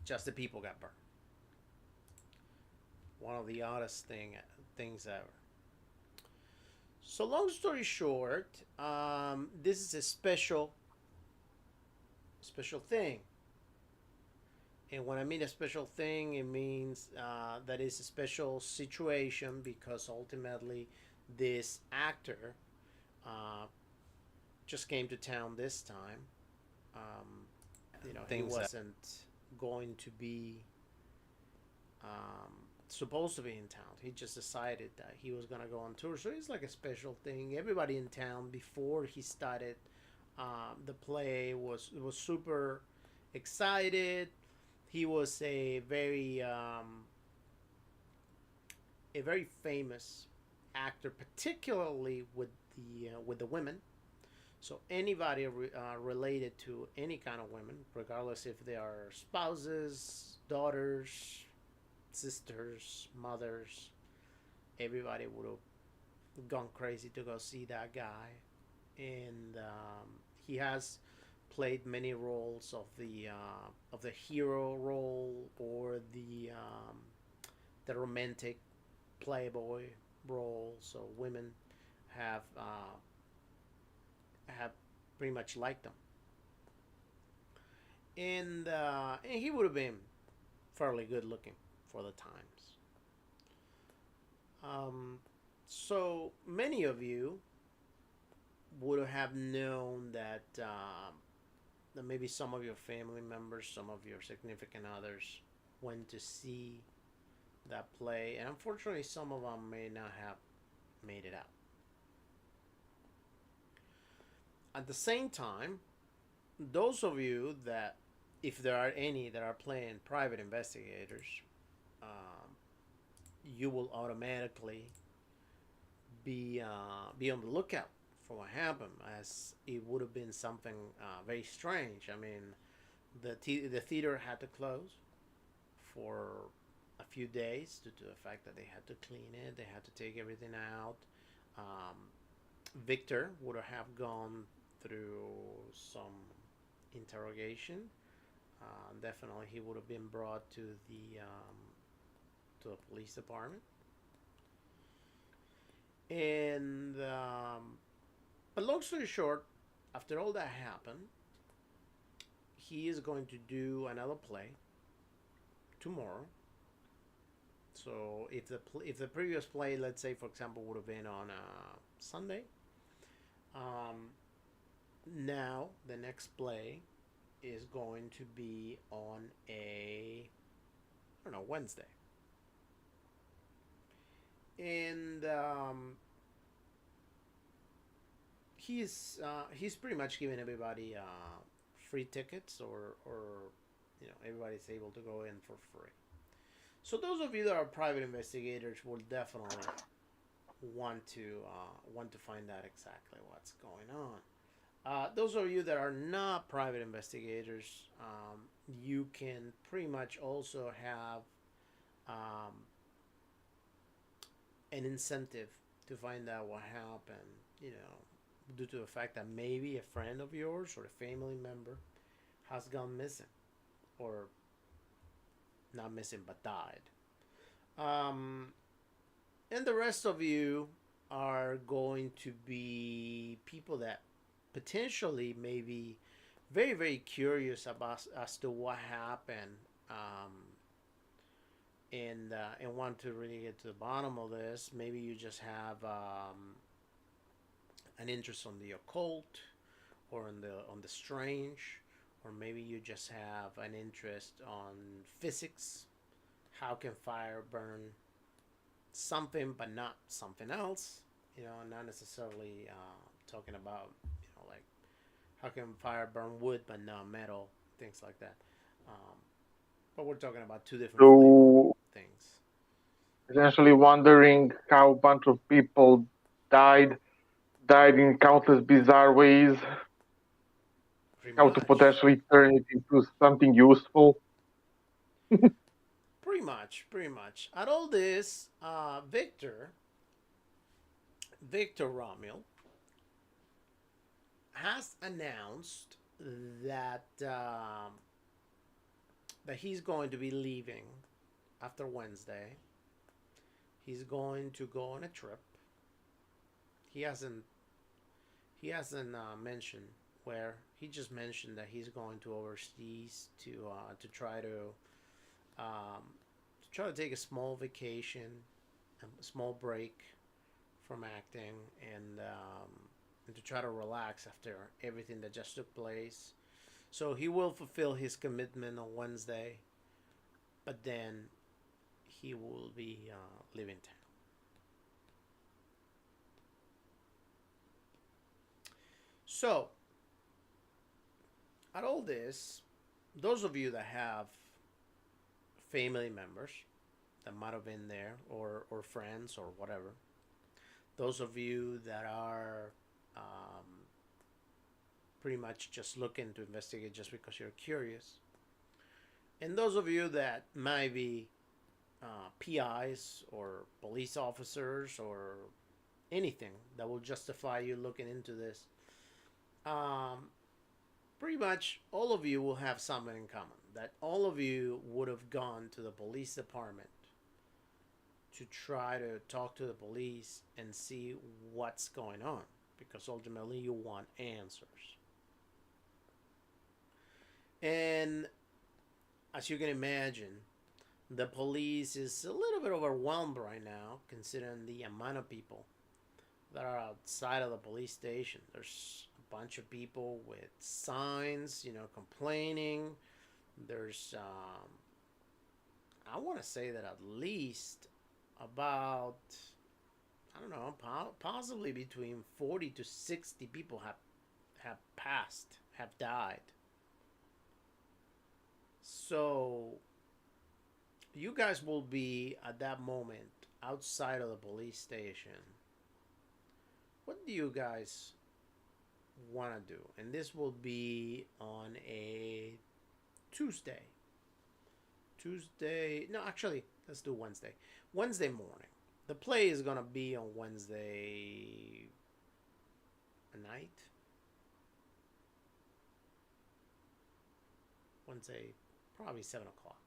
Just the people got burned. One of the oddest things ever. So long story short, this is a special thing. And when I mean a special thing, it means that it's a special situation because ultimately this actor uh, just came to town this time. He wasn't going to be um, supposed to be in town. He just decided that he was gonna go on tour. So it's like a special thing. Everybody in town before he started the play was super excited. He was a very famous actor, particularly with the women. So anybody related to any kind of women, regardless if they are spouses, daughters, sisters, mothers, everybody would have gone crazy to go see that guy. And he has played many roles of the hero role or the romantic playboy role. So women have have pretty much liked him, and he would have been fairly good looking for the times. So many of you would have known that maybe some of your family members, some of your significant others went to see that play, and unfortunately, some of them may not have made it out. At the same time, those of you that, if there are any that are playing private investigators, um, you will automatically be on the lookout for what happened, as it would have been something very strange. I mean, the theater had to close for a few days due to the fact that they had to clean it, they had to take everything out. Um, Victor would have gone through some interrogation. Definitely, he would have been brought to the police department. And but long story short, after all that happened, he is going to do another play tomorrow. So if the previous play, let's say for example, would have been on Sunday, um, now the next play is going to be on a, I don't know, Wednesday, and he's pretty much giving everybody free tickets, or everybody's able to go in for free. So those of you that are private investigators will definitely want to find out exactly what's going on. Those of you that are not private investigators, you can pretty much also have um, an incentive to find out what happened. Due to the fact that maybe a friend of yours or a family member has gone missing, or not missing but died. Um, and the rest of you are going to be people that potentially maybe very very curious about as to what happened, and want to really get to the bottom of this. Maybe you just have an interest on the occult, or on the strange, or maybe you just have an interest on physics. How can fire burn something but not something else? Not necessarily talking about like how can fire burn wood but not metal, things like that. Um, but we're talking about two different flavor So things. essentially wondering how a bunch of people died, died in countless bizarre ways, Pretty how to much, potentially turn it into something useful. pretty much. At all this, Victor Romuel has announced that that he's going to be leaving after Wednesday. He's going to go on a trip. He hasn't mentioned where. He just mentioned that he's going to overseas to try to take a small vacation, a small break from acting, and to try to relax after everything that just took place. So he will fulfill his commitment on Wednesday, but then he will be leaving town. So, at all this, those of you that have family members that might have been there, or friends, or whatever, those of you that are pretty much just looking to investigate just because you're curious, and those of you that might be PIs or police officers or anything that will justify you looking into this, um, pretty much all of you will have something in common. That all of you would have gone to the police department to try to talk to the police and see what's going on, because ultimately you want answers. And as you can imagine, the police is a little bit overwhelmed right now, considering the amount of people that are outside of the police station. There's a bunch of people with signs, complaining. There's, I want to say that at least about, I don't know, possibly between 40 to 60 people have passed, have died. So you guys will be at that moment outside of the police station. What do you guys want to do? And this will be on a Tuesday. No, actually, let's do Wednesday. Wednesday morning. The play is going to be on Wednesday night. Wednesday, probably 7 o'clock.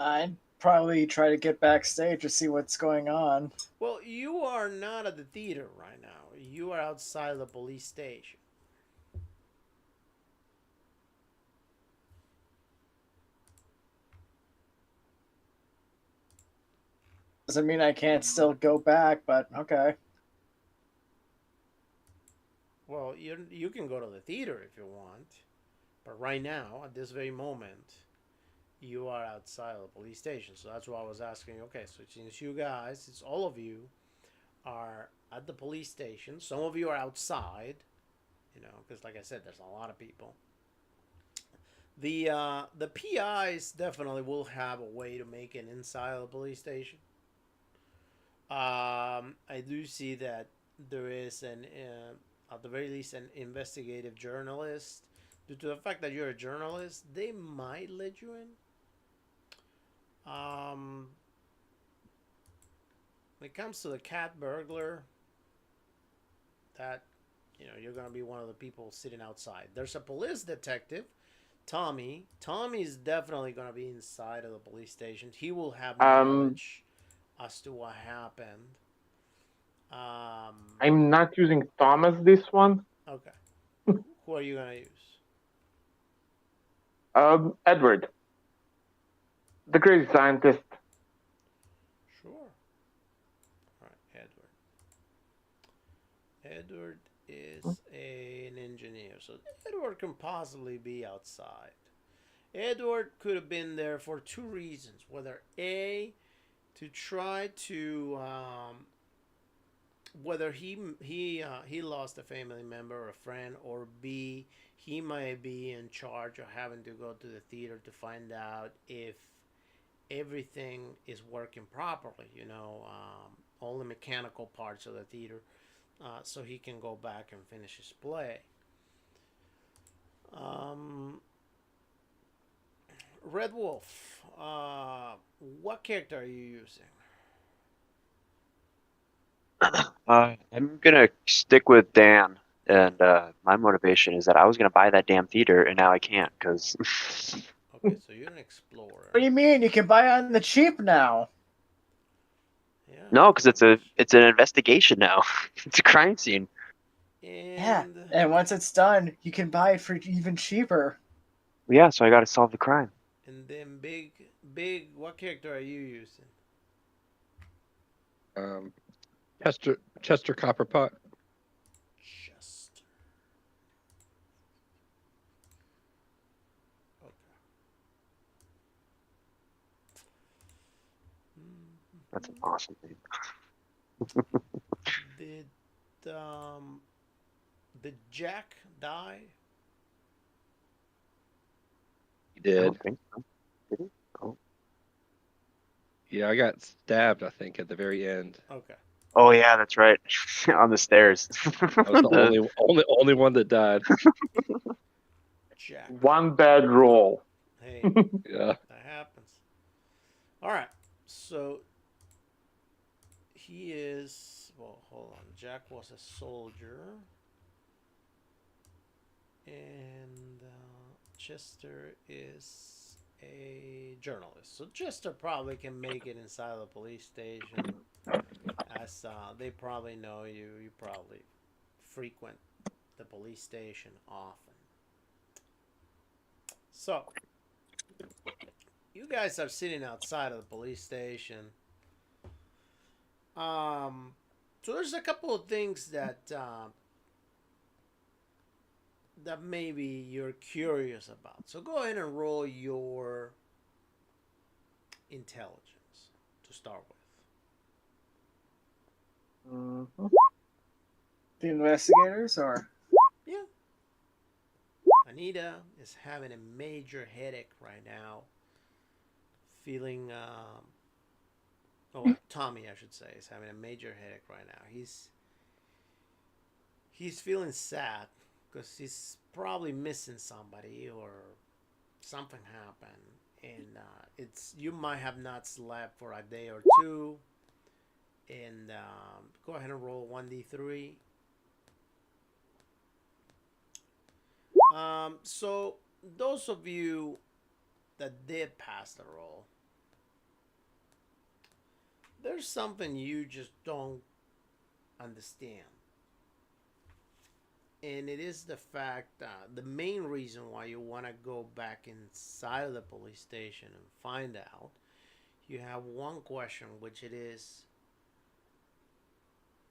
I'd probably try to get backstage to see what's going on. Well, you are not at the theater right now. You are outside of the police station. Doesn't mean I can't still go back, but okay. Well, you can go to the theater if you want, but right now, at this very moment, you are outside of the police station. So that's why I was asking. Okay, so since you guys, it's all of you, are at the police station. Some of you are outside, because like I said, there's a lot of people. The PIs definitely will have a way to make it inside of the police station. I do see that there is at the very least, an investigative journalist. Due to the fact that you're a journalist, they might let you in. When it comes to the cat burglar, that you're gonna be one of the people sitting outside. There's a police detective, Tommy. Tommy is definitely gonna be inside of the police station. He will have knowledge as to what happened. I'm not using Thomas this one. Okay. Who are you gonna use? Edward, the crazy scientist. Sure. All right, Edward. Edward is an engineer, so Edward can possibly be outside. Edward could have been there for two reasons: whether A, to try to whether he lost a family member or a friend, or B, he might be in charge of having to go to the theater to find out if everything is working properly. All the mechanical parts of the theater, so he can go back and finish his play. Red Wolf, what character are you using? I'm gonna stick with Dan And my motivation is that I was going to buy that damn theater, and now I can't because. Okay, so you're an explorer. What do you mean? You can buy on the cheap now. Yeah. No, because it's an investigation now. It's a crime scene. Yeah, And and once it's done, you can buy it for even cheaper. Yeah, so I got to solve the crime. then big, what character are you using? Chester Copperpot. Chester. Okay. That's an awesome name. Did Jack die? He I did. don't think so. Did he? Oh. Yeah, I got stabbed, I think, at the very end. Okay. Oh yeah, that's right. On the stairs. I was the only one that died. Jack. One bad roll. Hey, Yeah. that happens. All right. So he is. Well, hold on. Jack was a soldier, and Chester is a journalist. So Chester probably can make it inside of the police station, as they probably know you. You probably frequent the police station often. So you guys are sitting outside of the police station. So there's a couple of things that that maybe you're curious about. So go ahead and roll your intelligence to start with. Mhm. The investigators, or Yeah. Anita is having a major headache right now. Feeling, Tommy, I should say, is having a major headache right now. He's feeling sad because he's probably missing somebody or something happened, and you might have not slept for a day or two. And go ahead and roll 1d3. So those of you that did pass the roll, there's something you just don't understand. And it is the fact the main reason why you want to go back inside of the police station and find out, you have one question, which it is,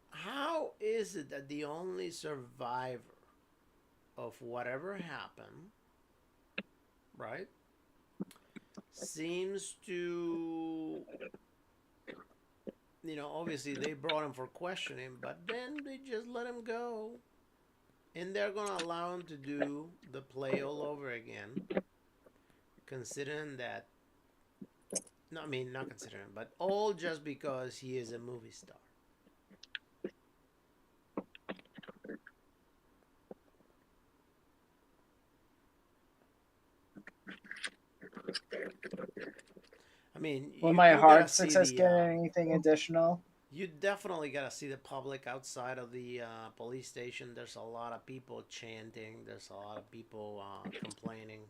how is it that the only survivor of whatever happened, right, seems to, obviously they brought him for questioning, but then they just let him go. And they're going to allow him to do the play all over again. Considering that, no, I mean, not considering, but all just because he is a movie star. I mean, will you, my you gotta hard see success the. get anything additional? You definitely gotta see the public outside of the police station. There's a lot of people chanting. There's a lot of people complaining.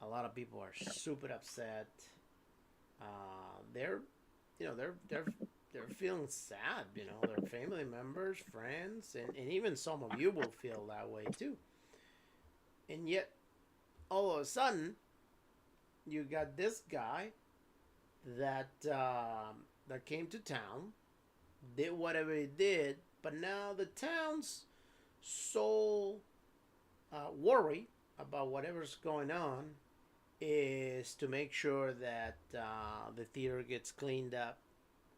A lot of people are super upset. They're, they're feeling sad. Their family members, friends, and even some of you will feel that way too. And yet, all of a sudden, you got this guy that that came to town, did whatever he did, but now the town's sole worry about whatever's going on is to make sure that the theater gets cleaned up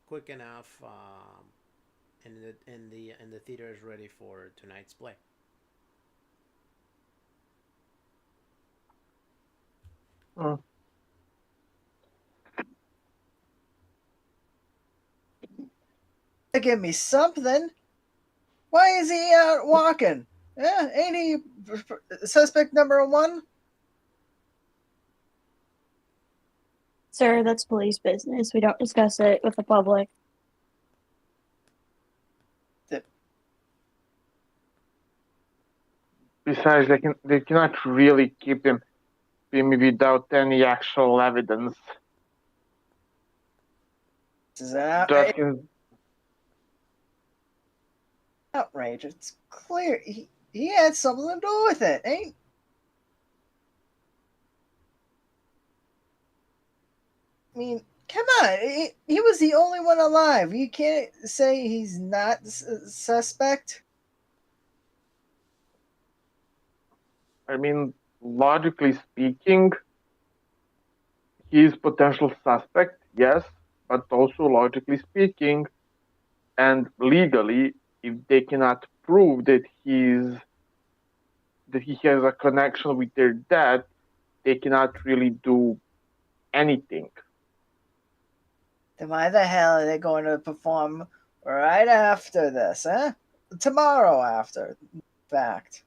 quick enough, and the theater is ready for tonight's play. Mm. Give me something. Why is he out walking? Ain't he suspect number one? Sir, that's police business. We don't discuss it with the public. Besides, they cannot really keep him without any actual evidence. This is an That can, outrage. It's clear he had something to do with it, ain't? I mean, come on. He was the only one alive. You can't say he's not suspect. I mean, logically speaking, he is potential suspect, yes, but also logically speaking, and legally, if they cannot prove that he has a connection with their death, they cannot really do anything. Then why the hell are they going to perform right after this, huh? Tomorrow after, in fact.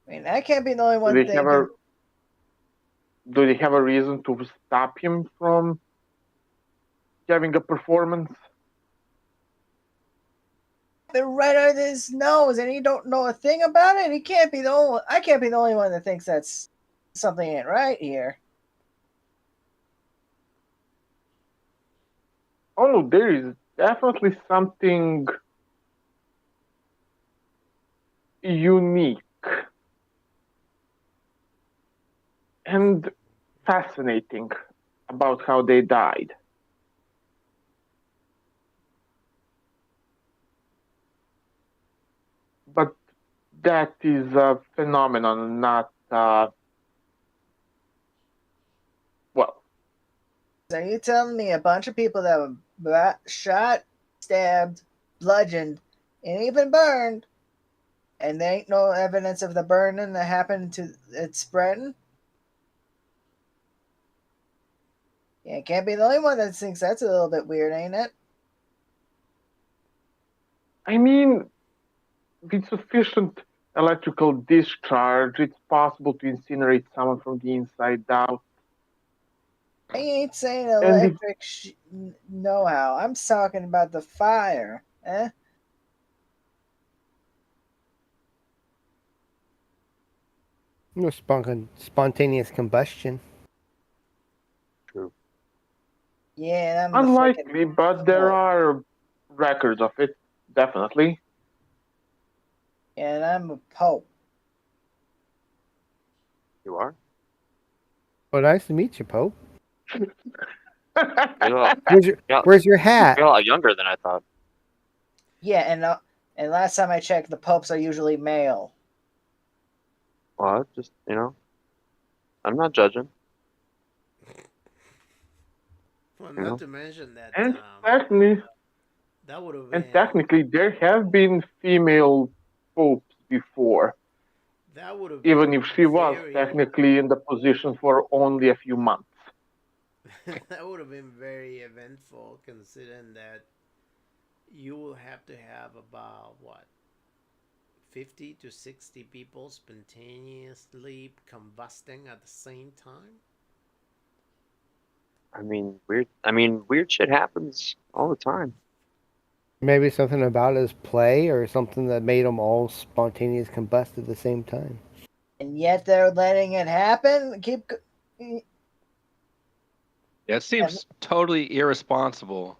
I mean, I can't be the only Do one they thinking. do they have a reason to stop him from having a performance? They're right on his nose, and he don't know a thing about it. He can't be the only. I can't be the only one that thinks that's something ain't right here. Oh no, there is definitely something unique and fascinating about how they died. But that is a phenomenon, not, well, So you telling me a bunch of people that were shot, stabbed, bludgeoned, and even burned, and there ain't no evidence of the burning that happened to it spreading? Yeah, can't be the only one that thinks that's a little bit weird, ain't it? I mean, with sufficient electrical discharge, it's possible to incinerate someone from the inside out. I ain't saying And electric know-how. I'm talking about the fire, eh? No spontaneous combustion. True. Yeah, and I'm the unlikely, fucking but there Pope. are records of it, definitely. Yeah, and I'm a Pope. You are? Well, nice to meet you, Pope. You're a lot, Where's your hat? you're a lot younger than I thought. Yeah, and last time I checked, the popes are usually male. Well, just, I'm not judging. Well, You not know? to mention that and technically, that would have and been technically, there have been female popes before, that would have even been if she was very technically in the position for only a few months. that would have been very eventful, considering that you will have to have about what 50 to 60 people spontaneously combusting at the same time. Weird shit happens all the time. Maybe something about his play or something that made them all spontaneous combust at the same time. And yet they're letting it happen? Yeah, it seems totally irresponsible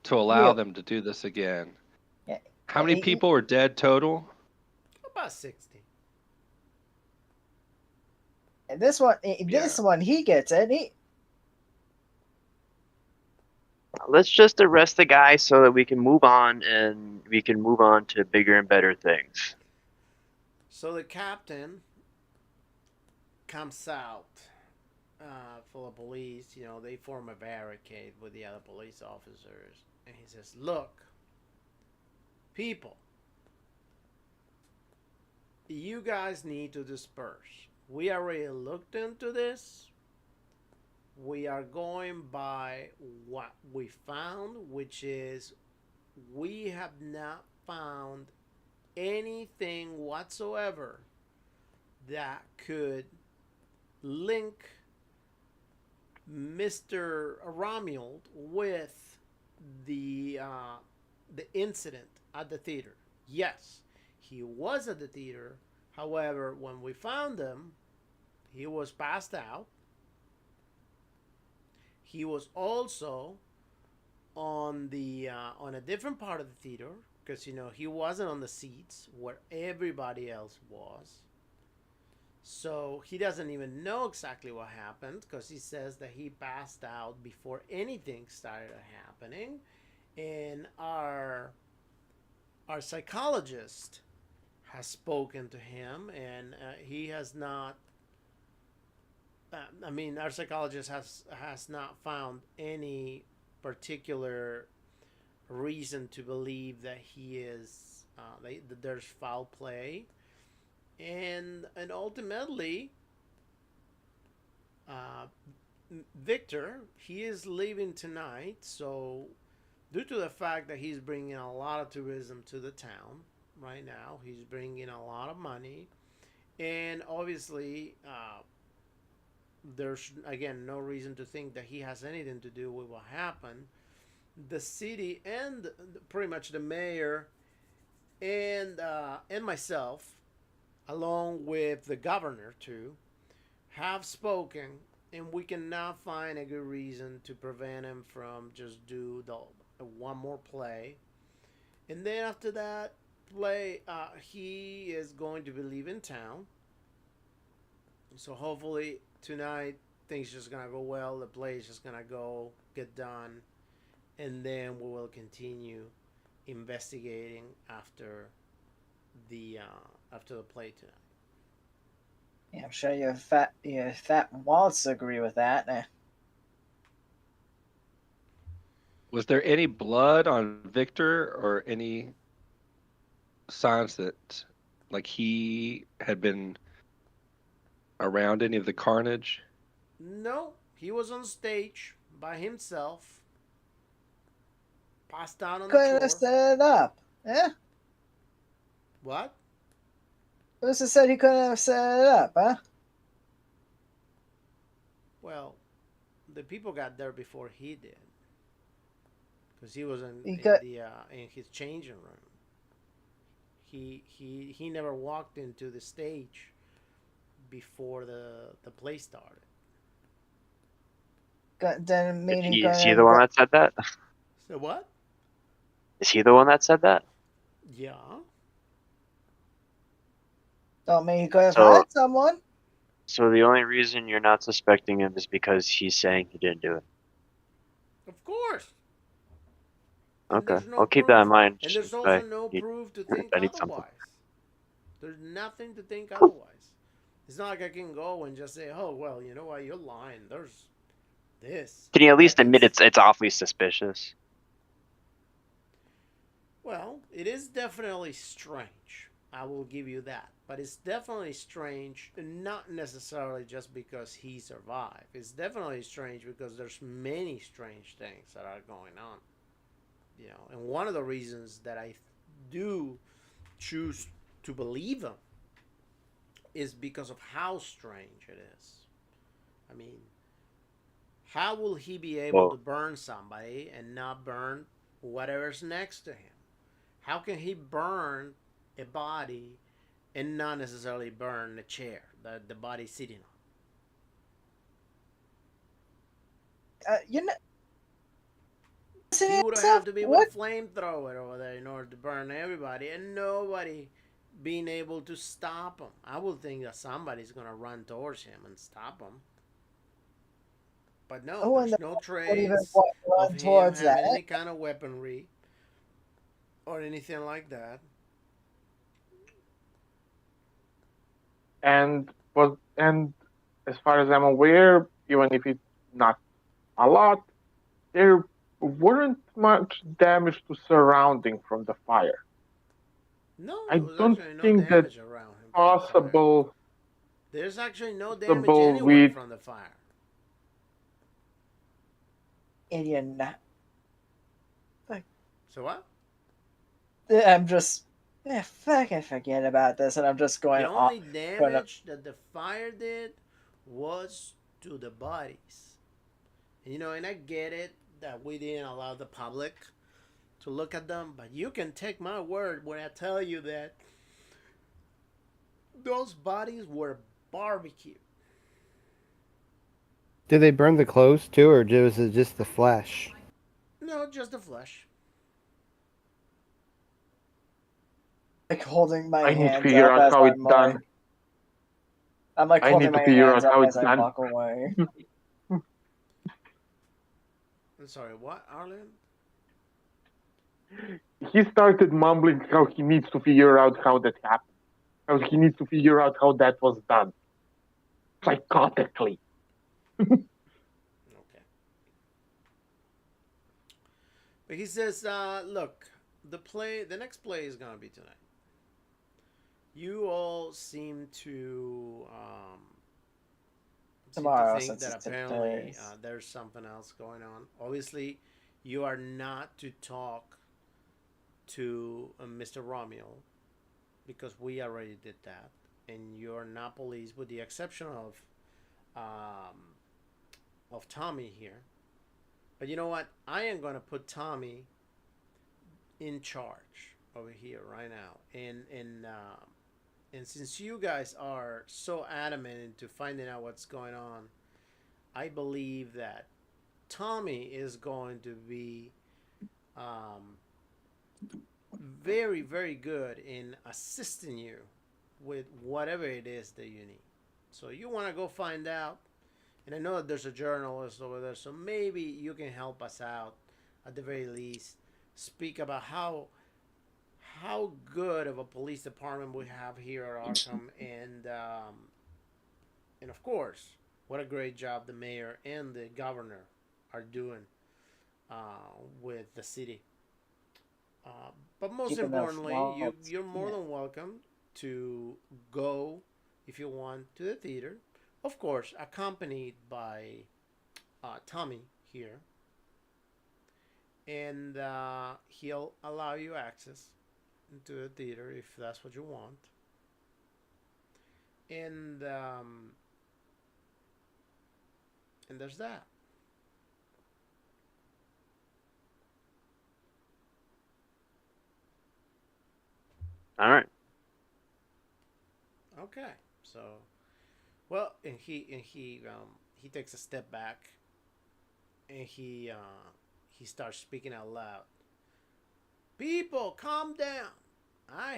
to allow them to do this again. Yeah. How many people were dead total? About 60. And this one, he gets it. Let's just arrest the guy so that we can move on and we can move on to bigger and better things. So the captain comes out full of police. You know, they form a barricade with the other police officers, and he says, "Look, people, you guys need to disperse. We already looked into this. We are going by what we found, which is we have not found anything whatsoever that could link Mr. Romuald with the incident at the theater. Yes, he was at the theater. However, when we found him, he was passed out. He was also on a different part of the theater because he wasn't on the seats where everybody else was. So he doesn't even know exactly what happened because he says that he passed out before anything started happening. And our psychologist has spoken to him, and he has not. I mean, our psychologist has not found any particular reason to believe that he is that there's foul play, and ultimately, uh, Victor, he is leaving tonight. So due to the fact that he's bringing a lot of tourism to the town right now, he's bringing a lot of money, and obviously, there's again no reason to think that he has anything to do with what happened. The city and pretty much the mayor and myself, along with the governor too, have spoken, and we cannot find a good reason to prevent him from just do the one more play. And then after that play, he is going to be leaving town. So hopefully tonight things just gonna go well. The play is just gonna go get done, and then we will continue investigating after the play tonight. Yeah, I'm sure your fat wallets agree with that. Was there any blood on Victor or any signs that like he had been around any of the carnage? No, he was on stage by himself, passed out on the Couldn't have floor. set it up. Yeah? What? Who said he couldn't have set it up, huh? Well, the people got there before he did, because he was in his changing room. He never walked into the stage before the play started. Didn't mean he Is couldn't he have the one that said that? So what? Is he the one that said that? Yeah. Don't mean he could have So, had someone. so the only reason you're not suspecting him is because he's saying he didn't do it. Of course. And Okay, there's no I'll keep that in proof. mind. And Just there's if also I no need, proof to if think I need something. otherwise. There's nothing to think otherwise. It's not like I can go and just say, "Oh, well, you know what? You're lying. There's this." Can you at least But admit it's awfully suspicious? well, it is definitely strange. I will give you that. But it's definitely strange, not necessarily just because he survived. It's definitely strange because there's many strange things that are going on. And one of the reasons that I do choose to believe him is because of how strange it is. I mean, how will he be able to Well, burn somebody and not burn whatever's next to him? How can he burn a body and not necessarily burn the chair that the body's sitting on? You know. He would have to be with What? a flamethrower over there in order to burn everybody, and nobody being able to stop him. I would think that somebody's gonna run towards him and stop him. But no, Who in there's the no would even trace of run him towards having that? any kind of weaponry or anything like that. And as far as I'm aware, even if it's not a lot, there weren't much damage to surrounding from the fire. No, I there was don't actually no think that's damage around him from the fire. possible There's actually no damage possible anywhere with from the fire. And you're not. So what? I'm just. Fucking forget about this, and I'm just going The off. only damage that the fire did was to the bodies. And I get it that we didn't allow the public to look at them, but you can take my word when I tell you that those bodies were barbecued. Did they burn the clothes too, or was it just the flesh? No, just the flesh. Like holding my I need to hands figure up out as how it's I'm done. like, I'm like I holding need to my figure hands out up how as it's I done. walk away. I'm sorry, what, Arlen? He started mumbling how he needs to figure out how that happened. How he needs to figure out how that was done. Psychotically. Okay. But he says, look, the next play is gonna be tonight. You all seem to Tomorrow, think since that it's apparently today's. there's something else going on. Obviously, you are not to talk to Mr. Romeo because we already did that, and you're not police, with the exception of Tommy here. But you know what? I am gonna put Tommy in charge over here right now, and since you guys are so adamant into finding out what's going on, I believe that Tommy is going to be very, very good in assisting you with whatever it is that you need. So you want to go find out, and I know that there's a journalist over there, so maybe you can help us out at the very least. Speak about how good of a police department we have here at Arkham, and of course, what a great job the mayor and the governor are doing with the city. But most Keeping those importantly, walls. you're more than welcome to go if you want to the theater. Of course, accompanied by Tommy here. And he'll allow you access into the theater if that's what you want. And there's that. All right. Okay, so well, and he takes a step back, and he starts speaking out loud. People, calm down. I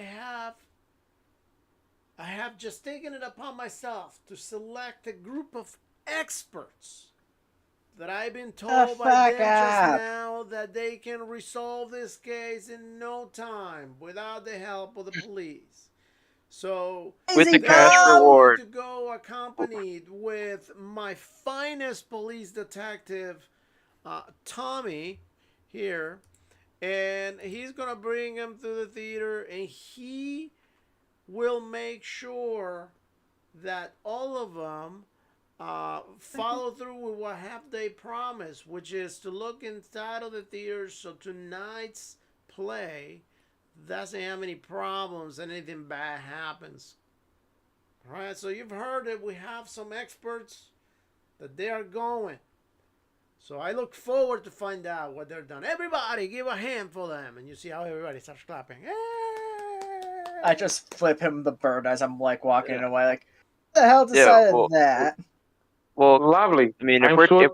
have just taken it upon myself to select a group of experts that I've been told by them just now that they can resolve this case in no time without the help of the police. So With the they cash are reward. going to go accompanied with my finest police detective, Tommy, here, and he's gonna bring him to the theater, and he will make sure that all of them follow through with what have they promised, which is to look inside of the theaters so tonight's play doesn't have any problems, anything bad happens. All right, so you've heard that we have some experts that they are going. So I look forward to find out what they're done. Everybody, give a hand for them, and you see how everybody starts clapping. I just flip him the bird as I'm like walking away. Like, who the hell decided that? Well, Lovely. I mean, if we're doing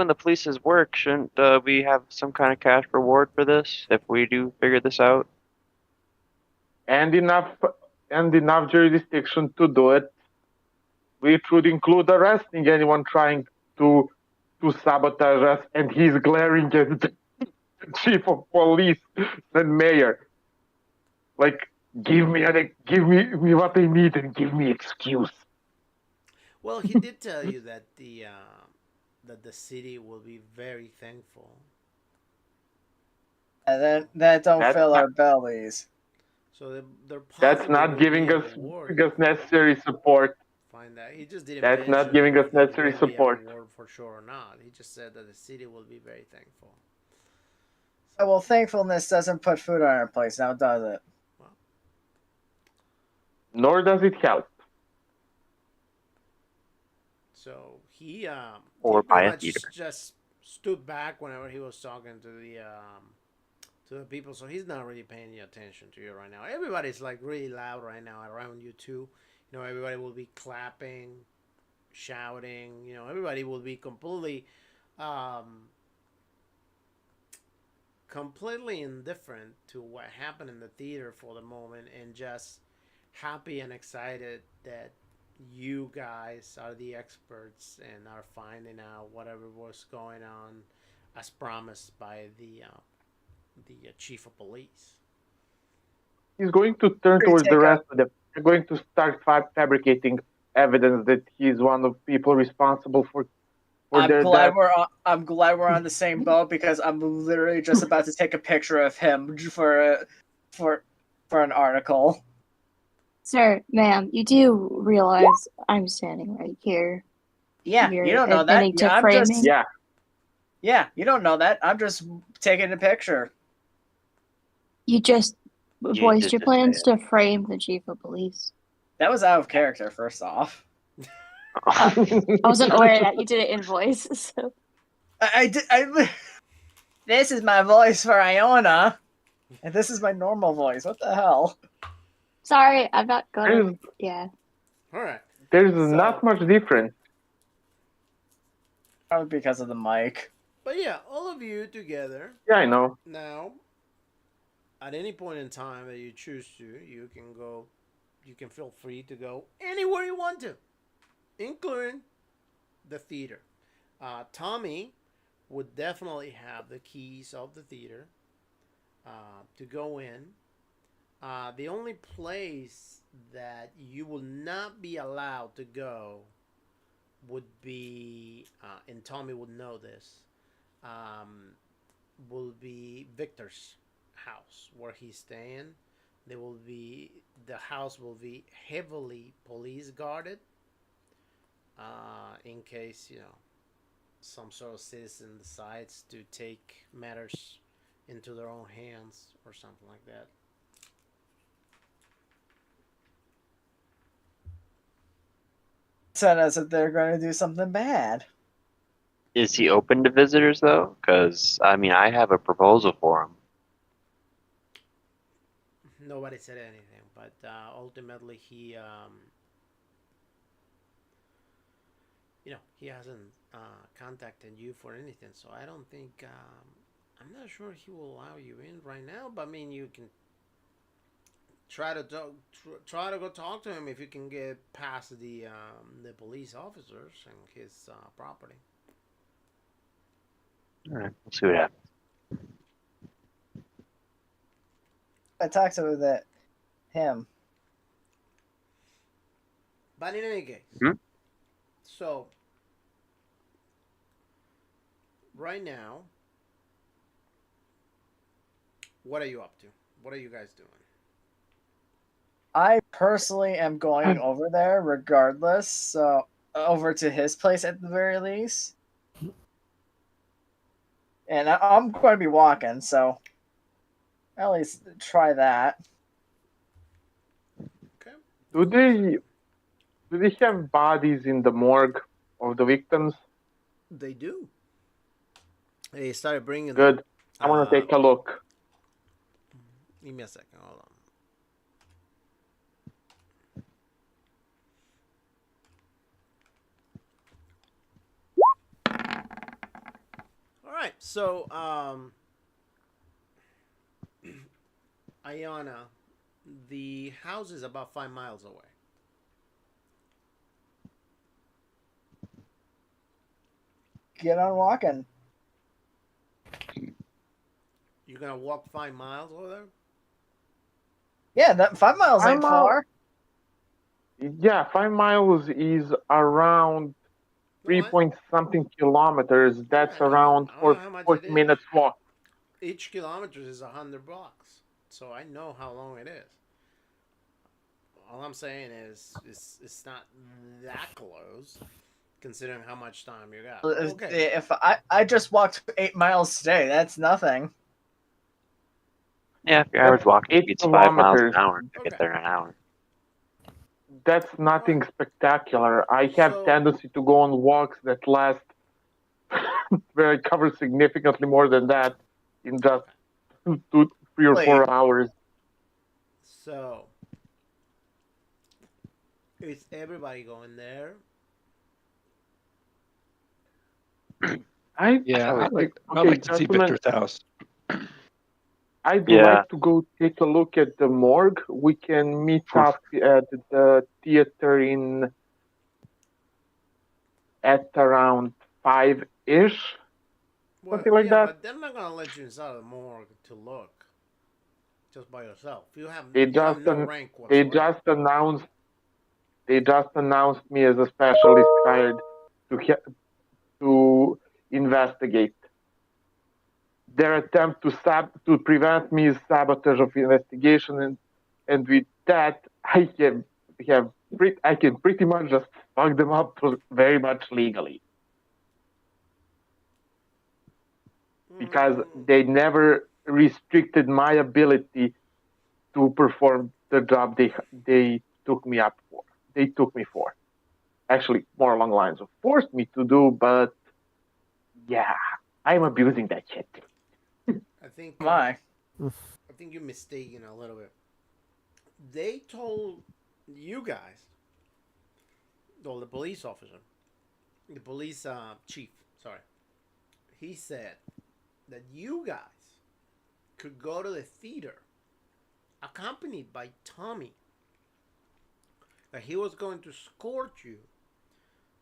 the police's work, shouldn't we have some kind of cash reward for this if we do figure this out? and enough jurisdiction to do it, which would include arresting anyone trying to sabotage us, and he's glaring at the chief of police and mayor. Like, give me what I need and give me excuse. Well, he did tell you that the city will be very thankful. And then that don't That's fill not- our bellies. So they're That's not giving us necessary support. Find that he just didn't. That's not mention giving if us there necessary will be a support. reward for sure or not. He just said that the city will be very thankful. Oh, well, thankfulness doesn't put food on our plates, now does it? Well, Nor does it help. so he Or pretty buy a much theater. just stood back whenever he was talking to the people, so he's not really paying any attention to you right now. Everybody's like really loud right now around you too. You know, everybody will be clapping, shouting. You know, everybody will be um, completely indifferent to what happened in the theater for the moment, and just happy and excited that you guys are the experts and are finding out whatever was going on, as promised by the chief of police. He's going to turn Pretty towards the take rest of them. They're going to start fabricating evidence that he's one of the people responsible for their death. I'm glad we're on the same boat, because I'm literally just about to take a picture of him for an article. Sir, ma'am, you do realize I'm standing right here. Yeah, You're you don't know that. admitting to Yeah, I'm framing? just yeah, you don't know that. I'm just taking a picture. You just You voiced did your just plans say to frame the chief of police. That was out of character. First off, I wasn't aware that you did it in voice, so I did. This is my voice for Iona, and this is my normal voice. What the hell? sorry, I'm not gonna. There's, Yeah. All right. there's So- not much difference. Probably because of the mic. But yeah, all of you together Yeah, I know. now. At any point in time that you choose to, you can go. You can feel free to go anywhere you want to, including the theater. Tommy would definitely have the keys of the theater to go in. The only place that you will not be allowed to go would be, and Tommy would know this, will be Victor's house where he's staying. The house will be heavily police guarded, in case some sort of citizen decides to take matters into their own hands or something like that. Said as if they're going to do something bad. Is he open to visitors though? Because I mean, I have a proposal for him. Nobody said anything, but ultimately he he hasn't contacted you for anything, so I don't think I'm not sure he will allow you in right now. But I mean, you can try to go talk to him if you can get past the police officers and his property. All right, we'll see what happens. I talked to him. But in any case, so right now, what are you up to? What are you guys doing? I personally am going over there regardless, so over to his place at the very least. And I'm going to be walking, so at least try that. Okay. Do they have bodies in the morgue of the victims? They do. They started bringing. Good. I want to take a look. Give me a second. Hold on. All right. So, Ayana, the house is about 5 miles away. Get on walking. You're gonna walk 5 miles over there? Yeah, that 5 miles ain't 5 miles. far. Yeah, 5 miles is around 3 something kilometers. That's I know. around I don't know how much 40 it is. minutes walk. Each kilometer is 100 blocks, so I know how long it is. All I'm saying is, it's not that close, considering how much time you got. Okay. If I just walked 8 miles today, that's nothing. Yeah, if your average walking 8 speed's 5 miles an kilometers. hour, you Okay. get there in an hour. That's nothing spectacular. I have So- tendency to go on walks that last where I covered significantly more than that in just 3 or 4 hours. So, is everybody going there? I'd like to see gentlemen, Victor's house. I'd Yeah. like to go take a look at the morgue. We can meet up at the theater at around 5-ish. Something like that. But they're not gonna let you inside the morgue to look just by yourself. You have They you have just no an- rank they whatsoever. just announced me as a specialist hired to investigate. Their attempt to prevent me is sabotage of investigation, and with that I can pretty much just fuck them up very much legally, because they never restricted my ability to perform the job they took me up for. They took me for. Actually, more along the lines of forced me to do, but yeah, I'm abusing that shit. I think My. I think you're mistaken a little bit. They told you guys, well, the police officer, the police chief, sorry, he said that you guys could go to the theater accompanied by Tommy. That he was going to escort you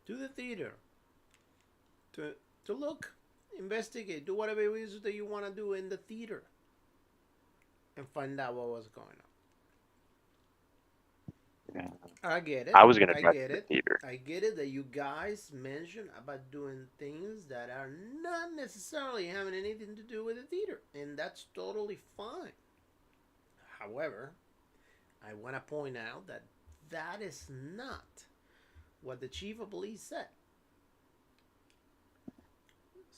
to the theater to look, investigate, do whatever it is that you want to do in the theater, and find out what was going on. Yeah. I get it. I was gonna I drive get to the it. theater. I get it that you guys mentioned about doing things that are not necessarily having anything to do with the theater, and that's totally fine. However, I want to point out that that is not what the chief of police said.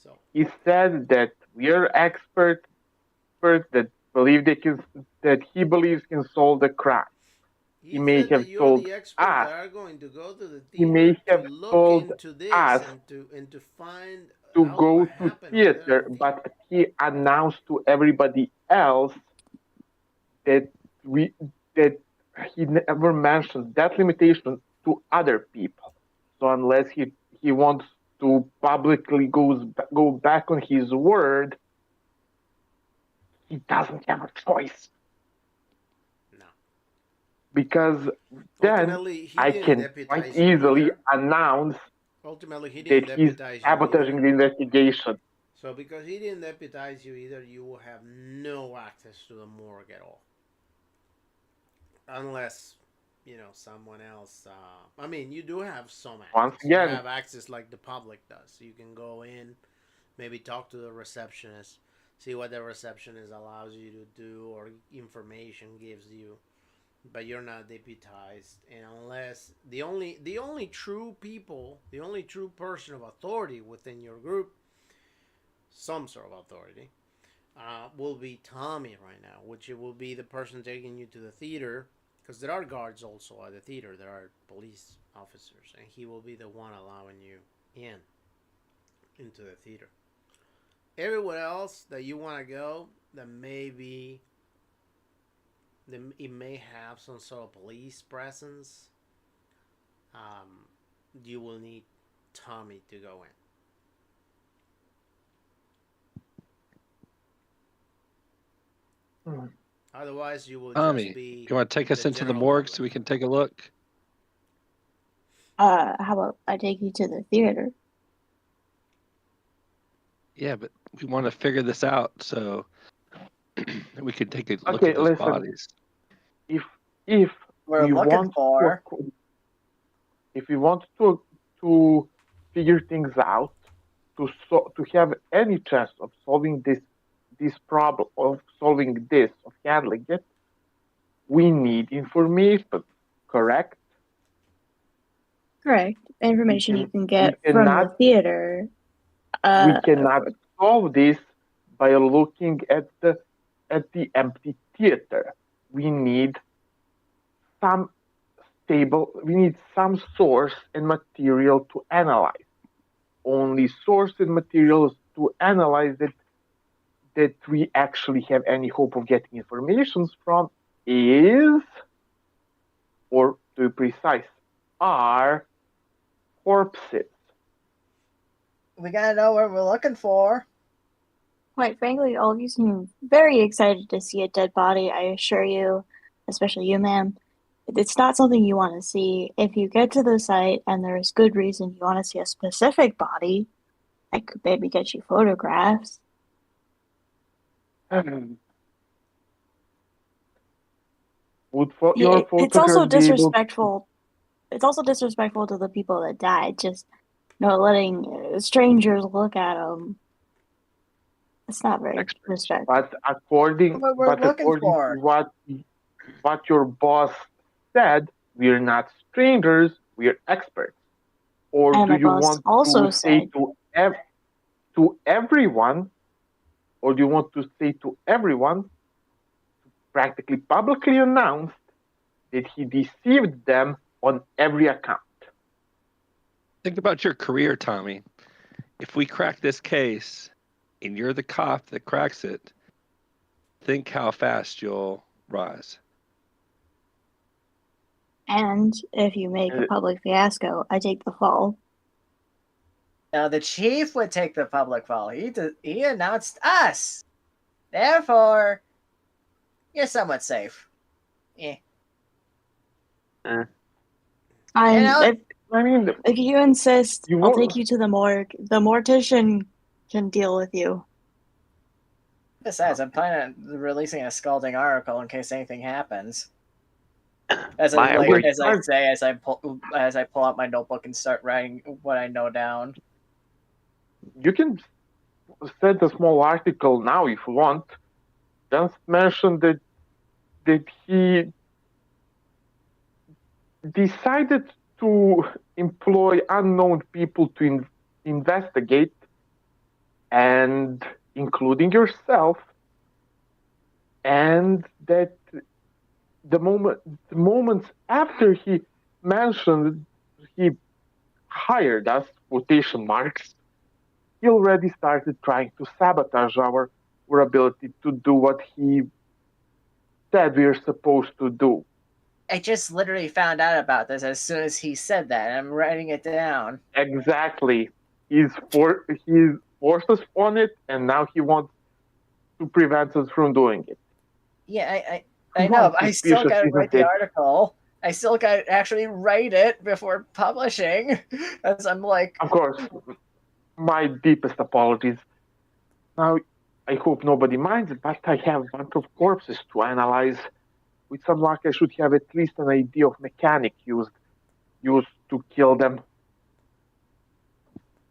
So He said that we're experts that believe that he believes can solve the crime. he may said that have you're told the experts us. that are going to go to the He theater may to have look told into this us and to find to out go what to happened over there theater, in the theater. but he announced to everybody else that we that he never mentioned that limitation to other people. So unless he wants to publicly go back on his word, he doesn't have a choice. No. Because then Ultimately, he I didn't can quite deputize you easily either. announce Ultimately, he that didn't he's deputize you either. sabotaging the investigation. So because he didn't deputize you either, you will have no access to the morgue at all. Unless, someone else. I mean, you do have some Once access. You again, have access like the public does. You can go in, maybe talk to the receptionist, see what the receptionist allows you to do or information gives you. But you're not deputized, and unless the only true people, the only true person of authority within your group, some sort of authority, will be Tommy right now, which it will be the person taking you to the theater, because there are guards also at the theater. There are police officers, and he will be the one allowing you into the theater. Everywhere else that you want to go, that maybe it may have some sort of police presence. You will need Tommy to go in. Otherwise, you will Tommy, just be. you want to take us the into the general morgue public. so we can take a look? How about I take you to the theater? Yeah, but we want to figure this out so we can take a look okay, at those listen. bodies. If We're we looking want for. if we want to figure things out, to have any chance of solving this problem, of handling it, we need information. Correct? Correct. Information you can get we from the cannot theater. we cannot solve this by looking at the empty theater. We need some source and material to analyze. only sourced materials to analyze it that we actually have any hope of getting information from is, or to be precise, are corpses. We gotta know what we're looking for. Quite frankly, all of you seem very excited to see a dead body, I assure you, especially you, ma'am. It's not something you want to see. If you get to the site and there's good reason you want to see a specific body, I could maybe get you photographs. Would Yeah, your it's also photograph be able disrespectful. It's also disrespectful to the people that died. Just letting strangers look at them. It's not very Experts. respectful. But according What we're looking to for. what your boss said, we're not strangers, we're experts. Or And do my you boss want also to say said, to everyone, or do you want to say to everyone, practically publicly announced that he deceived them on every account? Think about your career, Tommy. If we crack this case and you're the cop that cracks it, think how fast you'll rise. and if you make a public fiasco, I take the fall. Now the chief would take the public fall. He announced us. Therefore, you're somewhat safe. Yeah. If I mean, if you insist, you I'll won't- take you to the morgue. The mortician can deal with you. Besides, I'm planning on releasing a scalding article in case anything happens. As I pull out my notebook and start writing what I know down. you can send a small article now if you want. Just mention that he decided to employ unknown people to investigate, and including yourself, and that the moments after he mentioned he hired us, quotation marks, he already started trying to sabotage our ability to do what he said we are supposed to do. I just literally found out about this as soon as he said that, and I'm writing it down. Exactly. He's forced us on it, and now he wants to prevent us from doing it. Yeah, I know, but I still gotta write the article. I still gotta actually write it before publishing. As I'm like, of course, my deepest apologies. Now, I hope nobody minds, but I have a bunch of corpses to analyze. With some luck, I should have at least an idea of mechanic used to kill them.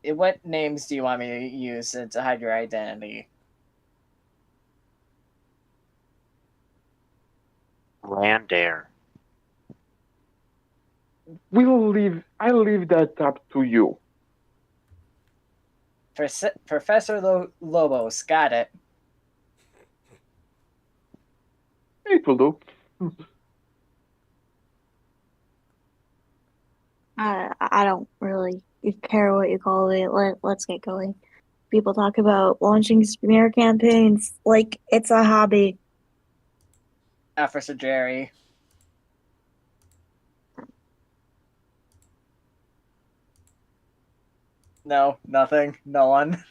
what names do you want me to use to hide your identity? Randair. I'll leave that up to you. Professor Lobos, got it. It will do. I don't really care what you call it. Let's get going. People talk about launching smear campaigns like it's a hobby. Officer Jerry. No, nothing. No one.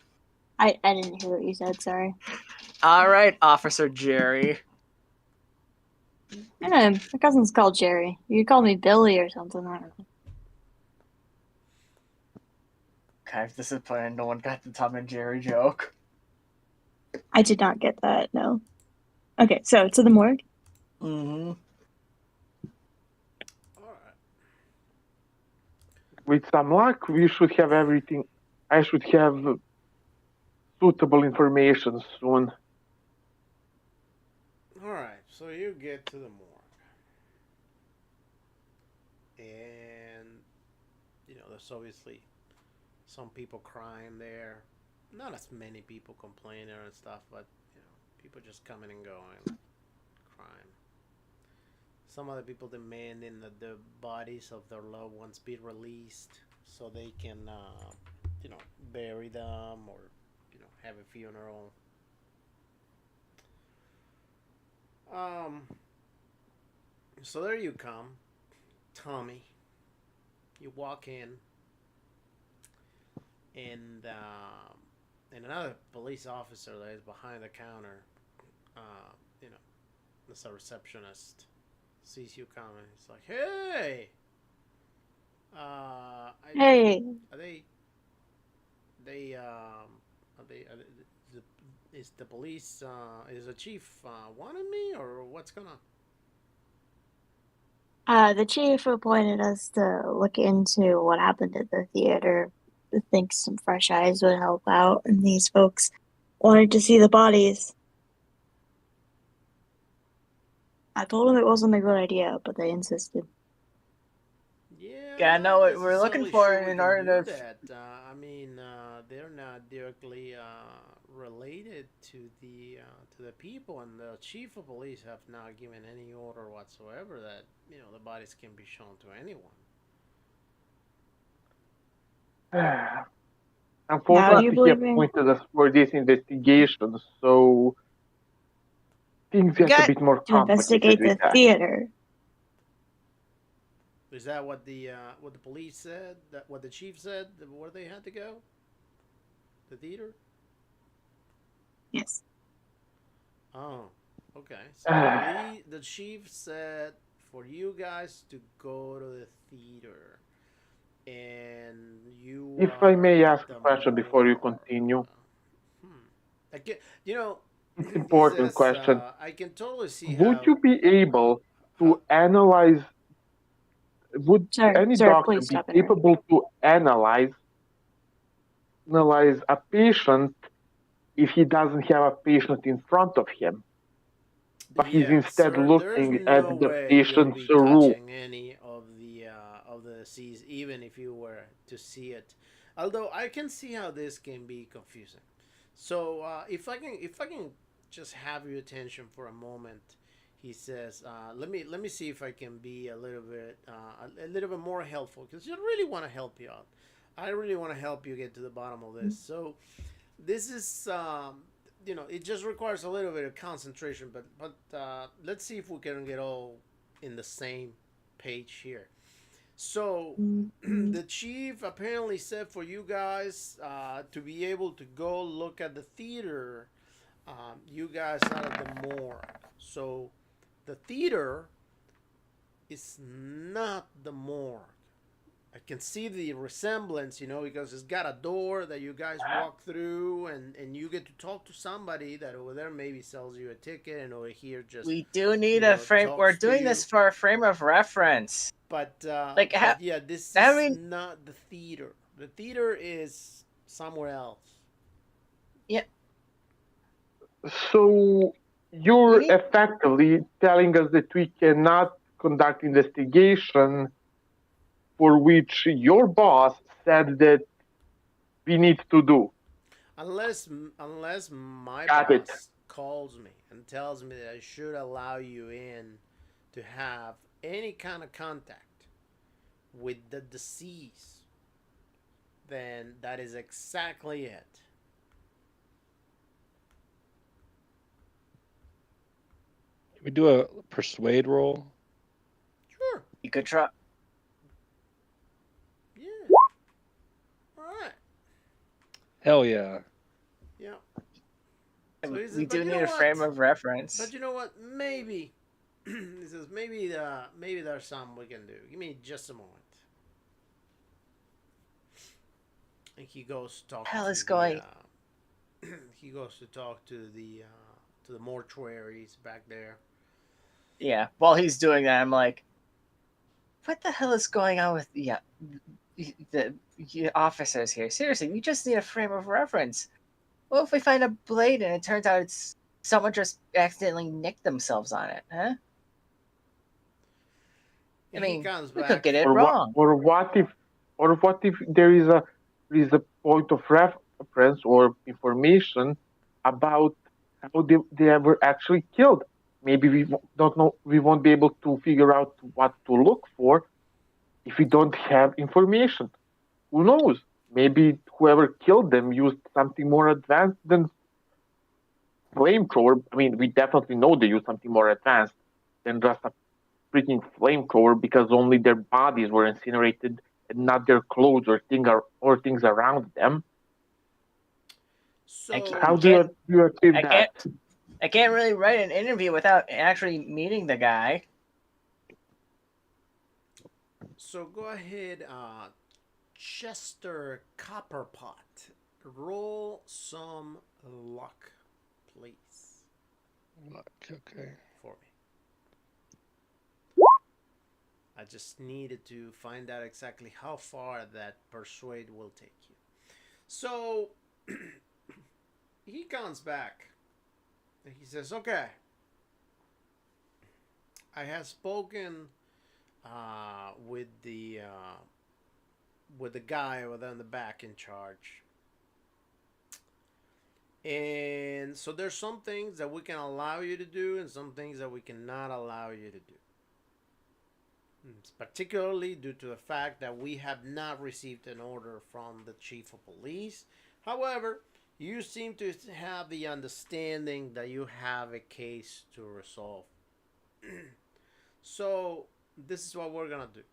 I didn't hear what you said, sorry. All right, Officer Jerry. I know, my cousin's called Jerry. You could call me Billy or something, I don't know. Okay, disappointed no one got the Tom and Jerry joke. I did not get that, no. Okay, so to the morgue. Mm-hmm. With some luck, we should have everything. I should have suitable information soon. Alright, so you get to the morgue. And, there's obviously some people crying there. Not as many people complaining and stuff, but, people just coming and going, crying. Some other people demanding that the bodies of their loved ones be released so they can bury them or have a funeral. Um, so there you come, Tommy. You walk in, and another police officer that is behind the counter, uh, you know, as a receptionist, sees you coming. It's like, hey, Hey, are they, is the police, is the chief wanting me, or what's going on? the chief appointed us to look into what happened at the theater. I think some fresh eyes would help out, and these folks wanted to see the bodies. I told them it wasn't a good idea, but they insisted. Yeah, Yeah, I'm no, not what we're looking necessarily for sure we in can order do to. that. I mean, they're not directly related to the people, and the chief of police have not given any order whatsoever that the bodies can be shown to anyone. Now, do you Unfortunately, he believe me? appointed us for this investigation, so things We get a got bit more To complicated investigate with the that. theater. Is that what the police said? That what the chief said? Where they had to go? The theater? Yes. Oh, okay. So the chief said for you guys to go to the theater, and you If I are may at ask a the question before you morgue. continue, Hmm. I can, you know, it's he important says, question. I can totally see Would you be able how. to analyze, would any Sir, doctor please be stop interrupting. capable to analyze a patient if he doesn't have a patient in front of him, but he's Yeah, instead sir. There's looking at no the way you'll patient's be room? touching any of the C's, even if you were to see it. Although I can see how this can be confusing. So if I can just have your attention for a moment, he says, let me see if I can be a little bit more helpful because I really want to help you out. I really want to help you get to the bottom of this. So this is it just requires a little bit of concentration, but let's see if we can get all in the same page here. So Mm-hmm. the chief apparently said for you guys to be able to go look at the theater, you guys are at the morgue. So the theater is not the morgue. I can see the resemblance, because it's got a door that you guys walk through, and you get to talk to somebody that over there maybe sells you a ticket, and over here just We do need a frame. We're talks to doing you. this for a frame of reference. But Like, but yeah, this is having. not the theater. The theater is somewhere else. Yeah, So we you're need. effectively telling us that we cannot conduct investigation for which your boss said that we need to do. Unless my Got it. boss calls me and tells me that I should allow you in to have any kind of contact with the deceased, then that is exactly it. Can we do a persuade roll? Sure. You could try. Yeah. All right. Hell yeah. Yeah. So he says, We but do you need know a frame what? of reference. But you know what? Maybe he says maybe there's something we can do. Give me just a moment. And he goes to talk Hell to is going. he goes to talk to the mortuaries back there. Yeah. While he's doing that, I'm like, what the hell is going on with the officers here? Seriously, we just need a frame of reference. What if we find a blade and it turns out it's someone just accidentally nicked themselves on it, huh? I And he mean, comes we could back. get it Or what? wrong. Or what if there is a point of reference or information about how they were actually killed? Maybe we don't know. We won't be able to figure out what to look for if we don't have information. Who knows? Maybe whoever killed them used something more advanced than flamethrower. I mean, we definitely know they used something more advanced than just a freaking flamethrower because only their bodies were incinerated and not their clothes or things around them. So How do you achieve I that? I can't really write an interview without actually meeting the guy. so go ahead, Chester Copperpot. Roll some luck, please, Okay. for me. I just needed to find out exactly how far that persuade will take you. So he comes back and he says, "Okay, I have spoken with the guy over there in the back in charge, and so there's some things that we can allow you to do, and some things that we cannot allow you to do. It's particularly due to the fact that we have not received an order from the chief of police. However, you seem to have the understanding that you have a case to resolve. So, this is what we're going to do.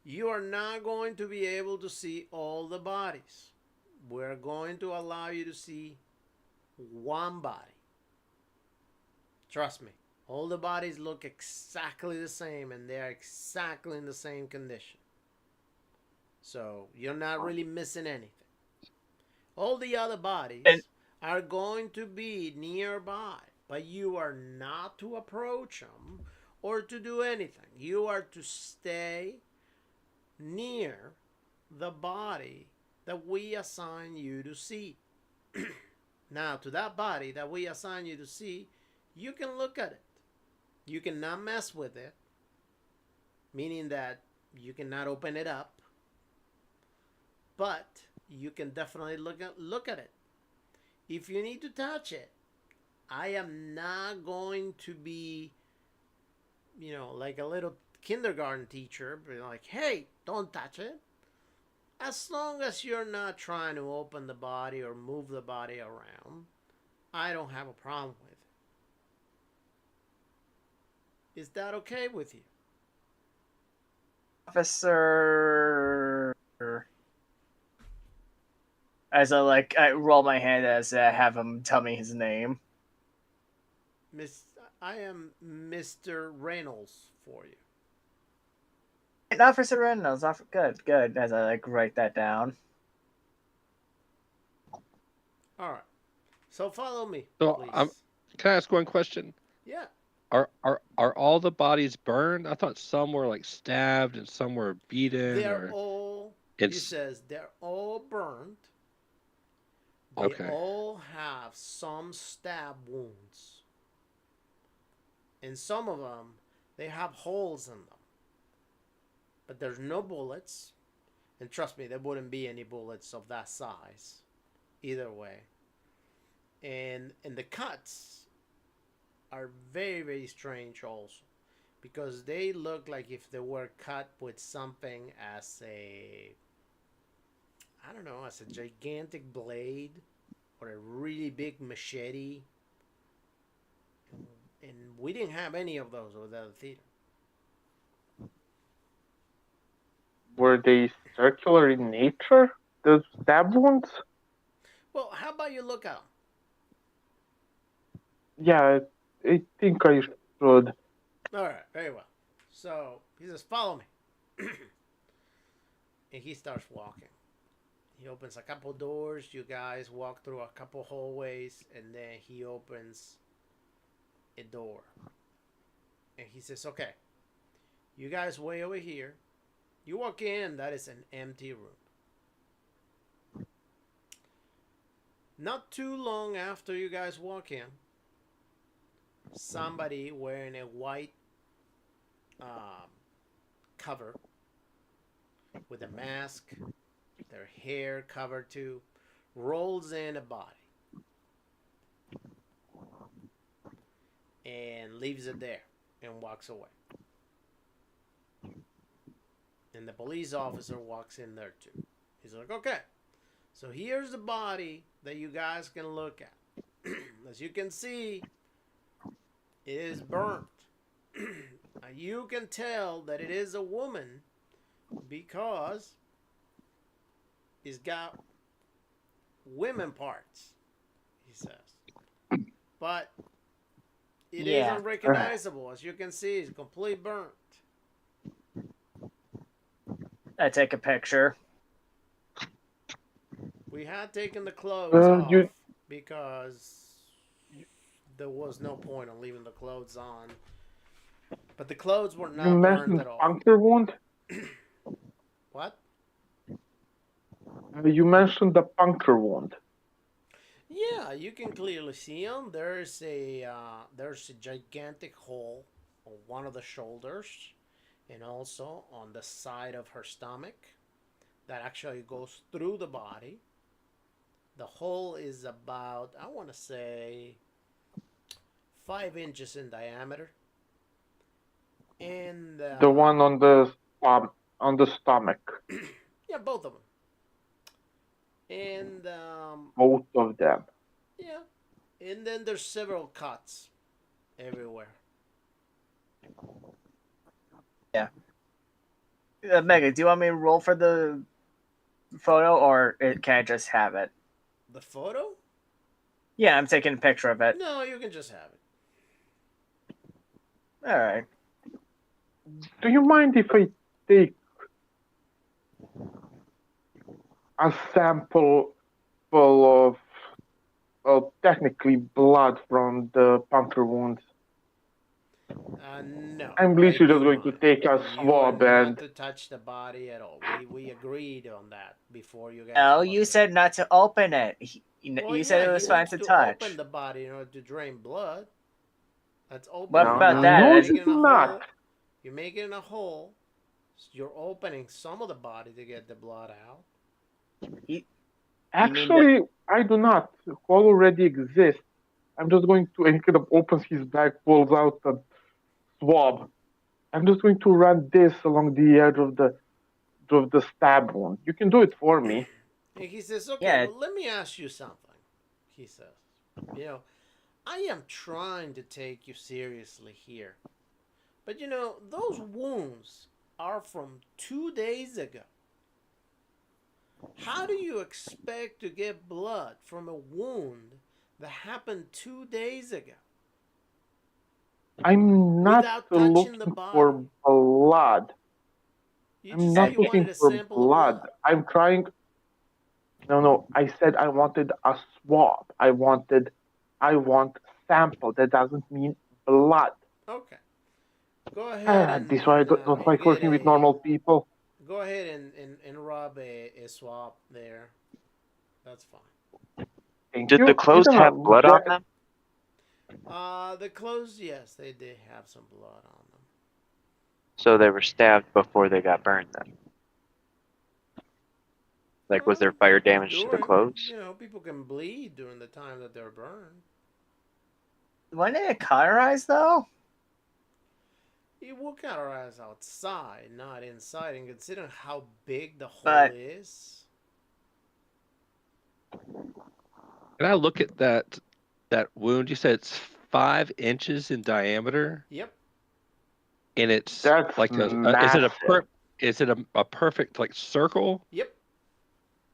You are not going to be able to see all the bodies. We're going to allow you to see one body. Trust me. All the bodies look exactly the same and they're exactly in the same condition. So you're not really missing anything. All the other bodies are going to be nearby, but you are not to approach them or to do anything. You are to stay near the body that we assign you to see. Now, to that body that we assign you to see, you can look at it. You cannot mess with it, meaning that you cannot open it up, but you can definitely look at it. If you need to touch it, I am not going to be, like a little kindergarten teacher, but like, hey, don't touch it. As long as you're not trying to open the body or move the body around, I don't have a problem with it. Is that okay with you? Officer. As I roll my hand as I have him tell me his name. I am Mr. Reynolds for you. Officer Reynolds. Good. As I write that down. All right. So follow me, So please. can I ask one question? Yeah. Are all the bodies burned? I thought some were like stabbed and some were beaten. They're all. He says they're all burned. They all have some stab wounds. And some of them, they have holes in them. But there's no bullets. And trust me, there wouldn't be any bullets of that size. Either way. And the cuts are very, very strange also. Because they look like if they were cut with something as as a gigantic blade or a really big machete. And we didn't have any of those over the theater. Were they circular in nature, the stab wounds? Well, how about you look at them? Yeah, I think I should. All right, very well. So he says, "Follow me," and he starts walking. He opens a couple doors. You guys walk through a couple hallways, and then he opens a door. And he says, "Okay, you guys way over here." You walk in. That is an empty room. Not too long after you guys walk in, somebody wearing a white cover with a mask, their hair covered too, rolls in a body and leaves it there and walks away. And the police officer walks in there too He's like, okay. So here's the body that you guys can look at. As you can see, it is burnt. You can tell that it is a woman because it's got women parts, he says. But it is Yeah. unrecognizable. As you can see, it's completely burnt. I take a picture. We had taken the clothes off because there was no point on leaving the clothes on. But the clothes were You not burnt mentioned at all. puncture wound. What? You mentioned the puncture wound. Yeah, you can clearly see them. There's a gigantic hole on one of the shoulders, and also on the side of her stomach, that actually goes through the body. The hole is about, I want to say, 5 inches in diameter, and The one on the stomach. yeah, both of them, and Both of them. yeah, and then there's several cuts everywhere. Yeah. Mega, do you want me to roll for the photo, or can I just have it? The photo? Yeah, I'm taking a picture of it. No, you can just have it. All right. Do you mind if I take a sample full of technically blood from the puncture wounds? No. I'm I literally just do going to not. take a You are swab not and to touch the body at all. We agreed on that before you guys. No, looked you at said not to open it. Well, You said yeah, it he was fine needs to to touch. open the body in order to drain blood. That's What opening the about body. that? no, You're you making it do a not. hole. You're making it a hole. You're opening some of the body to get the blood out. Actually, I do not. Hole already exists. I'm just going to, and he kind of opens his bag, pulls out a swab. I'm just going to run this along the edge of the stab wound. You can do it for me. And he says, okay, Yeah. well, let me ask you something. He says, you know, I am trying to take you seriously here. But, those wounds are from 2 days ago. How do you expect to get blood from a wound that happened 2 days ago? I'm not Without touching the looking body. for blood. You I'm just said not you looking wanted a for sample of blood. blood. I'm trying. No. I said I wanted a swab. I want sample. That doesn't mean blood. Okay. Go ahead This is why I don't like get working with normal people. Go ahead and rub a swab there. That's fine. Thank Did you. the clothes You're have gonna blood on them? The clothes, yes, they did have some blood on them. So they were stabbed before they got burned then? Like, was there fire damage to the clothes? People can bleed during the time that they're burned. Wasn't it cauterized though? It will cauterize outside, not inside, and considering how big the hole is. Can I look at that wound? You said it's 5 inches in diameter, Yep. and it's That's like massive. is it a perfect like circle? Yep.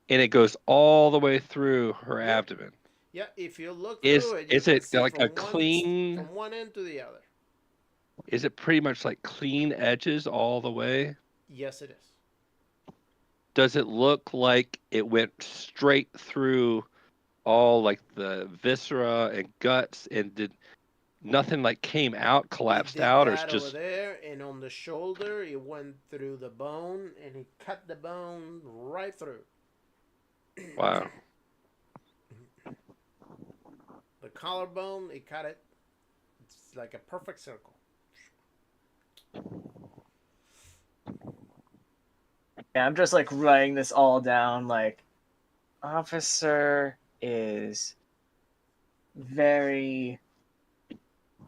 And it goes all the way through her abdomen. Yeah, if you look through it, you Is can it see like from a clean? from one end to the other. Is it pretty much like clean edges all the way? Yes, it is. Does it look like it went straight through all like the viscera and guts, and did nothing like came out, collapsed out, or it's Over just there, and on the shoulder, it went through the bone, and he cut the bone right through. wow? The collarbone, he cut it. It's like a perfect circle. Yeah, I'm just like writing this all down. Like, officer is very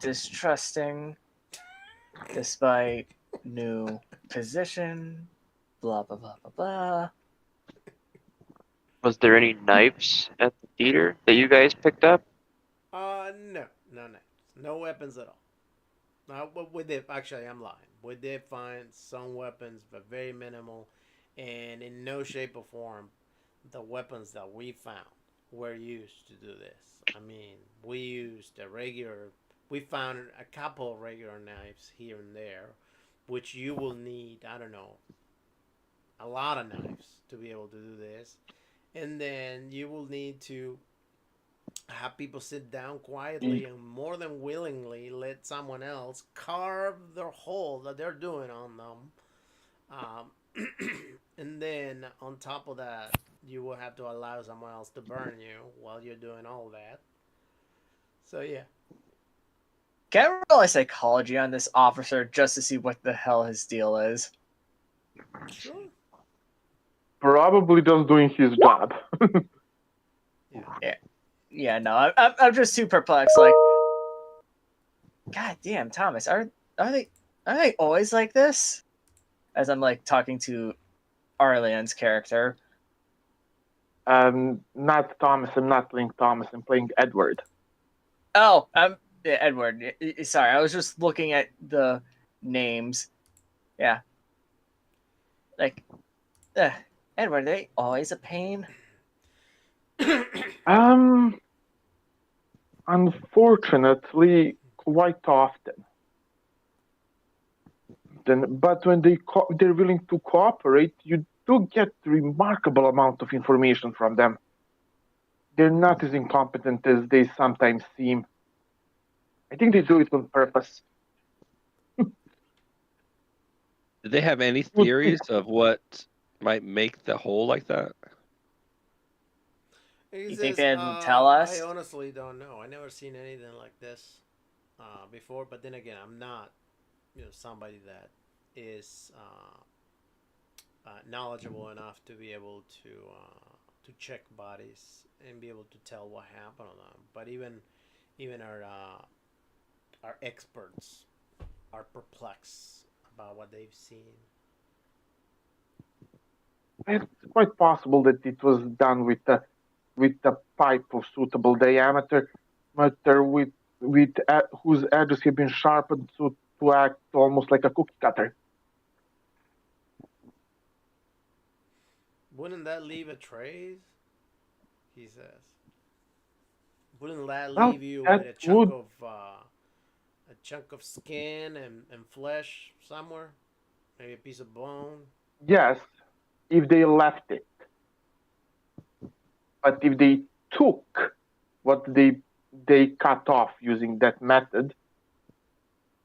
distrusting despite new position. Blah blah blah blah blah. Was there any knives at the theater that you guys picked up? No, no knives, no weapons at all. We did actually. I'm lying. We did find some weapons, but very minimal, and in no shape or form, the weapons that we found were used to do this. I mean, we used a regular. We found a couple of regular knives here and there, which you will need. I don't know, a lot of knives to be able to do this, and then you will need to have people sit down quietly and more than willingly let someone else carve their hole that they're doing on them. And then on top of that, you will have to allow someone else to burn you while you're doing all that. So yeah. Can I roll a psychology on this officer just to see what the hell his deal is? Sure. Probably just doing his job. Yeah. Yeah, no, I'm just too perplexed. Like, God damn, Thomas, are they always like this? As I'm like talking to Arlene's character. Not Thomas. I'm not playing Thomas. I'm playing Edward. Oh, yeah, Edward. Sorry, I was just looking at the names. Yeah, like, Edward. Are they always a pain? Unfortunately, quite often. But when they're willing to cooperate, you do get remarkable amount of information from them. They're not as incompetent as they sometimes seem. I think they do it on purpose. Did they have any theories of what might make the hole like that? You think they didn't tell us? I honestly don't know. I never seen anything like this before. But then again, I'm not, somebody that is knowledgeable enough to be able to check bodies and be able to tell what happened to them. But even our experts are perplexed about what they've seen. It's quite possible that it was done with a pipe of suitable diameter, with whose edges have been sharpened to act almost like a cookie cutter. Wouldn't that leave a trace? He says. Wouldn't that leave you with a chunk of skin and flesh somewhere? Maybe a piece of bone? Yes, if they left it. But if they took what they cut off using that method.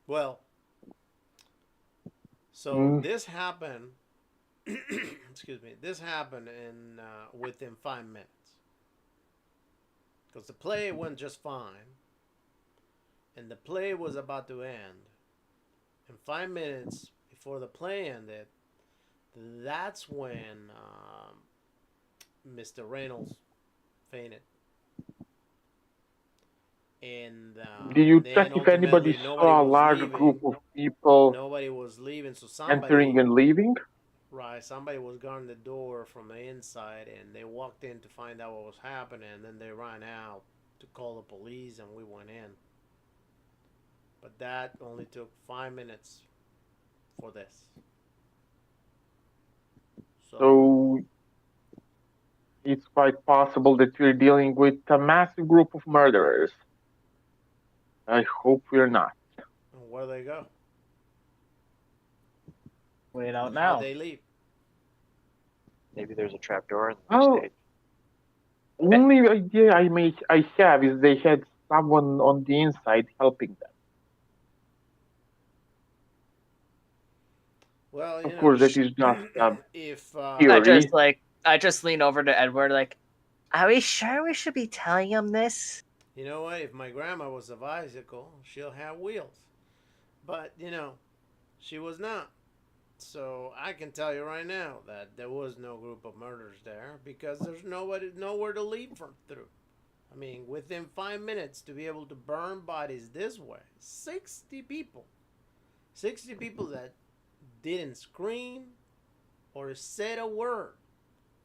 Well, so this happened. Excuse me. This happened in within 5 minutes. Because the play went just fine, and the play was about to end. And 5 minutes before the play ended, that's when Mr. Reynolds fainted. And do you check if anybody saw a large group of people? Nobody was leaving, so somebody entering and leaving. Right, somebody was guarding the door from the inside, and they walked in to find out what was happening, and then they ran out to call the police, and we went in. But that only took 5 minutes for this. So it's quite possible that we're dealing with a massive group of murderers. I hope we're not. And where do they go? We don't know. How they leave? Maybe there's a trapdoor in the stage. Only idea I have is they had someone on the inside helping them. Well, of course, that is just if theory. I just lean over to Edward like, are we sure we should be telling him this? You know what? If my grandma was a bicycle, she'll have wheels. But, she was not. So I can tell you right now that there was no group of murders there because there's nowhere to lead through. I mean, within 5 minutes to be able to burn bodies this way, 60 people that didn't scream or said a word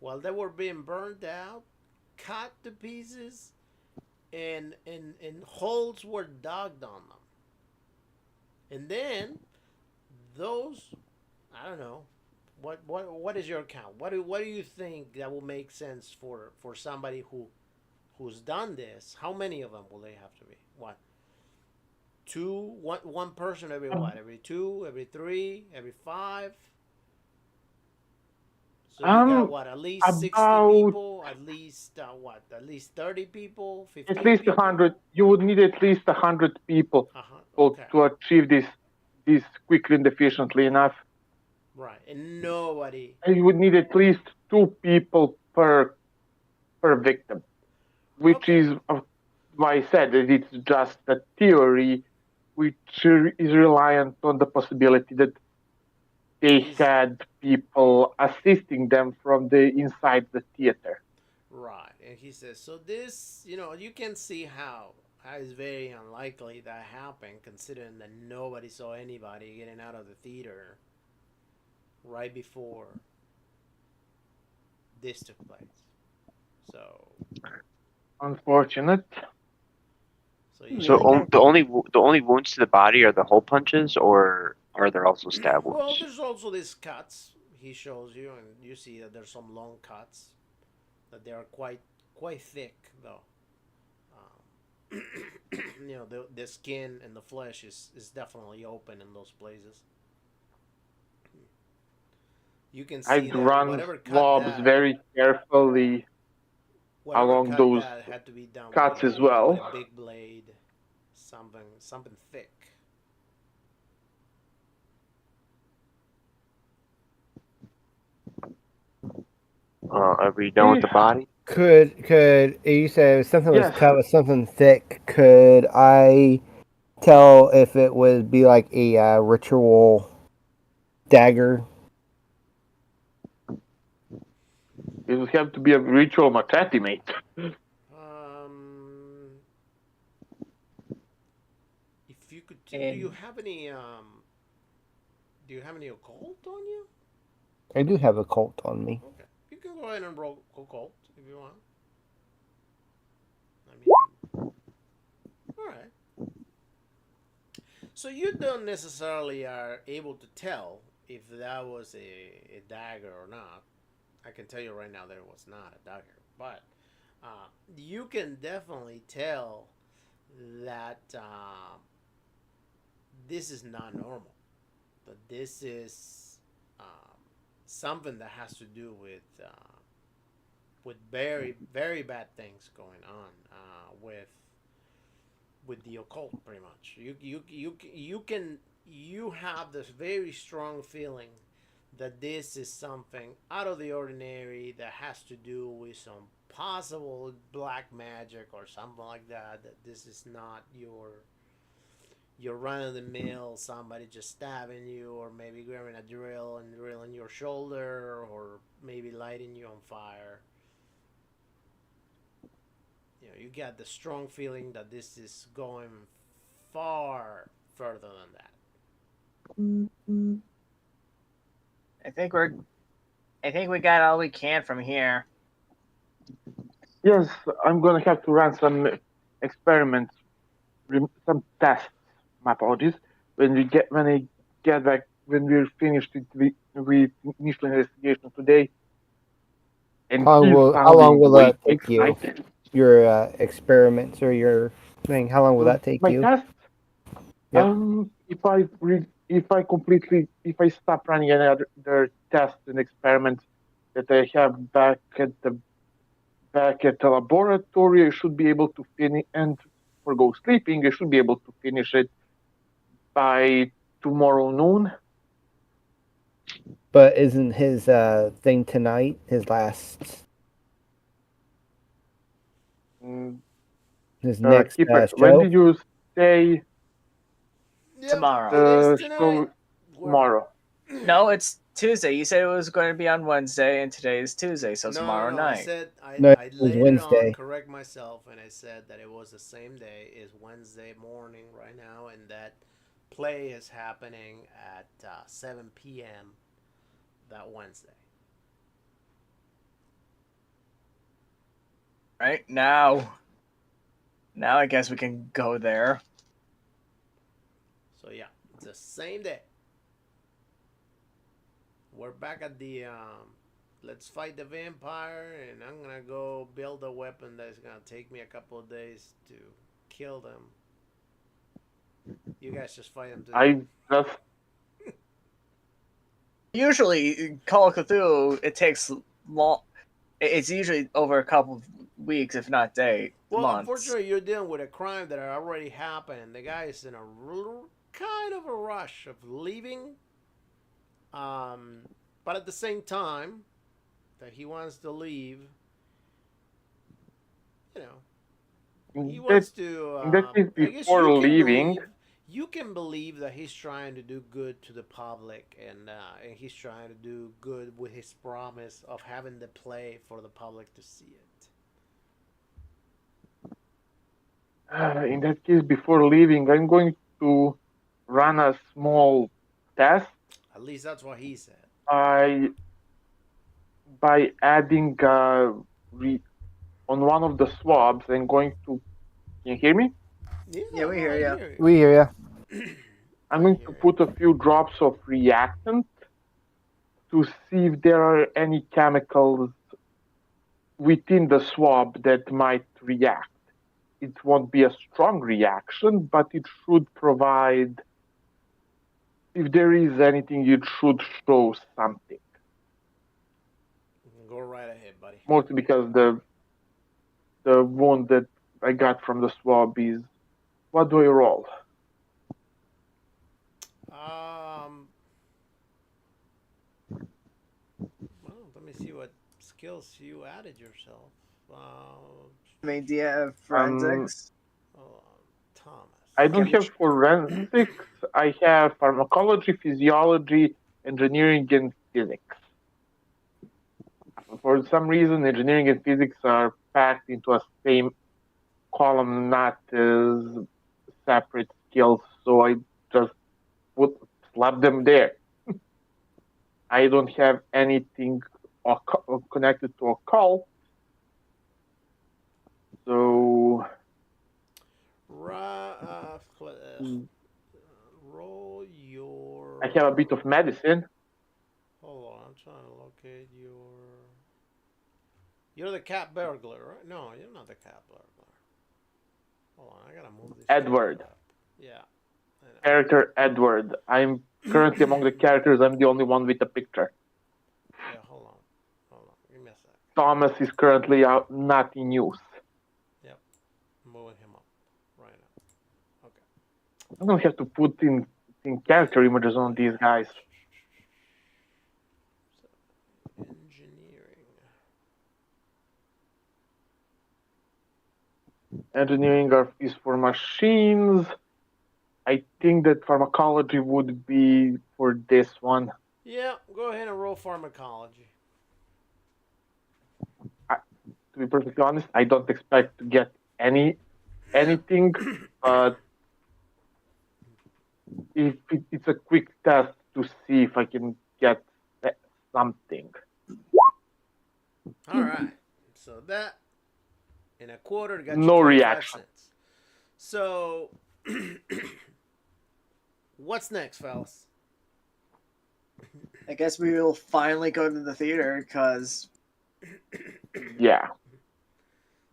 while they were being burned out, cut to pieces, and holes were dug on them. And then those, I don't know, what is your count? What do you think that will make sense for somebody who's done this? How many of them will they have to be? What? Two, one person every what? Every two, every three, every five. So you got Um, what? At least 60 about people. At least what? At least 30 people. at 15 least a people. hundred. You would need at least 100 people Okay. to achieve this quickly and efficiently enough. Right. And nobody. And you would need at least 2 people per victim, which Okay. is why I said that it's just a theory, which is reliant on the possibility that they He's had people assisting them from the inside the theater. right. And he says, so this, you can see how it's very unlikely that happened, considering that nobody saw anybody getting out of the theater right before this took place. So, Unfortunate. So I got- the only wounds to the body are the hole punches, or are there also stab well, wounds? there's also these cuts he shows you, and you see that there's some long cuts that they are quite thick though. The skin and the flesh is definitely open in those places. You can see I'd that run swabs very carefully whatever along cut those that had to be done cuts as with a well. big blade, something thick. Are we done with the body? Could you said something was Yes, cut with something thick? Could I tell if it would be like a ritual dagger? it would have to be a ritual machete, mate. Um, if you could, do you And have any do you have any occult on you? I do have a Colt on me. Okay, you can go ahead and roll occult if you want. I mean, all right. So you don't necessarily are able to tell if that was a dagger or not. I can tell you right now that it was not a dagger, but you can definitely tell that this is not normal. That this is something that has to do with very very bad things going on with the occult. Pretty much, you have this very strong feeling that this is something out of the ordinary that has to do with some possible black magic or something like that. That this is not your run of the mill somebody just stabbing you, or maybe grabbing a drill and drilling your shoulder, or maybe lighting you on fire. You got the strong feeling that this is going far further than that. I think we got all we can from here. Yes, I'm gonna have to run some experiments, some tests. My apologies. When I get back, when we're finished with initial investigation today, and he's How long sounding will way that too take you? excited. Your experiments or your thing? How long will that take My you? test. Yep. If I stop running any other tests and experiments that I have back at the laboratory, I should be able to finish, and for go sleeping, I should be able to finish it by tomorrow noon. But isn't his thing tonight his last? His next Keeper, when show? did you say Yep, Tomorrow. it is the tonight. show tomorrow? No, it's Tuesday. You said it was going to be on Wednesday, and today is Tuesday, so No, tomorrow no. I night. said No, it I was laid it on, Wednesday. correct myself, and I said that it was the same day. Is Wednesday morning right now, and that play is happening at 7 p.m. that Wednesday. Right now I guess we can go there. So yeah, it's the same day. We're back at the let's fight the vampire, and I'm gonna go build a weapon that's gonna take me a couple of days to kill them. You guys just fight them. I just Usually, Call of Cthulhu, it takes long. It's usually over a couple of weeks, if not Well, months. unfortunately, you're dealing with a crime that already happened, and the guy is in a kind of a rush of leaving. But at the same time that he wants to leave, you know, he wants to. in that case, I guess before leaving, you can believe that he's trying to do good to the public, and he's trying to do good with his promise of having the play for the public to see it. in that case, before leaving, I'm going to run a small test At least that's what he said. by adding on one of the swabs. I'm going to. Can you hear me? Yeah, we hear ya. We hear ya. I'm going to put a few drops of reactant to see if there are any chemicals within the swab that might react. It won't be a strong reaction, but it should provide. If there is anything, it should show something. Go right ahead, buddy. Mostly because the wound that I got from the swab is. What do I roll? Well, let me see what skills you added yourself. I mean, do you have forensics? Hold on, Thomas. I don't have forensics. I have pharmacology, physiology, engineering, and physics. For some reason, engineering and physics are packed into a same column, not as separate skills. So I just slap them there. I don't have anything connected to occult. So roll your. I have a bit of medicine. Hold on, I'm trying to locate your. You're the cat burglar, right? No, you're not the cat burglar. Hold on, I gotta move this. Edward. Up. Yeah. Character Edward. I'm currently among the characters. I'm the only one with a picture. Yeah, hold on. Give me a sec. Thomas is currently out, not in use. Yep, I'm moving him up right now. Okay. I don't have to put in character images on these guys. Engineering is for machines. I think that pharmacology would be for this one. Yeah, go ahead and roll pharmacology. To be perfectly honest, I don't expect to get anything, but if it's a quick test to see if I can get something. All right, so that in a quarter got no you reaction. Cents. So, what's next, fellas? I guess we will finally go to the theater because. Yeah.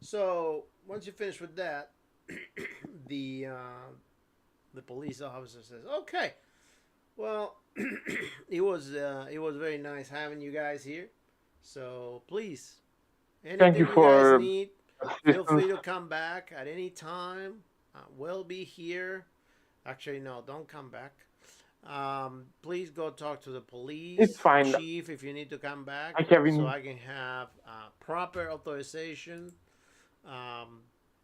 So once you finish with that, the police officer says, "Okay, well, it was very nice having you guys here. So please, anything you for guys need, feel free to come back at any time. We'll be here. Actually, no, don't come back. Please go talk to the police. It's fine. Chief, if you need to come back, so I can have proper authorization.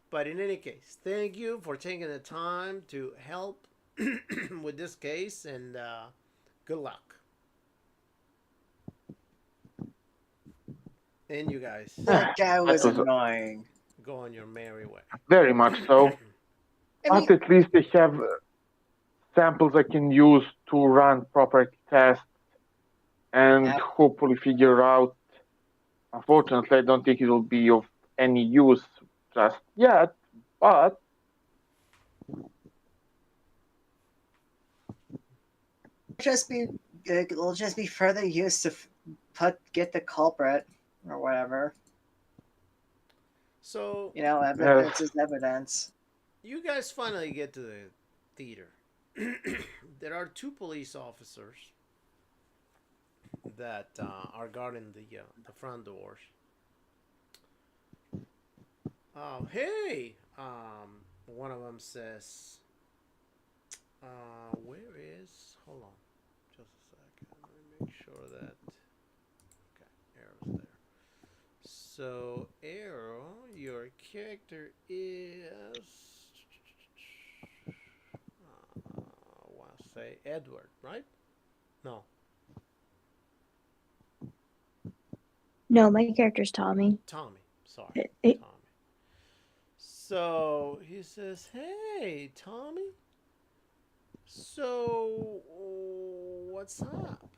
But in any case, thank you for taking the time to help with this case, and good luck. And you guys, that guy was annoying. Go on your merry way. Very much so. But at least they have samples I can use to run proper tests and hopefully figure out. Unfortunately, I don't think it will be of any use just yet, but it'll just be further use to get the culprit or whatever. So Evidence is evidence. you guys finally get to the theater. There are two police officers that are guarding the front doors. Hey, one of them says, "Where is? Hold on, just a second. Let me make sure that okay, Arrow's there. So Arrow, your character is, I want to say Edward, right? No, No, my character's Tommy. Tommy. Sorry, It- Tommy. So he says, "Hey, Tommy. So what's up?"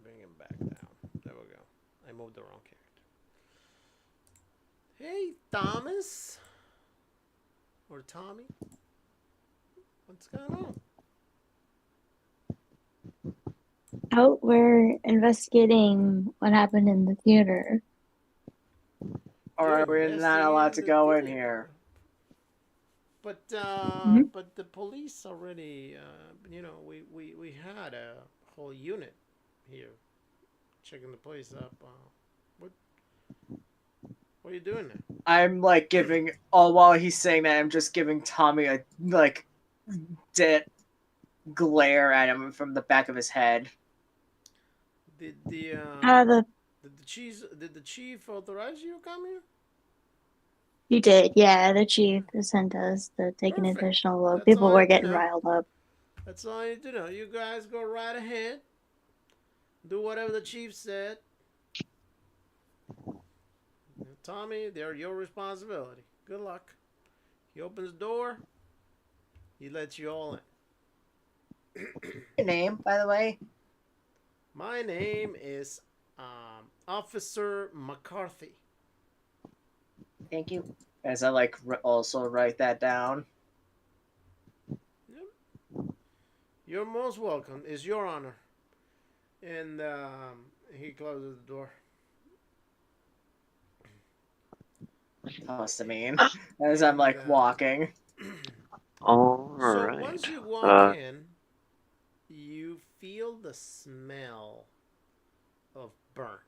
Bring him back down. There we go. I moved the wrong character. Hey, Thomas. Or Tommy. What's going on? Oh, we're investigating what happened in the theater. Or You're we're not allowed to investigating go the in theater. here. But Mhm. but the police already, we had a whole unit here checking the place up. What are you doing there? I'm like giving. Oh, while he's saying that, I'm just giving Tommy a dead glare at him from the back of his head. Did the The did the chief authorize you to come here? You did, yeah. The chief sent us to take an Perfect. additional look. That's People all I were need to getting know. riled up. That's all I need to know. You guys go right ahead. Do whatever the chief said. Tommy, they're your responsibility. Good luck. He opens the door. He lets you all in. Your name, by the way? My name is Officer McCarthy. Thank you. As I also write that down. Yep. You're most welcome. It's your honor. And he closes the door. Toss to mean. As I'm walking. All So right. once you walk in, you feel the smell of burnt.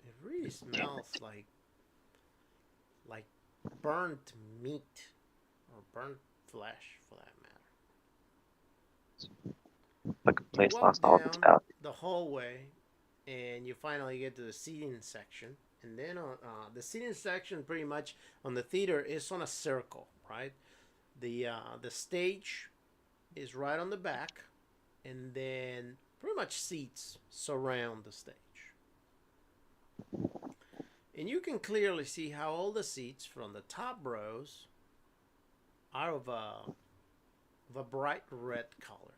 It really smells like burnt meat or burnt flesh, for that matter. Like a You place walk lost all of its down value. the hallway, and you finally get to the seating section. And then the seating section, pretty much on the theater, is on a circle, right? The stage is right on the back, and then pretty much seats surround the stage. And you can clearly see how all the seats from the top rows are of a bright red color.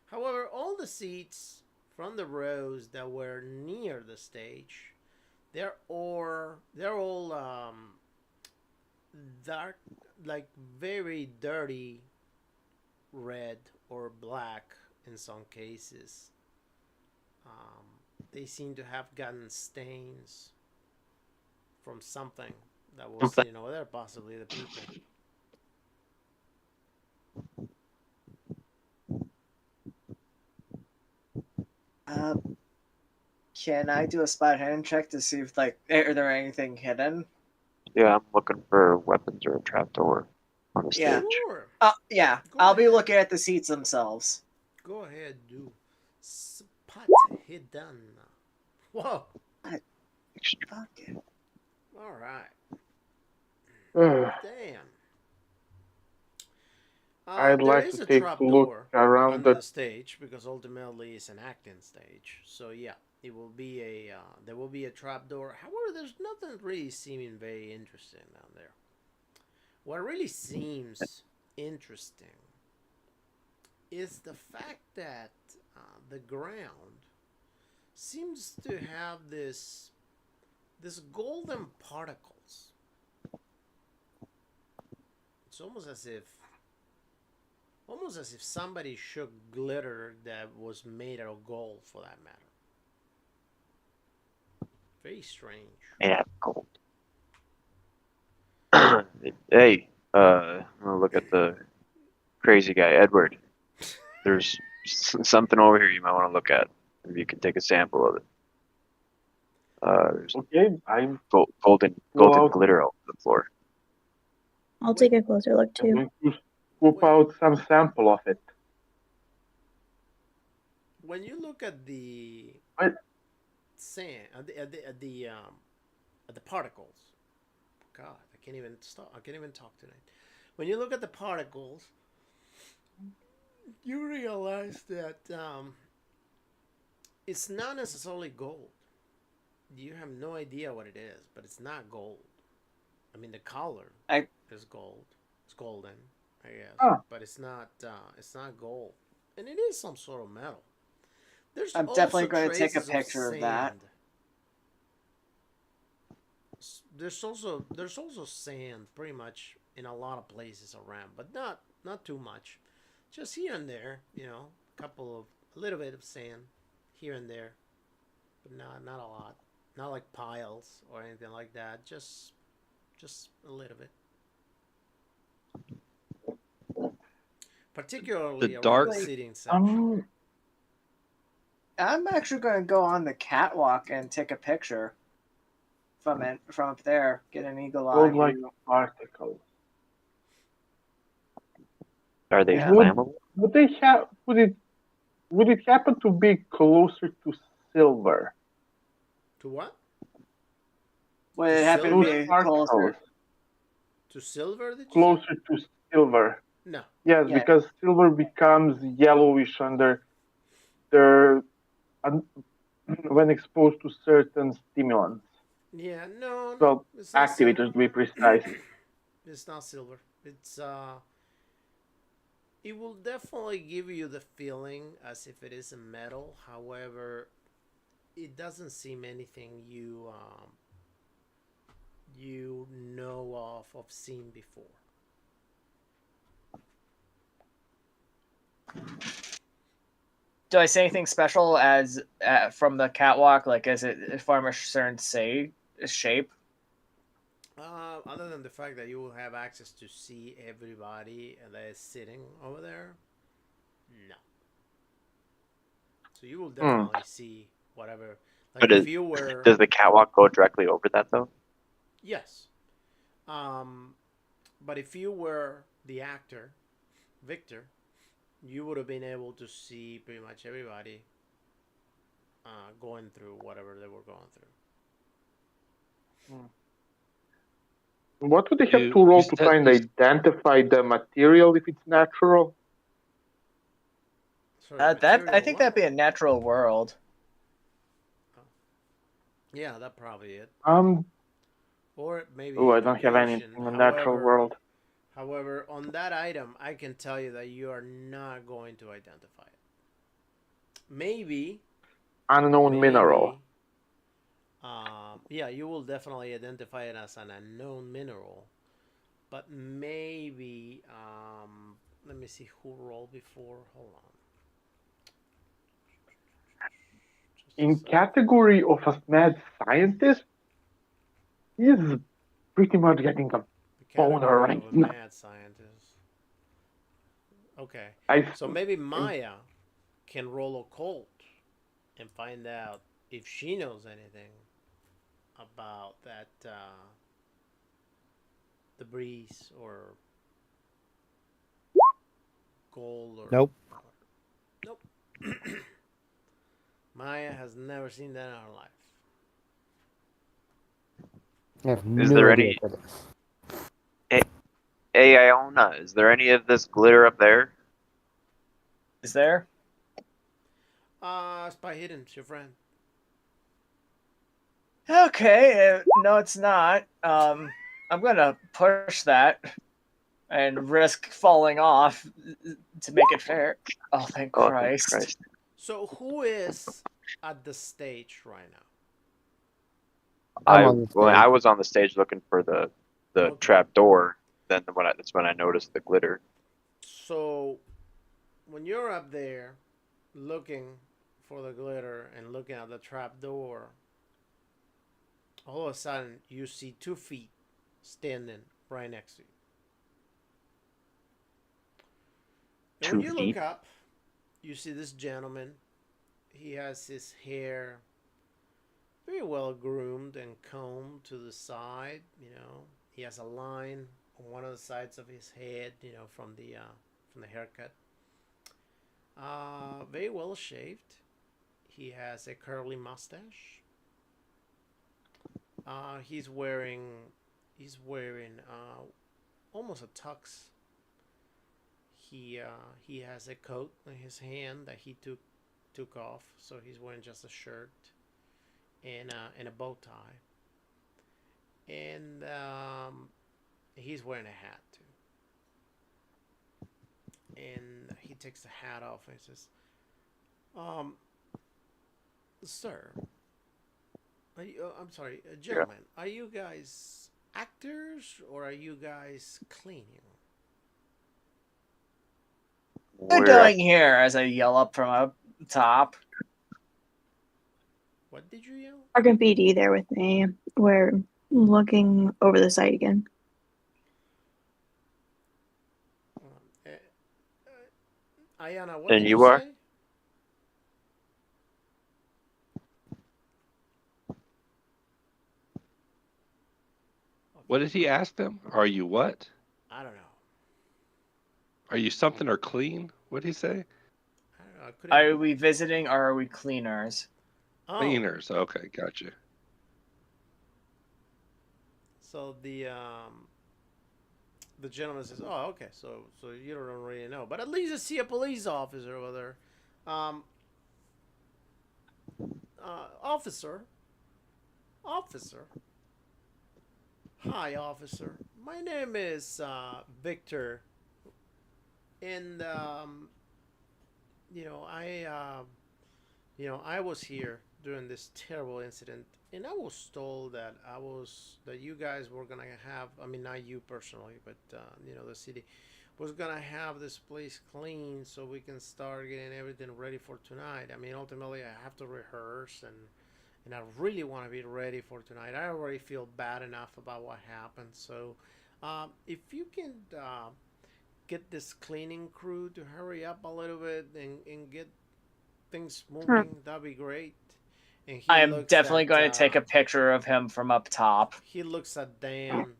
However, all the seats from the rows that were near the stage, they're all dark, like very dirty red or black in some cases. They seem to have gotten stains from something that was sitting over there, possibly the people. Can I do a spot hidden check to see if are there anything hidden? Yeah, I'm looking for weapons or a trapdoor on the stage. Sure. Yeah. Go I'll be ahead. looking at the seats themselves. Go ahead, do spot hidden. Whoa. Fuck it. All right. Ugh, Damn. I'd There like is to a take trap a look door around under the. the stage because ultimately it's an acting stage. So yeah, it will be there will be a trap door. However, there's nothing really seeming very interesting down there. What really seems interesting is the fact that the ground seems to have this golden particles. It's almost as if somebody shook glitter that was made out of gold, for that matter. Very strange. Yeah, gold. Hey, I'm gonna look at the crazy guy, Edward. There's something over here you might want to look at. If you can take a sample of it. There's Okay, I'm golden out. glitter all over the floor. I'll take a closer look too. going to scoop out some sample of it. When you look at the sand, at the particles, God, I can't even stop. I can't even talk tonight. When you look at the particles, you realize that it's not necessarily gold. You have no idea what it is, but it's not gold. I mean, the color is gold. It's golden, I guess, but it's not. It's not gold, and it is some sort of metal. I'm definitely going to take a picture of that. There's also sand pretty much in a lot of places around, but not too much. Just here and there, a little bit of sand here and there, but not a lot. Not like piles or anything like that. Just a little bit. Particularly The around dark- the seating section. I'm actually going to go on the catwalk and take a picture from up there. Get an eagle eye. Gold-like particles. Are they Yeah. flammable? Would it happen to be closer to silver? To what? Would it happen to Those be particles closer? To silver? Did you say? closer to silver. No. Yes, Yeah. because silver becomes yellowish under when exposed to certain stimulants. Yeah, no. Well, It's not activators silver. to be precise. It's not silver. It's it will definitely give you the feeling as if it is a metal. However, it doesn't seem anything you know of seen before. Do I say anything special as from the catwalk? Like, is it Farmer Cern say shape? Other than the fact that you will have access to see everybody that is sitting over there, no. So you will definitely see whatever. Like But if you were, does the catwalk go directly over that though? yes. But if you were the actor, Victor, you would have been able to see pretty much everybody going through whatever they were going through. What would they have to roll to try and identify the material if it's natural? Sorry, I material think what? that'd be a natural world. Yeah, that probably it. Or maybe. I don't have education. anything in the natural world. However, on that item, I can tell you that you are not going to identify it. Maybe. Unknown mineral. Yeah, you will definitely identify it as an unknown mineral. But maybe. Let me see who rolled before. Hold on. In category of a mad scientist, he's pretty much getting a boner right of a now. mad scientist. Okay. I So maybe Maya can roll occult and find out if she knows anything about that the breeze or gold or Nope. Nope. Maya has never seen that in her life. I have Is no there idea any- what that is. Hey Iona, is there any of this glitter up there? Is there? Spy Hidden, it's your friend. Okay, no, it's not. I'm gonna push that. and risk falling off to make it fair. Oh, thank Oh, thank Christ. Christ. So who is at the stage right now? I'm on the Well, stage. I was on the stage looking for the Okay. trap door. Then that's when I noticed the glitter. So when you're up there looking for the glitter and looking at the trap door, all of a sudden you see 2 feet standing right next to you. And when 2 you look feet. up, you see this gentleman. He has his hair very well groomed and combed to the side. He has a line on one of the sides of his head. From the haircut. Very well shaved. He has a curly mustache. He's wearing almost a tux. He has a coat in his hand that he took off, so he's wearing just a shirt and a bow tie, and he's wearing a hat too. And he takes the hat off and says, "Um, sir, I'm sorry, gentlemen, are you guys actors or are you guys cleaning?" What are you doing here? As I yell up from up top. What did you yell? Ark and BD there with me. We're looking over the site again. Ayana, what And did you you are? say? What did he ask them? Are you what? I don't know. Are you something or clean? What did he say? I don't know. I couldn't. Are we visiting or are we cleaners? Oh, Cleaners. Okay, gotcha. so the gentleman says, "Oh, okay. So you don't really know, but at least you see a police officer over there." Um, officer, officer. Hi, officer. My name is Victor, and I was here during this terrible incident, and I was told that you guys were gonna have. I mean, not you personally, but the city was gonna have this place clean so we can start getting everything ready for tonight. I mean, ultimately, I have to rehearse and I really want to be ready for tonight. I already feel bad enough about what happened. So, if you can get this cleaning crew to hurry up a little bit and get things moving, that'd be great. And I am definitely going to take a picture of him from up top. He looks at Dan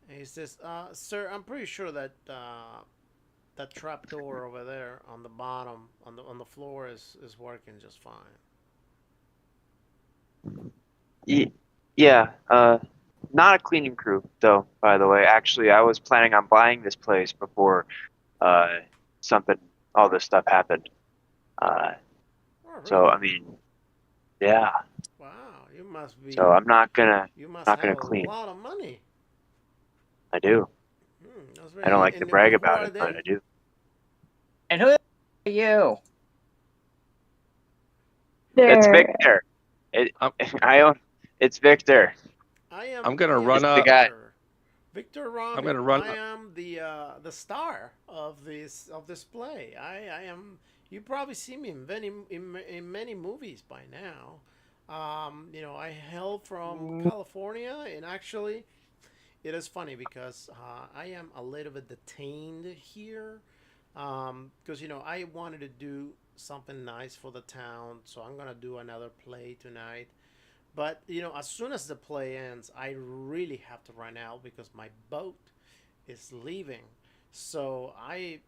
and he says, "Sir, I'm pretty sure that that trap door over there on the bottom on the floor is working just fine." Yeah. Not a cleaning crew though. By the way, actually, I was planning on buying this place before something, all this stuff happened. Oh, really? So I mean, yeah. Wow, you must be. So I'm not gonna You must not have gonna a clean. lot of money. I do. That's I don't like to brag about it, but I do. And who are you? It's There, Victor. I'm- I own. It's Victor. I'm gonna I am run It's the up. guy. Victor Rami. I'm gonna run I up. am the star of this play. I am. You probably see me in many movies by now. I hail from California, and actually, it is funny because I am a little bit detained here because I wanted to do something nice for the town, so I'm gonna do another play tonight. But as soon as the play ends, I really have to run out because my boat is leaving. So I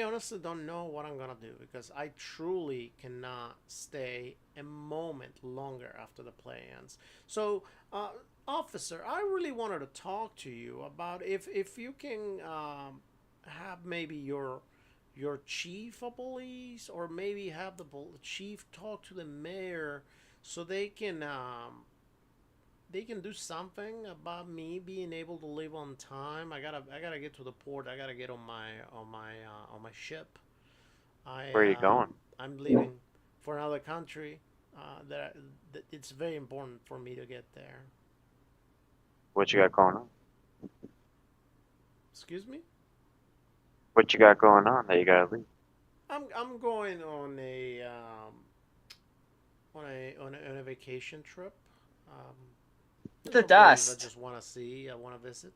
honestly don't know what I'm gonna do because I truly cannot stay a moment longer after the play ends. So, officer, I really wanted to talk to you about if you can have maybe your chief of police or maybe have the chief talk to the mayor so they can they can do something about me being able to leave on time. I gotta get to the port. I gotta get on my ship. I Where are you going? I'm leaving for another country. That it's very important for me to get there. What you got going on? Excuse me. What you got going on that you gotta leave? I'm going on a vacation trip. Um, The some places I dust. just want to see. I want to visit.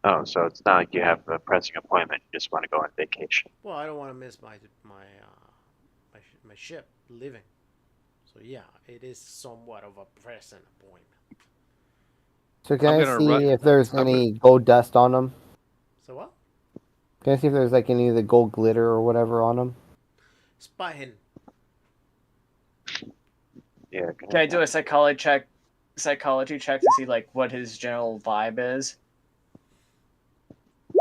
Oh, so it's not like you have a pressing appointment. You just want to go on vacation. Well, I don't want to miss my ship leaving. So yeah, it is somewhat of a present appointment. So can I'm I gonna run. see if there's I'm gonna. any gold dust on them? So what? Can I see if there's like any of the gold glitter or whatever on them? Spy hidden. Yeah. Can I do a psychology check to see like what his general vibe is?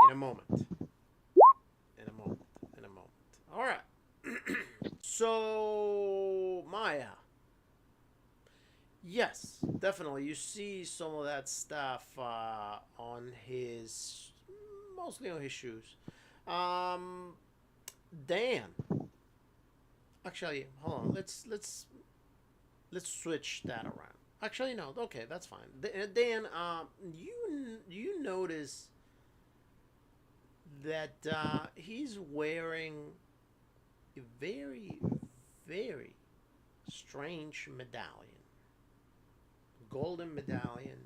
In a moment. In a moment. In a moment. All right. So Maya. Yes, definitely. You see some of that stuff on his, mostly on his shoes. Um, Dan. Actually, hold on. Let's switch that around. Actually, no. Okay, that's fine. Dan, you notice that he's wearing a very, very strange medallion, golden medallion.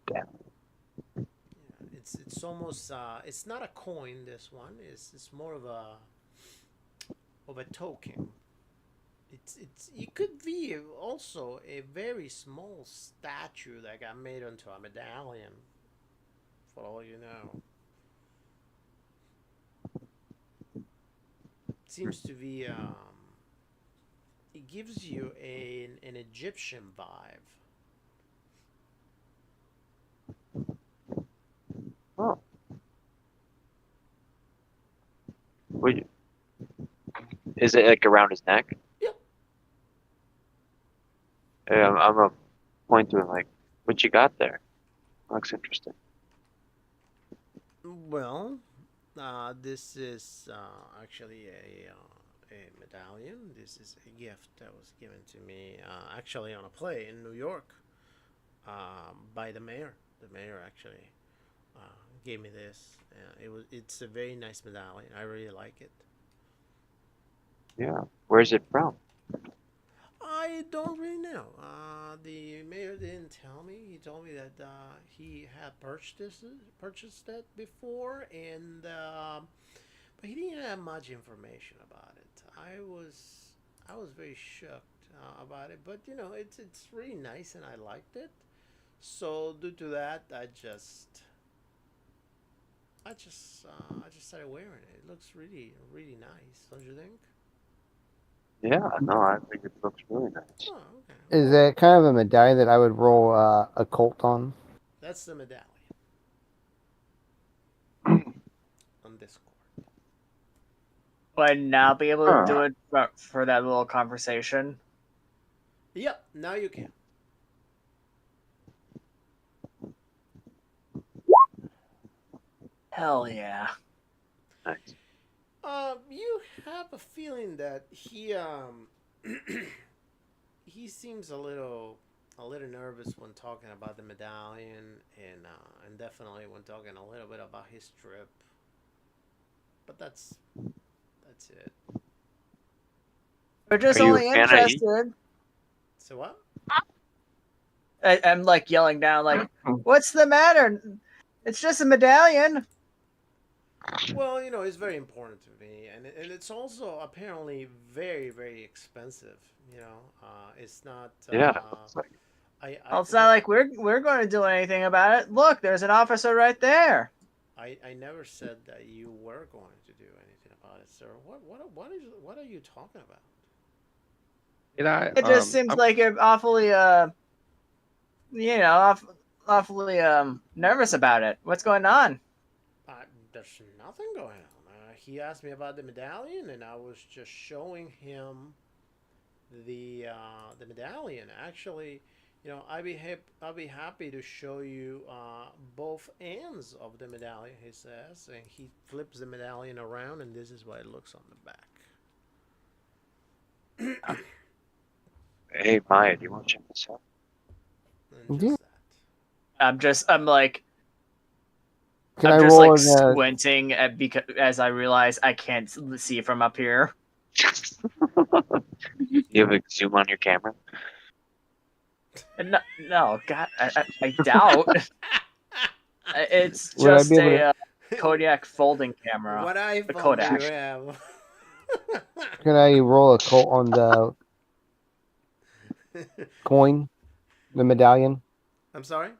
Damn. Yeah, it's almost it's not a coin. This one it's more of a token. It's it could be also a very small statue that got made into a medallion. For all you know, it seems to be it gives you an Egyptian vibe. Oh. Would you, is it like around his neck? Yep. Yeah, I'm gonna point to him like, what you got there? Looks interesting. Well, this is actually a medallion. This is a gift that was given to me actually on a play in New York by the mayor. The mayor actually gave me this. It's a very nice medallion. I really like it. Yeah. Where's it from? I don't really know. The mayor didn't tell me. He told me that he had purchased that before, and but he didn't have much information about it. I was very shocked about it, but you know, it's really nice, and I liked it. So due to that, I just started wearing it. It looks really really nice, don't you think? Yeah, no, I think it looks really nice. Oh, okay. Is Well, it kind of a medallion that I would roll a cult on? that's the medallion on Discord. Would I now be able to Huh. do it for that little conversation? Yep, now you can. Hell yeah. Nice. You have a feeling that he seems a little nervous when talking about the medallion, and definitely when talking a little bit about his trip. But that's it. We're just Are you a only fan of E? interested. So what? I'm like yelling down, like, "What's the matter? It's just a medallion." Well, you know, it's very important to me, and it's also apparently very very expensive. You know, it's not. Yeah. It's like, Well, it's not like we're going to do anything about it. Look, there's an officer right there. I never said that you were going to do anything about it, sir. What are you talking about? And It just seems like you're awfully awfully nervous about it. What's going on? There's nothing going on. He asked me about the medallion, and I was just showing him the medallion. Actually, I'll be happy to show you both ends of the medallion. He says, and he flips the medallion around, and this is what it looks on the back. Hey, Maya, do you want to check this out? And Yeah. just that. I'm like Can I'm I just roll like in squinting at because as I realize I can't see from up here. You have a zoom on your camera? No, no, God, I doubt. It's Would I be just able to? a Kodiak folding camera. What A iPhone do you Kodak. have? Can I roll a coat on the coin, the medallion? I'm sorry?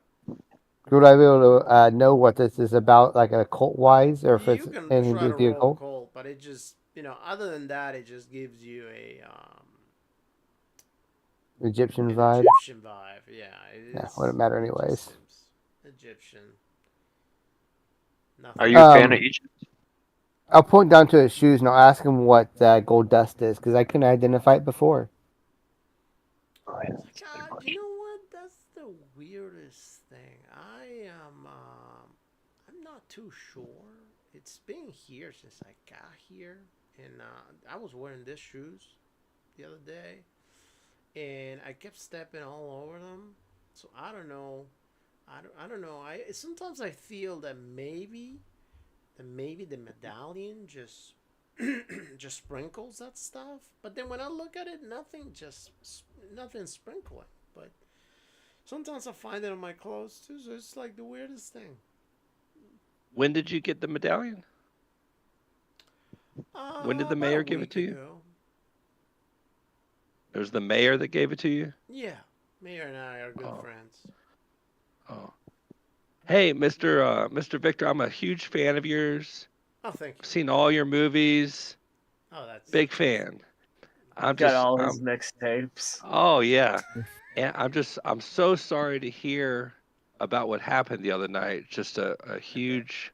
Would I be able to know what this is about, like occult wise, or if it's You can anything to try do to with the roll occult? cold, but it just, other than that, it just gives you Egyptian an vibe. Egyptian vibe. Yeah, it Yeah, is. wouldn't matter It just anyways. seems Egyptian. Are Nothing. you a fan of Egypt? I'll point down to his shoes and I'll ask him what gold dust is because I couldn't identify it before. Oh, yeah, It's like, that's pretty much. you know what? That's the weirdest thing. I'm not too sure. It's been here since I got here, and I was wearing these shoes the other day, and I kept stepping all over them. So I don't know. I don't know. I sometimes I feel that maybe the medallion just just sprinkles that stuff. But then when I look at it, nothing sprinkling. But sometimes I find it on my clothes too. So it's like the weirdest thing. When did you get the medallion? When did the About a mayor give it week to you? ago. It was the mayor that gave it to you? Yeah, Mayor and I are good Oh. friends. Oh. Hey, Mr. Victor, I'm a huge fan of yours. Oh, thank I've you. seen all your movies. Oh, that's Big fan. I'm Got just all his mixtapes. oh yeah. And I'm so sorry to hear about what happened the other night. Just a huge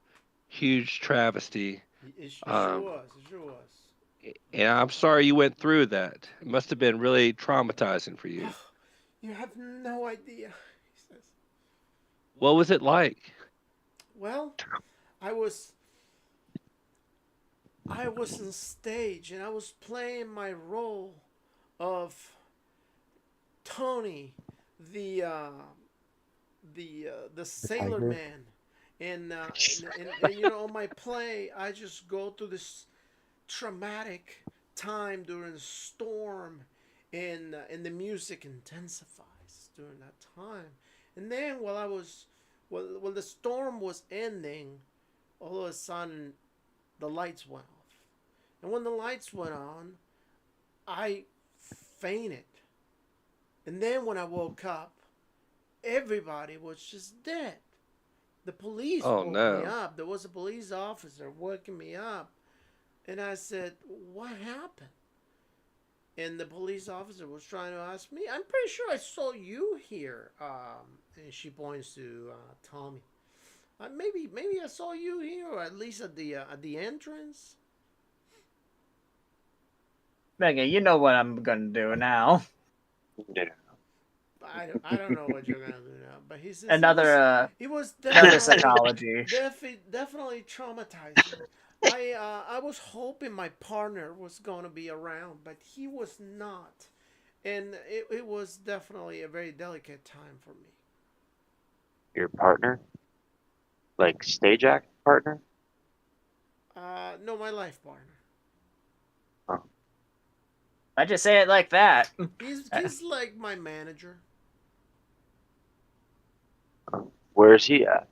travesty. It sure Um, was. It sure was. and I'm sorry you went through that. It must have been really traumatizing for you. You have no idea. He says. What was it like? Well, I was I was on stage and I was playing my role of Tony, the uh, the sailor tiger. man, and on my play I just go through this traumatic time during the storm, and the music intensifies during that time, and then while the storm was ending, all of a sudden the lights went off. And when the lights went on, I fainted. And then when I woke up, everybody was just dead. The police Oh woke me no. up. There was a police officer waking me up. And I said, "What happened?" And the police officer was trying to ask me, "I'm pretty sure I saw you here." And she points to Tommy. Maybe I saw you here, or at least at the entrance. Megan, you know what I'm gonna do now. Yeah. I don't know what you're gonna do now, but he says it was Another definitely psychology. definitely traumatizing. I was hoping my partner was gonna be around, but he was not, and it was definitely a very delicate time for me. Your partner? Like stage act partner? No, my life partner. Oh. I just say it like that. He's like my manager. Where's he at?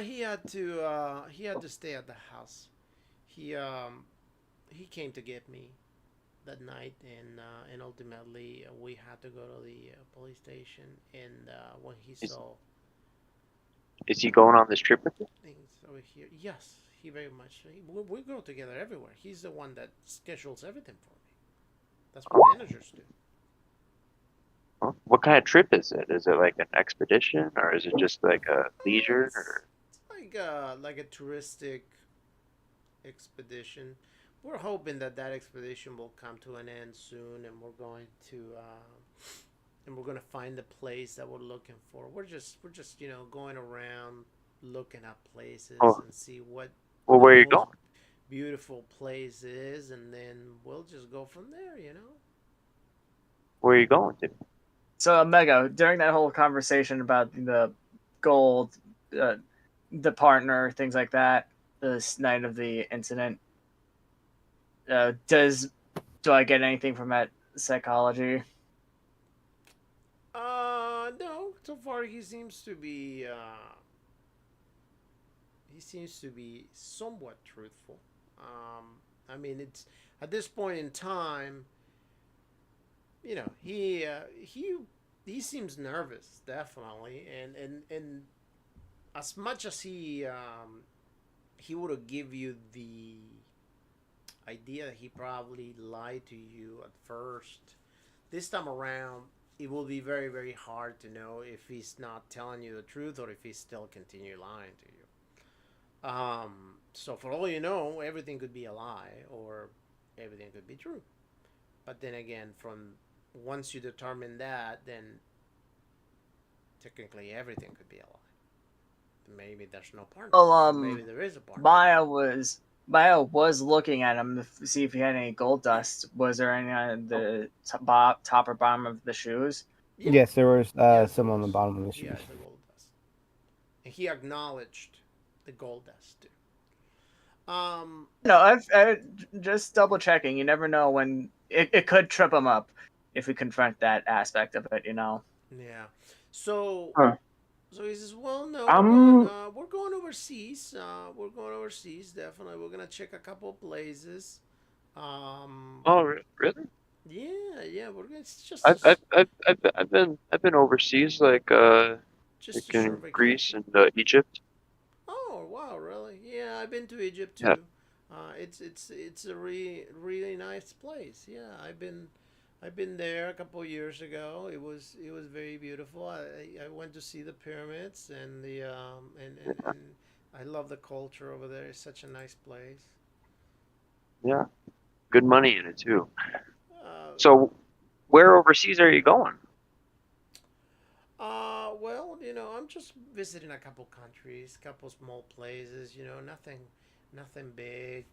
He had to stay at the house. He came to get me that night, and ultimately we had to go to the police station. And when he saw Is he going on this trip with you? things over here, yes, he very much. We go together everywhere. He's the one that schedules everything for me. That's what managers do. Huh? What kind of trip is it? Is it like an expedition, or is it just like a leisure? It's Or like a touristic expedition. we're hoping that that expedition will come to an end soon, and we're going to find the place that we're looking for. We're just going around looking at places Oh, and see what well, the where are you most going? beautiful place is, and then we'll just go from there. Where are you going to? So, Mega, during that whole conversation about the gold, uh, the partner, things like that, this night of the incident, do I get anything from that psychology? No. So far, he seems to be somewhat truthful. I mean, it's at this point in time, he seems nervous, definitely, and as much as he would have give you the idea that he probably lied to you at first. This time around, it will be very, very hard to know if he's not telling you the truth or if he's still continue lying to you. So for all you know, everything could be a lie or everything could be true. But then again, from once you determine that, then technically everything could be a lie. Maybe there's no partner. Well, Maybe there is a partner. Maya was looking at him to see if he had any gold dust. Was there any on the top or bottom of the shoes? Yeah. Yes, there was Yes, some there on the was. bottom of the He shoes. has the gold dust, and he acknowledged the gold dust too. No, I just double checking. You never know when it could trip him up if we confront that aspect of it. Yeah. So Huh. so he says, "Well, no, Um, we're going overseas. We're going overseas. Definitely, we're gonna check a couple of places. Um, Oh, really? yeah. We're gonna it's I've been overseas, just like a short in Greece vacation. and Egypt. Oh wow, really? Yeah, I've been to Egypt Yeah. too. It's a really nice place. Yeah, I've been there a couple of years ago. It was very beautiful. I went to see the pyramids and the and I love the culture over there. It's such a nice place. Yeah. Good money in it too. Uh, So, where overseas are you going? well, I'm just visiting a couple countries, couple small places. Nothing big.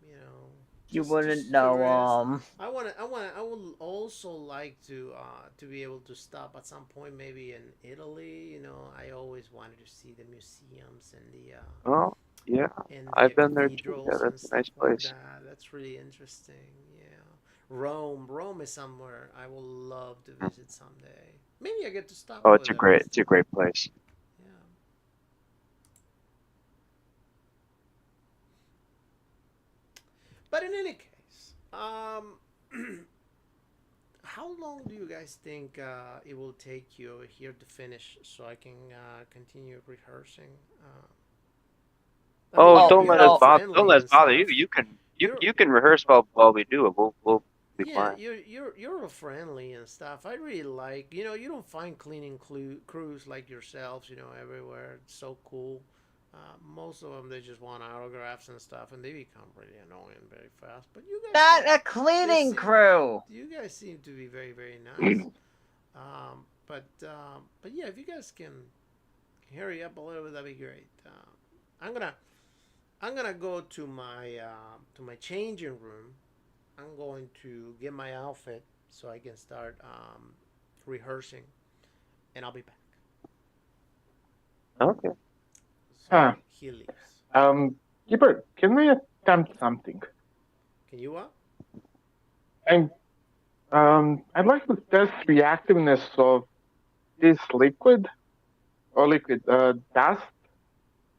You know, You just wouldn't just know. tourists. I would also like to be able to stop at some point, maybe in Italy. I always wanted to see the museums Oh, yeah. and the I've been there too. Yeah, cathedrals and that's a stuff nice like place. that. That's really interesting. Yeah, Rome is somewhere I would love to Mm. visit someday. Maybe I get to stop Oh, over there this it's a time. great place. Yeah. But in any case, how long do you guys think it will take you over here to finish so I can continue rehearsing? I mean, Oh, Oh, you're all don't friendly let us and bother you. stuff. You're You can rehearse while we do it. We'll be Yeah, fine. you're all friendly and stuff. I really like. You don't find cleaning crews like yourselves. Everywhere. It's so cool. Most of them they just want autographs and stuff, and they become really annoying very fast. But you guys not seem a they cleaning seem crew. you guys seem to be very very nice. But yeah, if you guys can hurry up a little bit, that'd be great. I'm gonna go to my changing room. I'm going to get my outfit so I can start rehearsing, and I'll be back. Okay. So huh. he leaves. Keeper, can we attempt something? Can you what? I'm, I'd like to test reactiveness of this liquid, dust.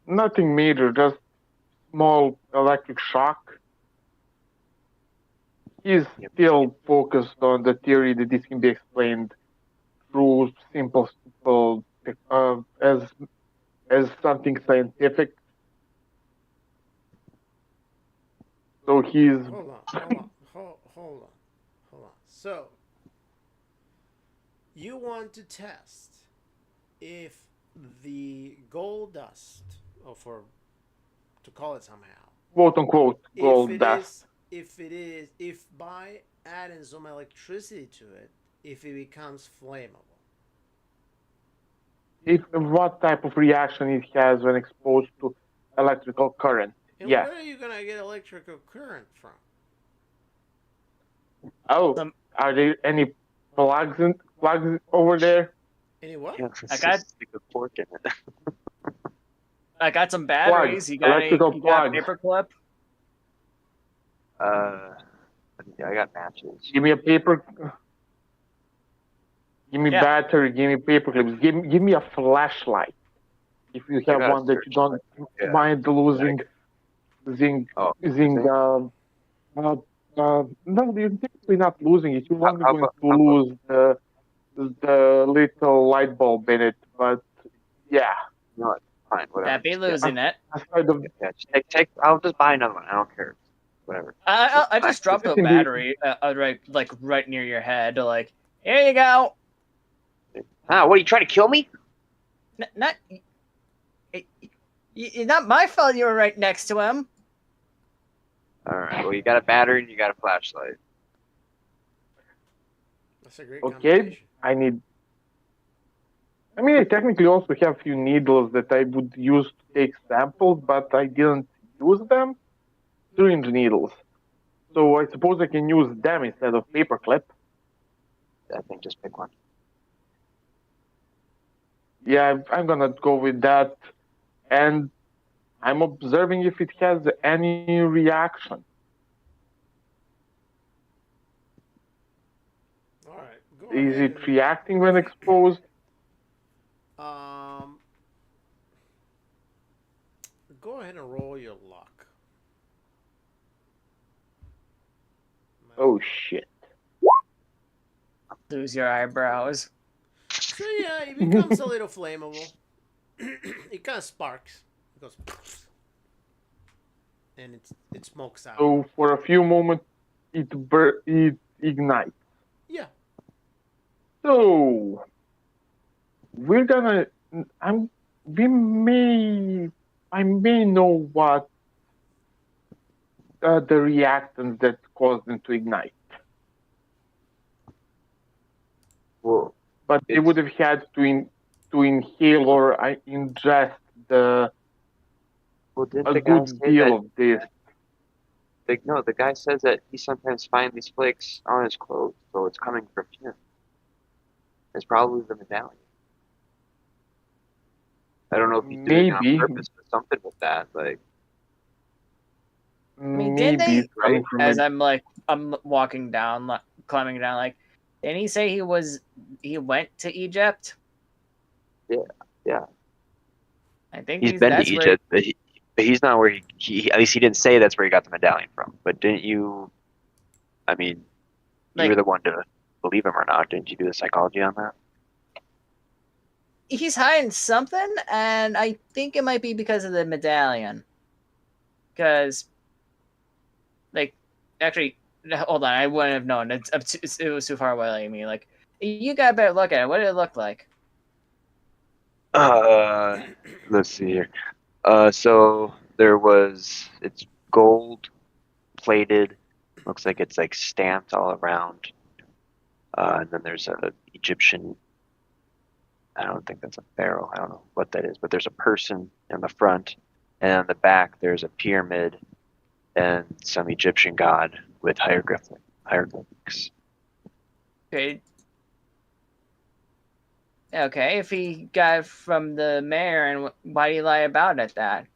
Nothing major, just small electric shock. He's Yep. still focused on the theory that this can be explained through simple as something scientific. So he's Hold on, hold on, hold on. So you want to test if the gold dust, or for to call it somehow, quote unquote if gold it dust. is if by adding some electricity to it, if it becomes flammable. If what type of reaction it has when exposed to electrical current. And Yes. where are you gonna get electrical current from? Oh, Some- are there any plugs over there? Any what? Yeah, I got- stick a fork in it. I got some batteries. You got electrical you got a plugs. paperclip? I got matches. Give me a paper. Give me Yeah. battery. Give me paper clips. Give me a flashlight. If you I have got a one that you don't Yeah. mind losing, zinc, Oh, zinc. No, you're technically not losing it. You're How- only how going about- to how about- lose the little light bulb in it. But yeah, No, it's fine. Whatever. That'd be Just losing it. aside of Yeah, just take. I'll just buy another one. I don't care. Whatever. I just dropped a Indeed. battery right near your head. Like, here you go. Ah, what are you trying to kill me? Not. It's not my fault you were right next to him. All right. Well, you got a battery and you got a flashlight. That's a great Okay. combination. I technically also have a few needles that I would use to take samples, but I didn't use them. Syringe needles. So I suppose I can use them instead of paperclip. I think just pick one. Yeah, I'm gonna go with that. And I'm observing if it has any reaction. All right. Go Is ahead it reacting when exposed? and, go ahead and roll your luck. Oh shit. Lose your eyebrows. So yeah, it becomes a little flammable. It kind of sparks. It goes, and it smokes out. So for a few moments, it ignites. Yeah. So we're gonna. We may. I may know what the reactants that caused them to ignite. Well, But they would have had to inhale or ingest well, didn't a the guy good say deal that? of this. No, the guy says that he sometimes finds these flakes on his clothes, so it's coming from him. It's probably the medallion. I don't know if he's doing it Maybe. on purpose, but something with that, like. I mean, did Maybe they? it's coming from As it. I'm walking down, climbing down, like, didn't he say he went to Egypt? Yeah. I think He's been to that's where. Egypt, but he's not where he. At least he didn't say that's where he got the medallion from. But didn't you? I mean, you Like- were the one to believe him or not. Didn't you do the psychology on that? He's hiding something, and I think it might be because of the medallion. Because, like, actually, hold on, I wouldn't have known. It was too far away. Me, like, you got a better look at it. What did it look like? Let's see here. So there was. It's gold plated. Looks like it's like stamped all around. And then there's a Egyptian. I don't think that's a pharaoh. I don't know what that is, but there's a person in the front, and on the back there's a pyramid and some Egyptian god with hieroglyphics. Okay. Okay, if he got it from the mayor, and why did he lie about it? That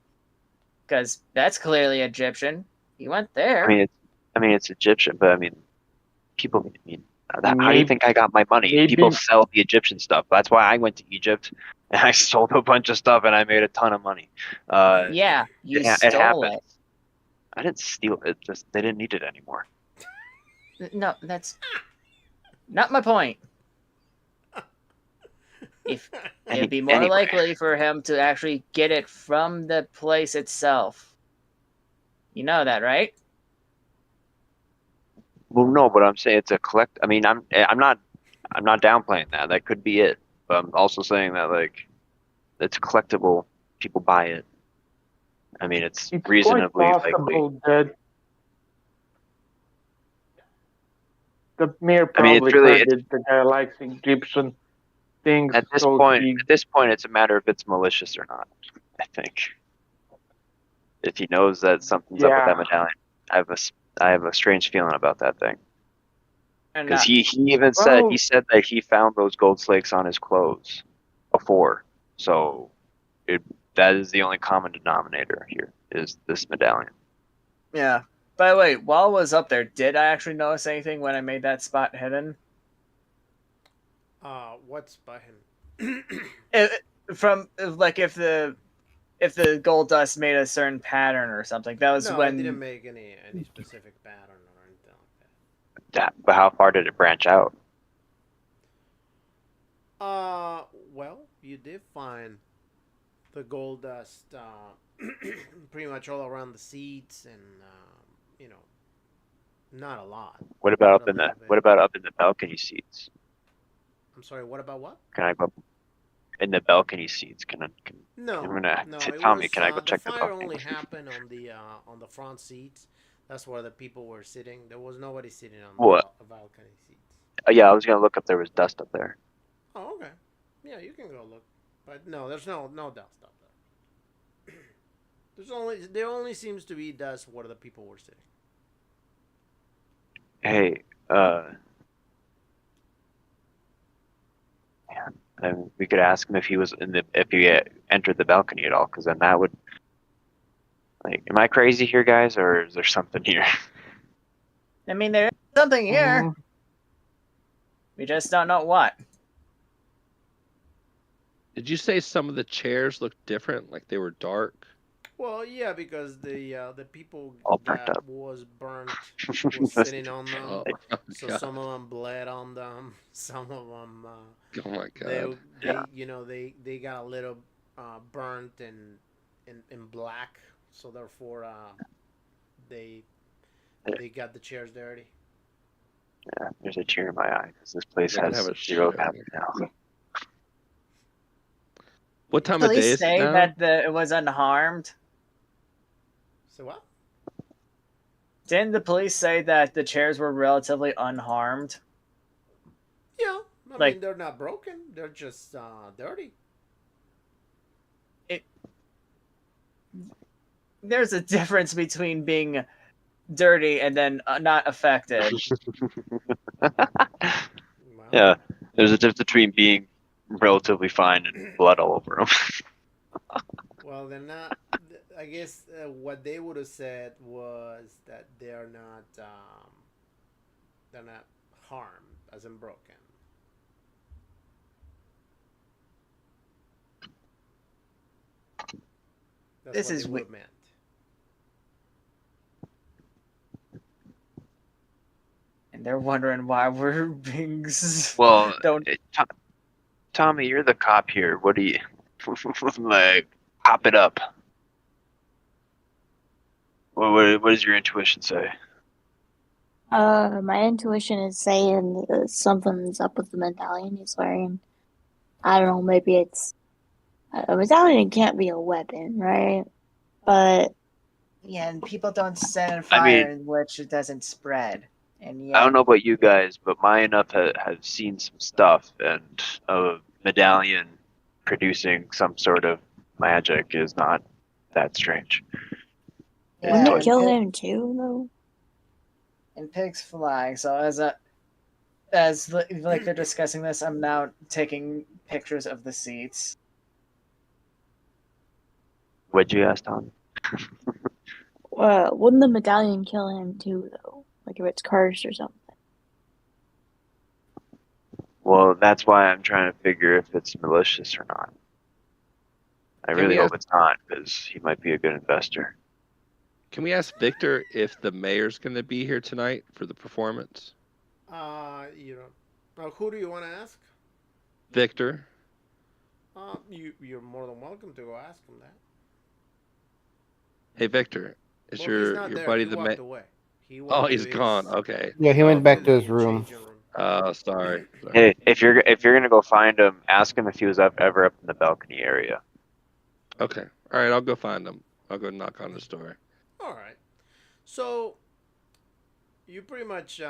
because that's clearly Egyptian. He went there. I mean it's Egyptian, but I mean people. I mean, how do you Maybe- think I got my money? maybe- People sell the Egyptian stuff. That's why I went to Egypt and I sold a bunch of stuff and I made a ton of money. Yeah, you it stole happens. it. I didn't steal it. Just they didn't need it anymore. No, that's not my point. If it'd be more Anyway. likely for him to actually get it from the place itself. You know that, right? Well, no, but I'm saying it's a collect. I mean, I'm not downplaying that. That could be it. But I'm also saying that like it's collectible. People buy it. I mean, it's It's reasonably quite likely. possible that the mayor I mean, it's probably really heard that the guy likes Egyptian things, at this so point. he At this point, it's a matter if it's malicious or not. I think if he knows that something's up with that yeah. medallion, I have a strange feeling about that thing. And Because he even said Well, that he found those gold flakes on his clothes before. So that is the only common denominator here is this medallion. yeah. By the way, while I was up there, did I actually notice anything when I made that spot hidden? What's by him? From like if the gold dust made a certain pattern or something. That was No, when it didn't make any specific pattern or anything like that. But how far did it branch out? Well, you did find the gold dust pretty much all around the seats, and you know, not a lot. What about But a little bit. what about up in the balcony seats? I'm sorry. What about what? Can I go in the balcony seats? No, I'm gonna no. Tommy, can I go The check the fire balcony? only happened on the front seats. That's where the people were sitting. There was nobody sitting on What? the balcony seats. Yeah, I was gonna look up. There was dust up there. Oh, okay. Yeah, you can go look. But no, there's no dust up there. There only seems to be dust where the people were sitting. Hey, and we could ask him if he was if he entered the balcony at all, because then that would like, am I crazy here, guys, or is there something here? I mean, there's something here. mhm. We just don't know what. Did you say some of the chairs looked different, like they were dark? Well, yeah, because the people All burnt that up. was burnt was sitting on them. Oh, So God. some of them bled on them. Some of them, Oh my they God. they got a little burnt in black. So therefore, they got the chairs dirty. Yeah, there's a tear in my eye because this place I don't has have a zero show. heaven now. What time of day Police is it say now? that it was unharmed. So what? Didn't the police say that the chairs were relatively unharmed? Yeah, I Like- mean they're not broken. They're just dirty. There's a difference between being dirty and then not affected. Well, Yeah, there's a difference between being relatively fine and blood all over them. Well, they're not. I guess what they would have said was that they're not harmed, as in broken. That's This what is they would have meant. And they're wondering why we're being. Well, Don't. Tommy, you're the cop here. What do you like? Pop it up. What does your intuition say? My intuition is saying that something's up with the medallion he's wearing. I don't know, maybe it's a medallion can't be a weapon, right? But Yeah, and people don't set on I fire mean- in which it doesn't spread. And I yet, don't know about you guys, but my enough have seen some stuff, and a medallion producing some sort of magic is not that strange. wouldn't Yeah, it kill and- him too, though? and pigs flying. So like they're discussing this, I'm now taking pictures of the seats. What'd you ask, Tom? Wouldn't the medallion kill him too, though? Like if it's cursed or something. Well, that's why I'm trying to figure if it's malicious or not. I Can really we hope it's not, because he might be a good investor. Can we ask Victor if the mayor's going to be here tonight for the performance? Who do you want to ask? Victor? You're more than welcome to go ask him that. Hey, Victor, is Well, he's your not there. buddy He the walked mayor? away. He Oh, went he's to gone. his- Okay. Yeah, he went back to his the room. changing room. Oh, sorry. Hey, if you're gonna go find him, ask him if he was ever up in the balcony area. Okay. All right, I'll go find him. I'll go knock on his door. All right. So you pretty much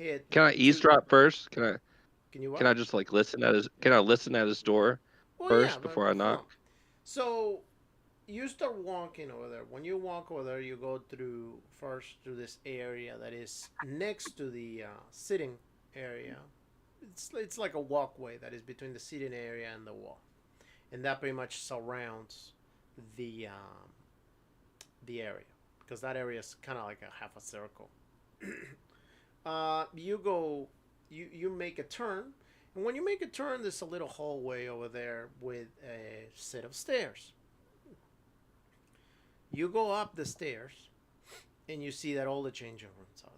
hit. Can I eavesdrop first? Can you what? Can I just like listen at his? Can I listen at his door Well, yeah, first but before I hold on. knock? So you start walking over there. When you walk over there, you go through this area that is next to the sitting area. It's like a walkway that is between the sitting area and the wall, and that pretty much surrounds the area because that area is kind of like a half a circle. You make a turn, and when you make a turn, there's a little hallway over there with a set of stairs. You go up the stairs, and you see that all the changing rooms are there.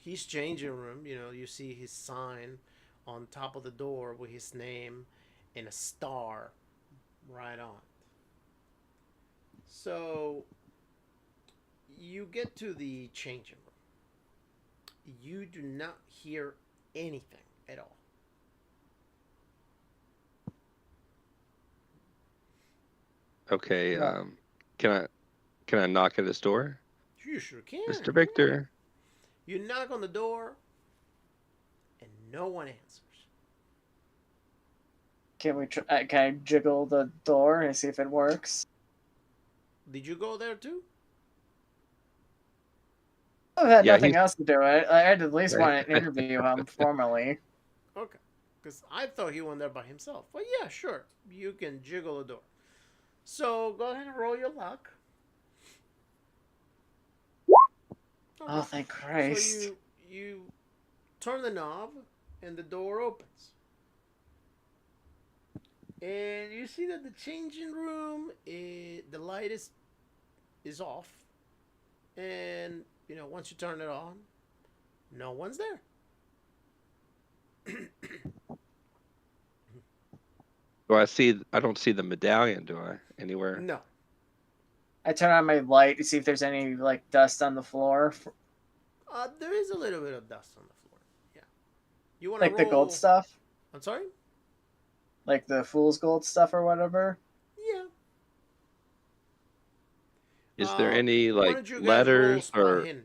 His changing room, you see his sign on top of the door with his name and a star right on it. So you get to the changing room. You do not hear anything at all. Okay. Well- Can I knock at his door, You sure can. Mr. Victor? You knock on the door, and no one answers. Can I jiggle the door and see if it works? Did you go there too? I've had Yeah, nothing he's- else to do. I had at least Right. want to interview him formally. Okay. Because I thought he went there by himself. But yeah, sure. You can jiggle the door. So go ahead and roll your luck. Oh, thank Christ. So you turn the knob and the door opens. And you see that the changing room, the light is off. And, once you turn it on, no one's there. I don't see the medallion, do I? Anywhere? No. I turn on my light to see if there's any like dust on the floor, There is a little bit of dust on the floor. Yeah. You want to like roll... the gold stuff, I'm sorry? like the fool's gold stuff or whatever. Yeah. Is there Uh, any why like don't you guys roll letters spot or? hidden?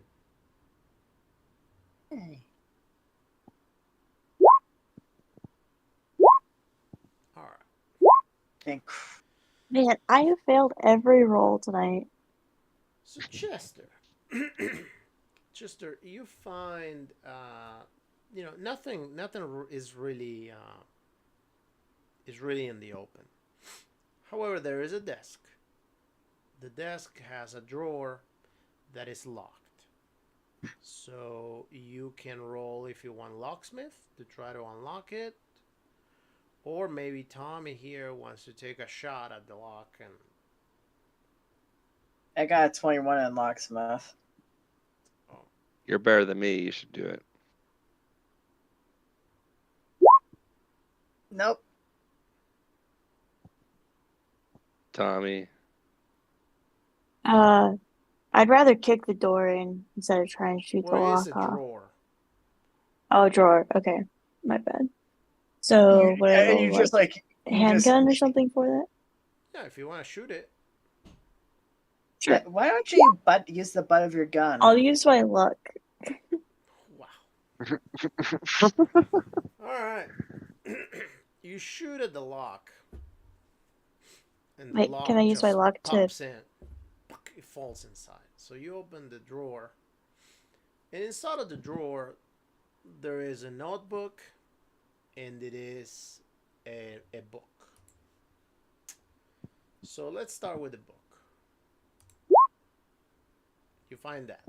All right. Thank Man, I have failed every roll tonight. So Chester, Chester, you find nothing is really in the open. However, there is a desk. The desk has a drawer that is locked. So you can roll if you want locksmith to try to unlock it. Or maybe Tommy here wants to take a shot at the lock and I got a 21 in locksmith. You're better than me. You should do it. Nope. Tommy. I'd rather kick the door in instead of trying to shoot the well, it's lock a off. drawer. Oh, drawer. Okay, my bad. So would I roll You just like you handgun or something for that? Yeah, if you want to shoot it. Sure. Why don't you use the butt of your gun? I'll use my luck. Wow. All right. You shoot at the lock. And the Wait, lock can I use my just luck to- pops in. It falls inside. So you open the drawer. And inside of the drawer, there is a notebook. And it is a book. So let's start with the book. You find that.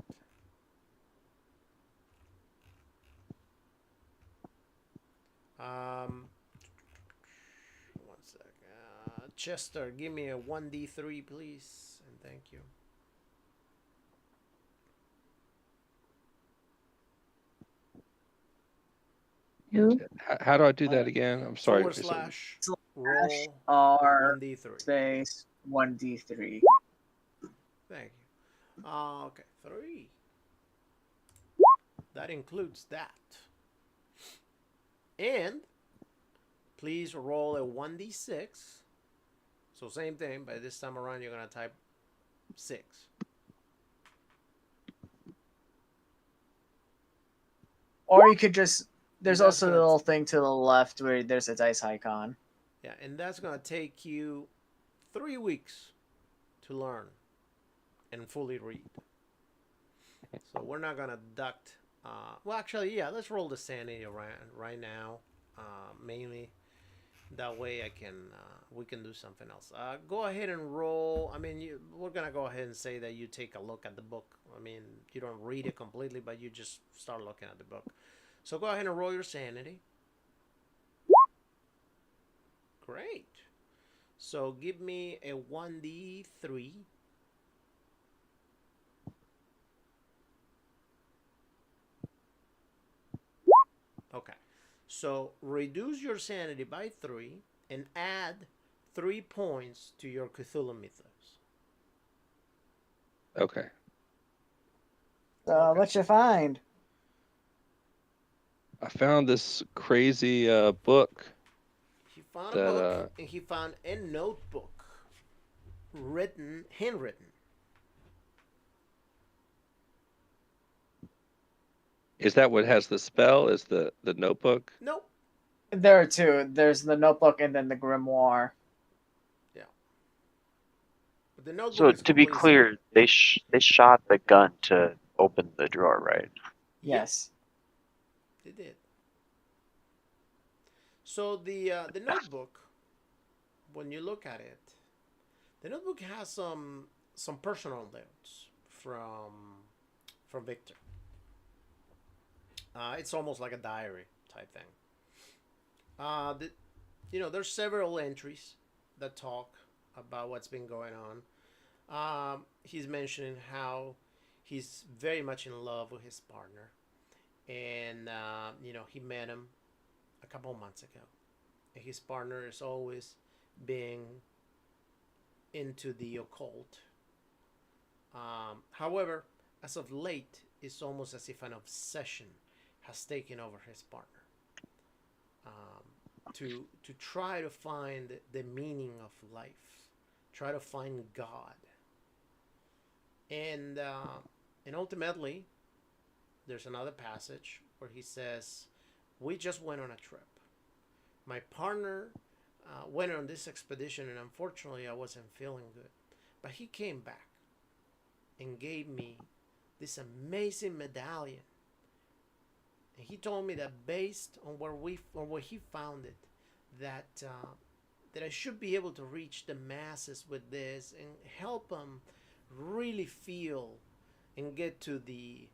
One sec. Chester, give me a 1d3, please, and thank you. Who? How do I do that again? I'm sorry. Forward Jason. slash Slash roll R 1d3. space 1d3. Thank you. Okay, 3. That includes that. And please roll a 1d6. So same thing, but this time around you're going to type 6. Or you could just. There's That's also the gonna little thing to the left where there's a dice icon. Yeah, and that's gonna take you 3 weeks to learn and fully read. So we're not gonna deduct. Well, actually, yeah. Let's roll the sanity right now, mainly. That way, we can do something else. Go ahead and roll. I mean, we're gonna go ahead and say that you take a look at the book. I mean, you don't read it completely, but you just start looking at the book. So go ahead and roll your sanity. Great. So give me a 1d3. Okay. So reduce your sanity by 3 and add 3 points to your Cthulhu mythos. Okay. So Okay. what you find? I found this crazy book. He found a That, book and he found a notebook handwritten. Is that what has the spell? Is the notebook? Nope. There are two. There's the notebook and then the grimoire. But the notebook So is to be completely clear, they shot the gun to open the drawer, right? Yes. They did. So the notebook, when you look at it, the notebook has some personal notes from Victor. It's almost like a diary type thing. There's several entries that talk about what's been going on. He's mentioning how he's very much in love with his partner, and he met him a couple of months ago. And his partner is always being into the occult. However, as of late, it's almost as if an obsession has taken over his partner. To try to find the meaning of life, try to find God, and ultimately, there's another passage where he says, "We just went on a trip. My partner went on this expedition, and unfortunately, I wasn't feeling good, but he came back and gave me this amazing medallion." And he told me that based on where he found it, that I should be able to reach the masses with this and help them really feel and get to the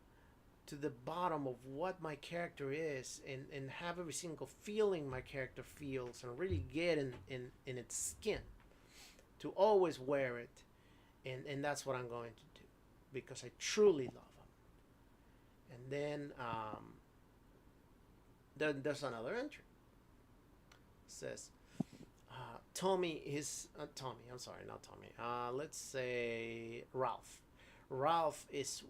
bottom of what my character is, and have every single feeling my character feels, and really get in its skin, to always wear it, and that's what I'm going to do, because I truly love him. And then there's another entry. It says, Tommy is Tommy. I'm sorry, not Tommy. Let's say Ralph. Ralph is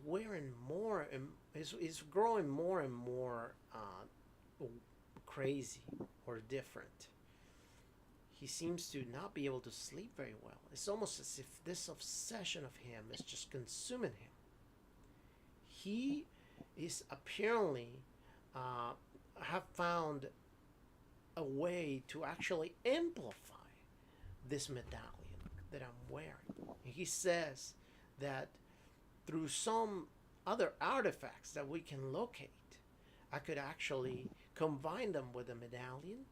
wearing more and is growing more and more crazy or different. He seems to not be able to sleep very well. It's almost as if this obsession of him is just consuming him. He is apparently have found a way to actually amplify this medallion that I'm wearing. And he says that through some other artifacts that we can locate, I could actually combine them with a medallion,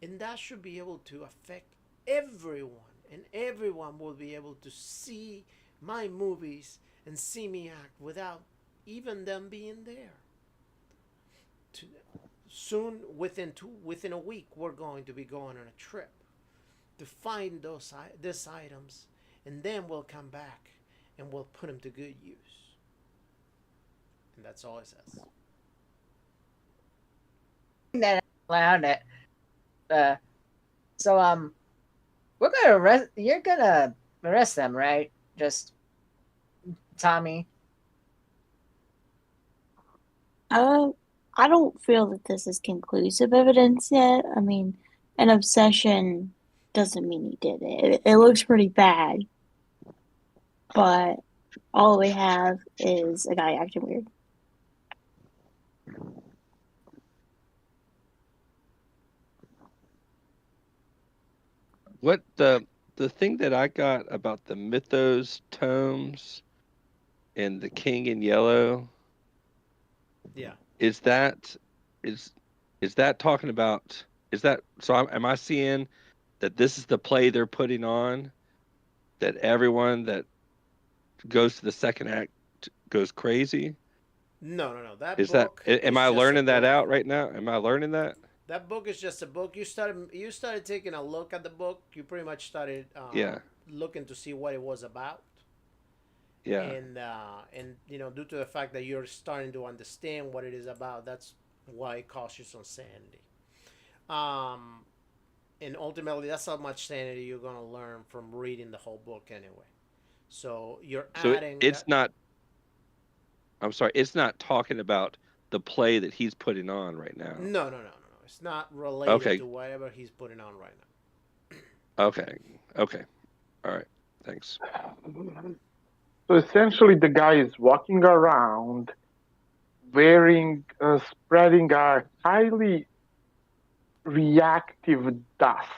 and that should be able to affect everyone, and everyone will be able to see my movies and see me act without even them being there. Soon, within a week, we're going to be going on a trip to find these items, and then we'll come back and we'll put them to good use. And that's all it says. That loud it. So we're gonna arrest. You're gonna arrest them, right? Just Tommy. I don't feel that this is conclusive evidence yet. I mean, an obsession doesn't mean he did it. It looks pretty bad, but all we have is a guy acting weird. What the thing that I got about the Mythos tomes and the King in Yellow Yeah. is that is is that talking about is that so? Am I seeing that this is the play they're putting on? That everyone that goes to the second act goes crazy? No, no, no. That Is that book am is I just a learning that book. out right now? Am I learning that? That book is just a book. You started taking a look at the book. You pretty much started Yeah, looking to see what it was about, yeah. and due to the fact that you're starting to understand what it is about, that's why it costs you some sanity. Um, and ultimately, that's how much sanity you're gonna learn from reading the whole book anyway. So you're So adding it's that. not. I'm sorry. It's not talking about the play that he's putting on right now. No, no, no, no, no. It's not related Okay. to whatever he's putting on right now. Okay. Okay. All right. Thanks. So essentially, the guy is walking around spreading a highly reactive dust.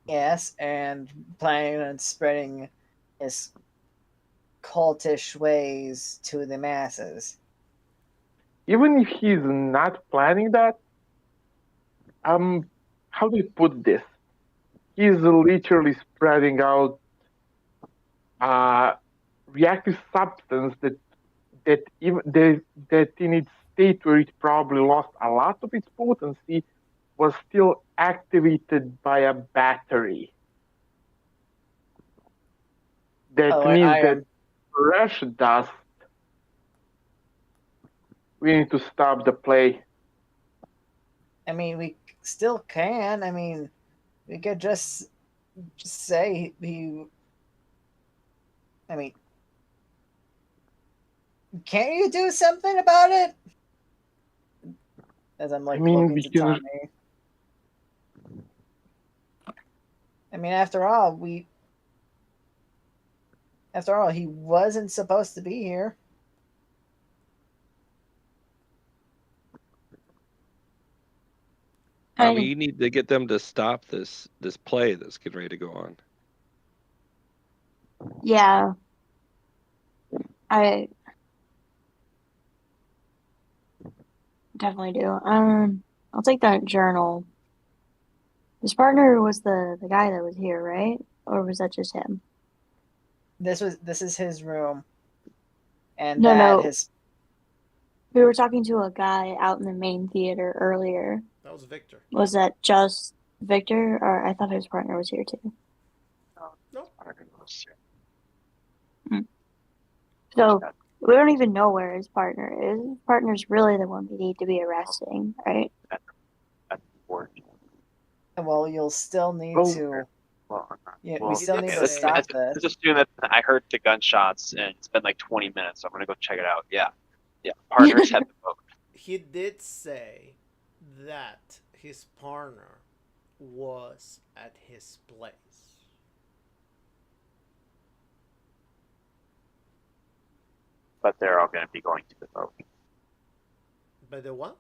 Yes, and planning on spreading his cultish ways to the masses. Even if he's not planning that, how do you put this? He's literally spreading out a reactive substance that in its state where it probably lost a lot of its potency was still activated by a battery. That Oh, means I that am. fresh dust. We need to stop the play. I mean, we still can. I mean, we could just say he. I mean, can't you do something about it? As I'm I like mean, looking we to can. Tommy. I mean, after all, he wasn't supposed to be here. I mean, I you need to get them to stop this play that's getting ready to go on. yeah, I definitely do. I'll take that journal. His partner was the guy that was here, right? Or was that just him? This is his room, and No, that no. his We were talking to a guy out in the main theater earlier. That was Victor. Was that just Victor, or I thought his partner was here too? Nope. Hmm. So we don't even know where his partner is. His partner's really the one we need to be arresting, right? well, you'll still need Oh, to. Well, I'm not. Yeah, we Well, still did need okay, to say- stop this. let's assume that I heard the gunshots and it's been like 20 minutes. So I'm gonna go check it out. Yeah, yeah. Partners had the vote. He did say that his partner was at his place. But they're all gonna be going to the vote. But the what?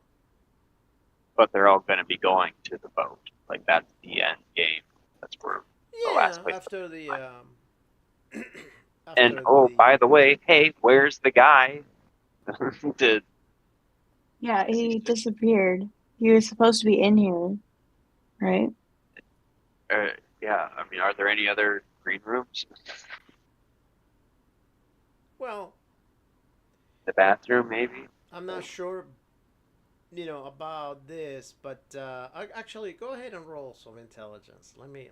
But they're all gonna be going to the vote. Like that's the end game. That's where the Yeah, last place. after the And after oh, the by the way, hey, where's the guy? Did Yeah, he disappeared. He was supposed to be in here, right? yeah, I mean, are there any other green rooms? well, The bathroom, maybe. I'm not sure about this, but actually go ahead and roll some intelligence. Let me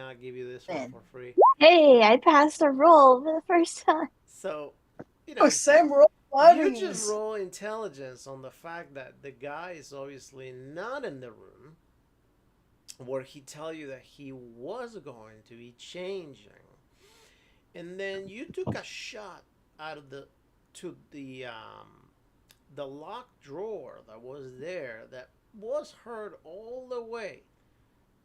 not give you this one for free. Hey, I passed a roll for the first time. So, Oh, same roll you just buddies. roll intelligence on the fact that the guy is obviously not in the room where he tell you that he was going to be changing, and then you took a shot out of the locked drawer that was there that was heard all the way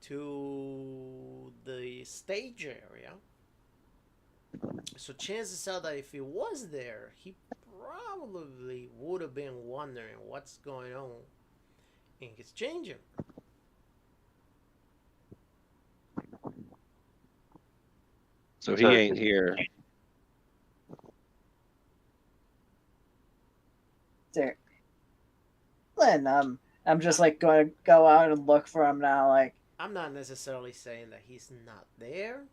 to the stage area. So chances are that if he was there, he probably would have been wondering what's going on in his changing. So he ain't here. There. Lynn, I'm just like going to go out and look for him now. Like, I'm not necessarily saying that he's not there.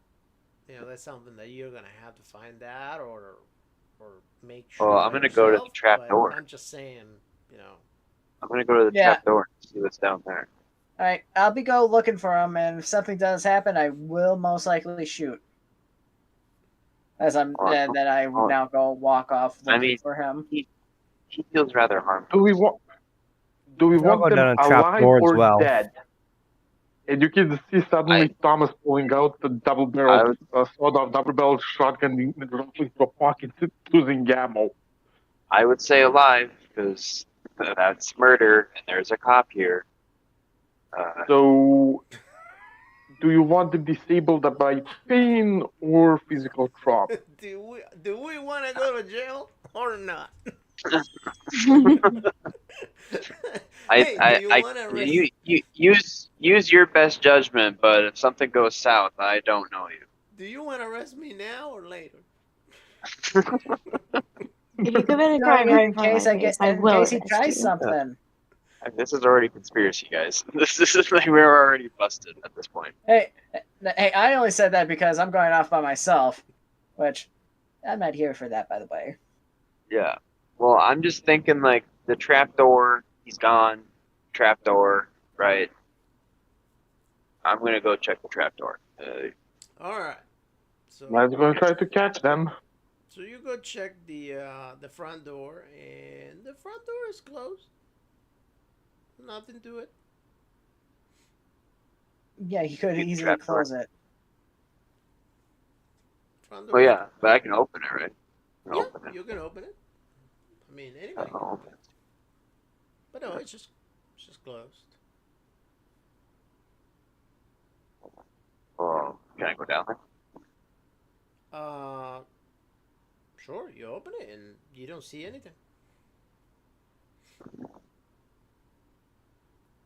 That's something that you're gonna have to find out or make sure. Well, I'm by gonna go to the yourself, trap but door. I'm just saying, you know. I'm gonna go to the Yeah. trap door and see what's down there. all right, I'll be go looking for him, and if something does happen, I will most likely shoot. As I'm, Awesome. then I would now go walk off I looking mean, for him. He feels rather harmful. Do we want? Do we I'll want go them down a trap alive door as or well. dead? And you can see suddenly Thomas pulling out the double-barreled double-barreled shotgun and rifling to a pocket, losing ammo. I would say alive because that's murder, and there's a cop here. So, do you want them disabled by pain or physical trauma? do we want to go to jail or not? Hey, do you want to arrest? Use your best judgment, but if something goes south, I don't know you. Do you want to arrest me now or later? If you commit a No, crime right in in front of case my I get, face, I in will case he arrest tries you. something. This is already conspiracy, guys. This is like we're already busted at this point. Hey, I only said that because I'm going off by myself, which I'm not here for that, by the way. Yeah. Well, I'm just thinking like the trap door. He's gone. Trap door. Right. I'm gonna go check the trap door. All right. So Let's go try to catch them. So you go check the front door, and the front door is closed. Nothing to it. Yeah, he could You can easily trap door. close it. Front Oh door. yeah, but I can open it, right? I can Yeah, open it. you can open it. I mean, anybody can I'll open it. But no, it's just closed. Oh, can I go down there? Sure. You open it, and you don't see anything.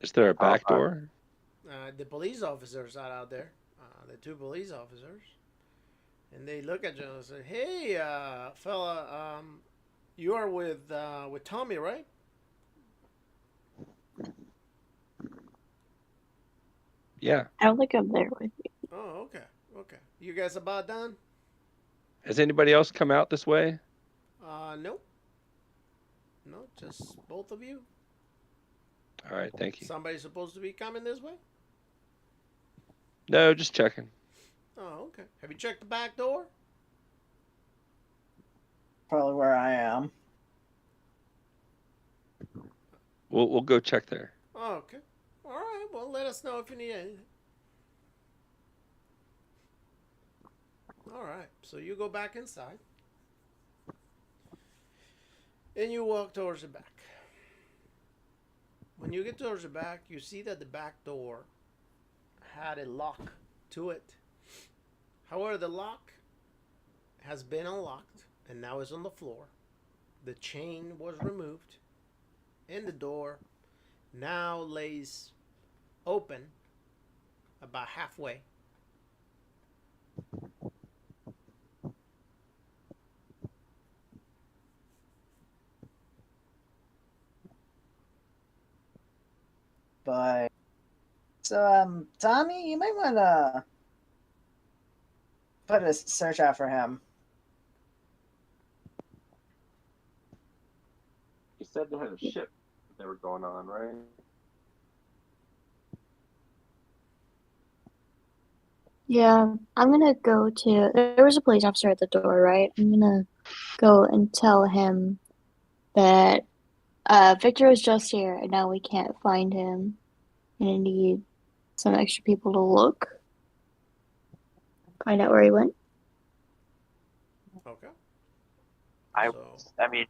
Is there a back door? The police officers are out there. The two police officers, and they look at you and say, "Hey, fella, you are with Tommy, right?" Yeah. I don't think I'm there with you. Oh, okay. Okay. You guys about done? Has anybody else come out this way? Nope. No, just both of you. All right, thank you. Somebody's supposed to be coming this way? No, just checking. Oh, okay. Have you checked the back door? Probably where I am. We'll go check there. Oh, okay. All right. Well, let us know if you need anything. All right. So you go back inside. And you walk towards the back. When you get towards the back, you see that the back door had a lock to it. However, the lock has been unlocked and now is on the floor. The chain was removed, and the door now lays open about halfway. But so, Tommy, you might want to put a search out for him. You said they had a ship that they were going on, right? Yeah, I'm gonna go to. There was a police officer at the door, right? I'm gonna go and tell him that Victor is just here and now we can't find him. And I need some extra people to look. Find out where he went. Okay. I mean,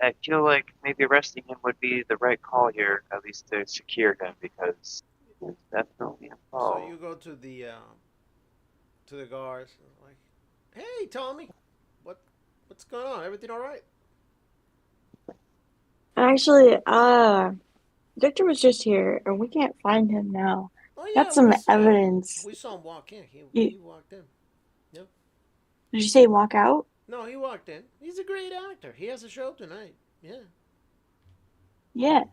I feel like maybe arresting him would be the right call here, at least to secure him, because he's definitely involved. So you go to the guards, like, "Hey, Tommy, what's going on? Everything all right?" Actually, Victor was just here, and we can't find him now. Oh yeah, Got some evidence. We saw him walk in. He You- walked in. Yep. Did you say walk out? No, he walked in. He's a great actor. He has a show tonight. Yeah. Yeah.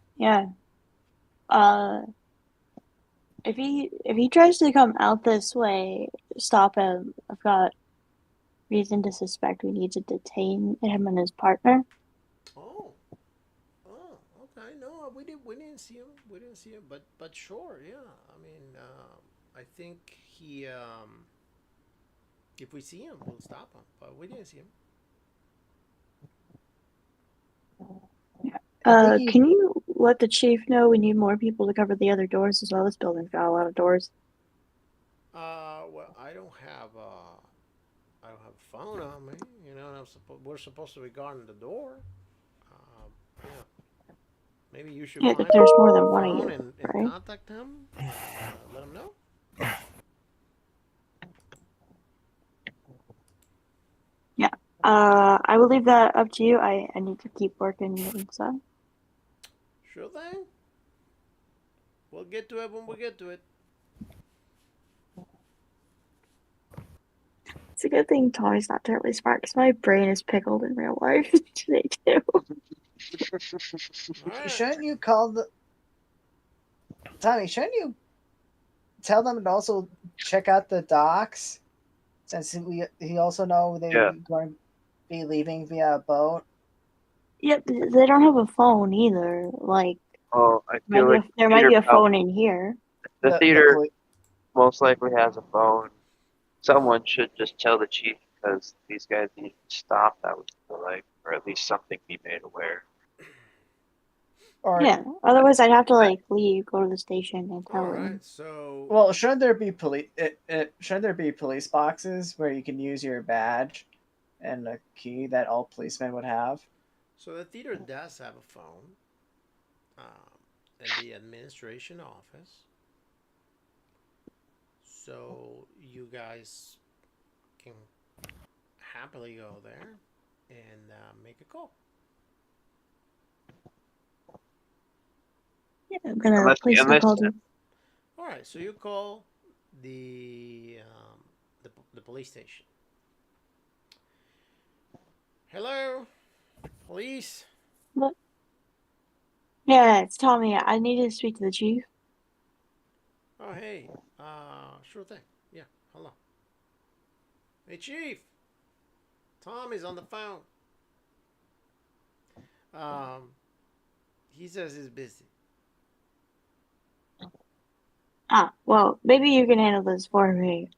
If he tries to come out this way, stop him. I've got reason to suspect we need to detain him and his partner. Oh. Oh. Okay. No, we didn't see him. We didn't see him. But sure. Yeah. I mean, I think he. If we see him, we'll stop him. But we didn't see him. Can you let the chief know we need more people to cover the other doors as well? This building's got a lot of doors. Well, I don't have a phone on me. You know, and we're supposed to be guarding the door. Yeah. Maybe you should Yeah, find there's more than a one of phone you, and right? contact him. Let him know. I will leave that up to you. I need to keep working inside. Sure thing. We'll get to it when we get to it. It's a good thing Tommy's not terribly smart because my brain is pickled in real life today too. All right. Shouldn't you call the Tommy? Shouldn't you tell them to also check out the docks, since he also know they're going to be leaving via boat. Yep, they don't have a phone either. Like, Oh, I feel like there might be a phone in here. The theater most likely has a phone. Someone should just tell the chief because these guys need to stop. That would feel like, or at least something be made aware. Or, yeah, otherwise I'd have to like leave, go to the station, and tell All them. right. So. Well, should there be police boxes where you can use your badge and a key that all policemen would have? So the theater does have a phone. In the administration office. So you guys can happily go there and make a call. Yeah, I'm gonna place the call. All right, so you call the police station. Hello, police. What? Yeah, it's Tommy. I need to speak to the chief. Oh, hey. Sure thing. Yeah, hello. Hey, chief. Tommy's on the phone. He says he's busy. Well, maybe you can handle this for me.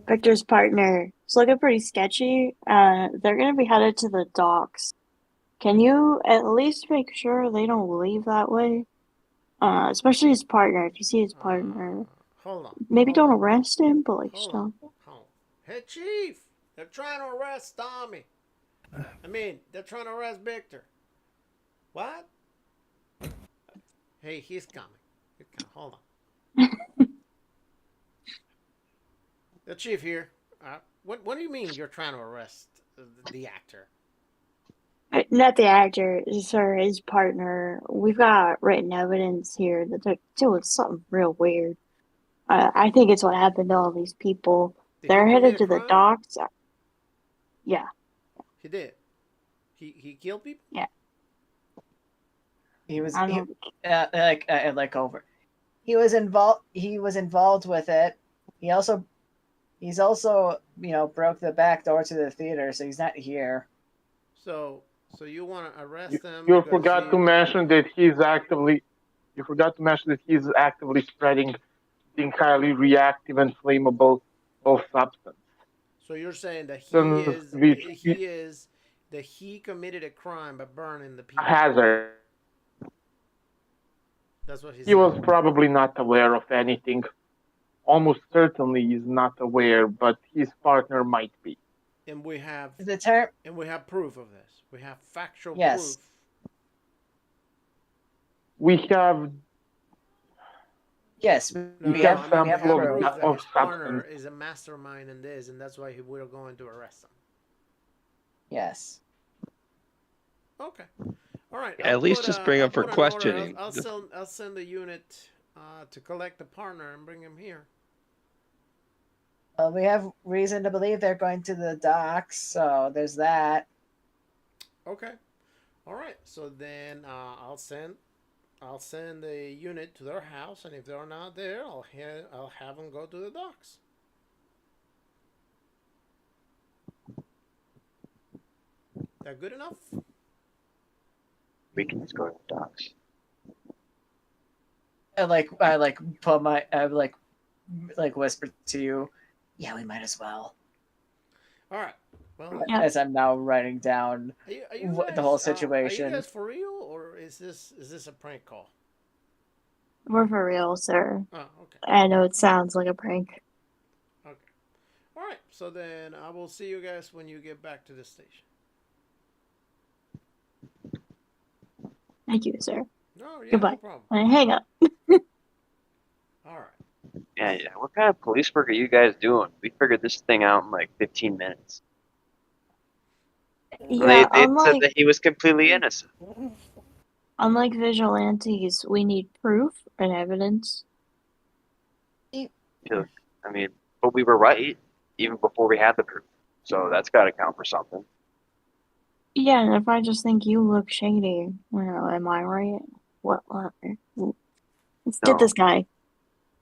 Victor's partner is looking pretty sketchy. They're gonna be headed to the docks. Can you at least make sure they don't leave that way? Especially his partner. If you see his partner, hold on. Maybe don't arrest him, but like stop. Hold on. Hey, chief. They're trying to arrest Tommy. I mean, they're trying to arrest Victor. What? Hey, he's coming. Hold on. The chief here. What do you mean you're trying to arrest the actor? Not the actor, sir, his partner. We've got written evidence here that they're doing something real weird. I think it's what happened to all these people. They're headed to the docks. Yeah. He did. He killed people? Yeah. He was over. He was involved with it. He's also broke the back door to the theater, so he's not here. So you want to arrest them? You forgot to mention that he's actively. You forgot to mention that he's actively spreading the highly reactive and flammable substance. So you're saying that he committed a crime by burning the people. Hazard. That's what he was probably not aware of anything. Almost certainly he's not aware, but his partner might be. And we have proof of this. We have factual proof. We have. Yes, we have proof that his partner is a mastermind in this, and that's why we're going to arrest him. Yes. Okay. All right. At least just bring I'll him for put an order. questioning. I'll send the unit to collect the partner and bring him here. We have reason to believe they're going to the docks, so there's that. Okay. All right. So then I'll send the unit to their house, and if they're not there, I'll have them go to the docks. That good enough? We can just go to the docks. I put my I like whisper to you. Yeah, we might as well. All right. Well, Yeah. As I'm now writing down are you guys, the whole Are situation. you guys for real, or is this a prank call? We're for real, sir. Oh, okay. I know it sounds like a prank. Okay. All right. So then I will see you guys when you get back to the station. Thank you, sir. No, yeah, Goodbye. no problem. I hang up. All right. Yeah. What kind of police work are you guys doing? We figured this thing out in like 15 minutes. Yeah, They said that he was completely innocent. unlike vigilantes, we need proof and evidence. I mean, but we were right even before we had the proof. So that's got to count for something. Yeah, and if I just think you look shady, well, am I right? What? Let's No. get this guy.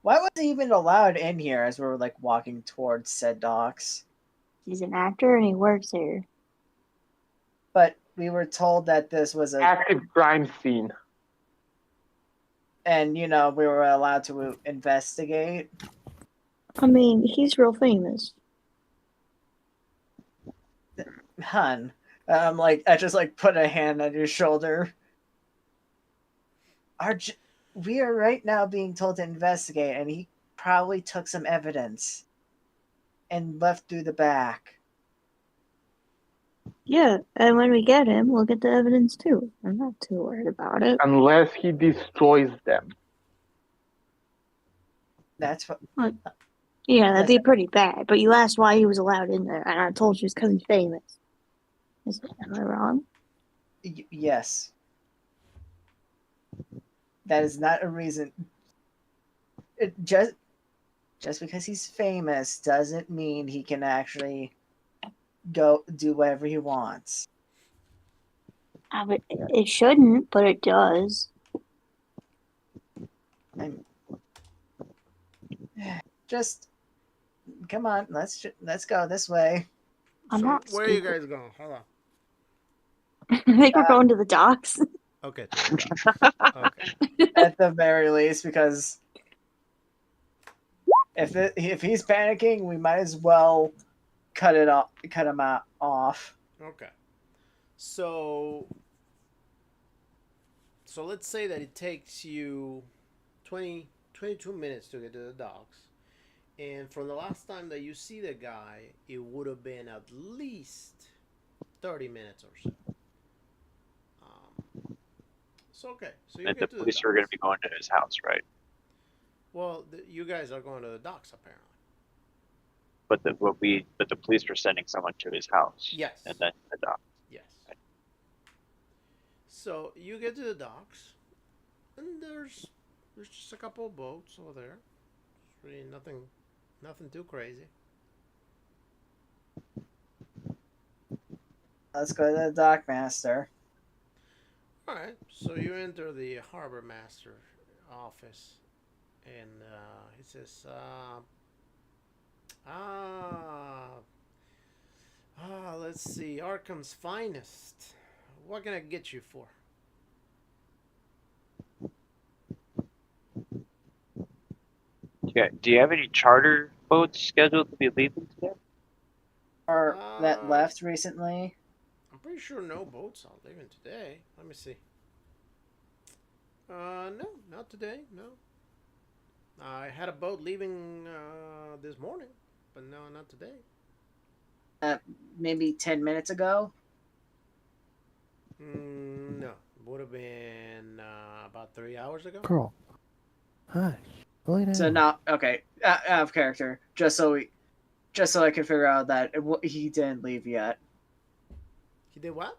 Why was he even allowed in here as we were like walking towards said docks? He's an actor and he works here. But we were told that this was Active crime scene. and we were allowed to investigate. I mean, he's real famous. Hun, I just put a hand on your shoulder. We are right now being told to investigate, and he probably took some evidence and left through the back. Yeah, and when we get him, we'll get the evidence too. I'm not too worried about it. Unless he destroys them. That's what. Yeah, that'd be pretty bad. But you asked why he was allowed in there, and I told you it's because he's famous. Am I wrong? Yes. That is not a reason. Just because he's famous doesn't mean he can actually go do whatever he wants. It shouldn't, but it does. Just come on, let's go this way. I'm So not where are you stupid. guys going? Hold on. I think we're going to the docks. Okay. to the docks. Okay. At the very least, because if he's panicking, we might as well cut him off. Okay. So let's say that it takes you 22 minutes to get to the docks. And from the last time that you see the guy, it would have been at least 30 minutes or so. Okay. So you And the get to the police are going to docks. be going to his house, right? Well, you guys are going to the docks apparently. But the police were sending someone to his house. Yes. And then the dock. Yes. So you get to the docks, and there's just a couple of boats over there. It's really nothing too crazy. Let's go to the dock master. All right. So you enter the harbor master office, and he says, let's see, Arkham's finest. What can I get you for? Yeah. Do you have any charter boats scheduled to be leaving today? Or that left recently. I'm pretty sure no boats are leaving today. Let me see. No, not today. No. I had a boat leaving this morning, but no, not today. Maybe 10 minutes ago. No, would have been about 3 hours ago. Girl. Hush. Lay down. So now, okay, out of character, just so I can figure out that he didn't leave yet. He did what?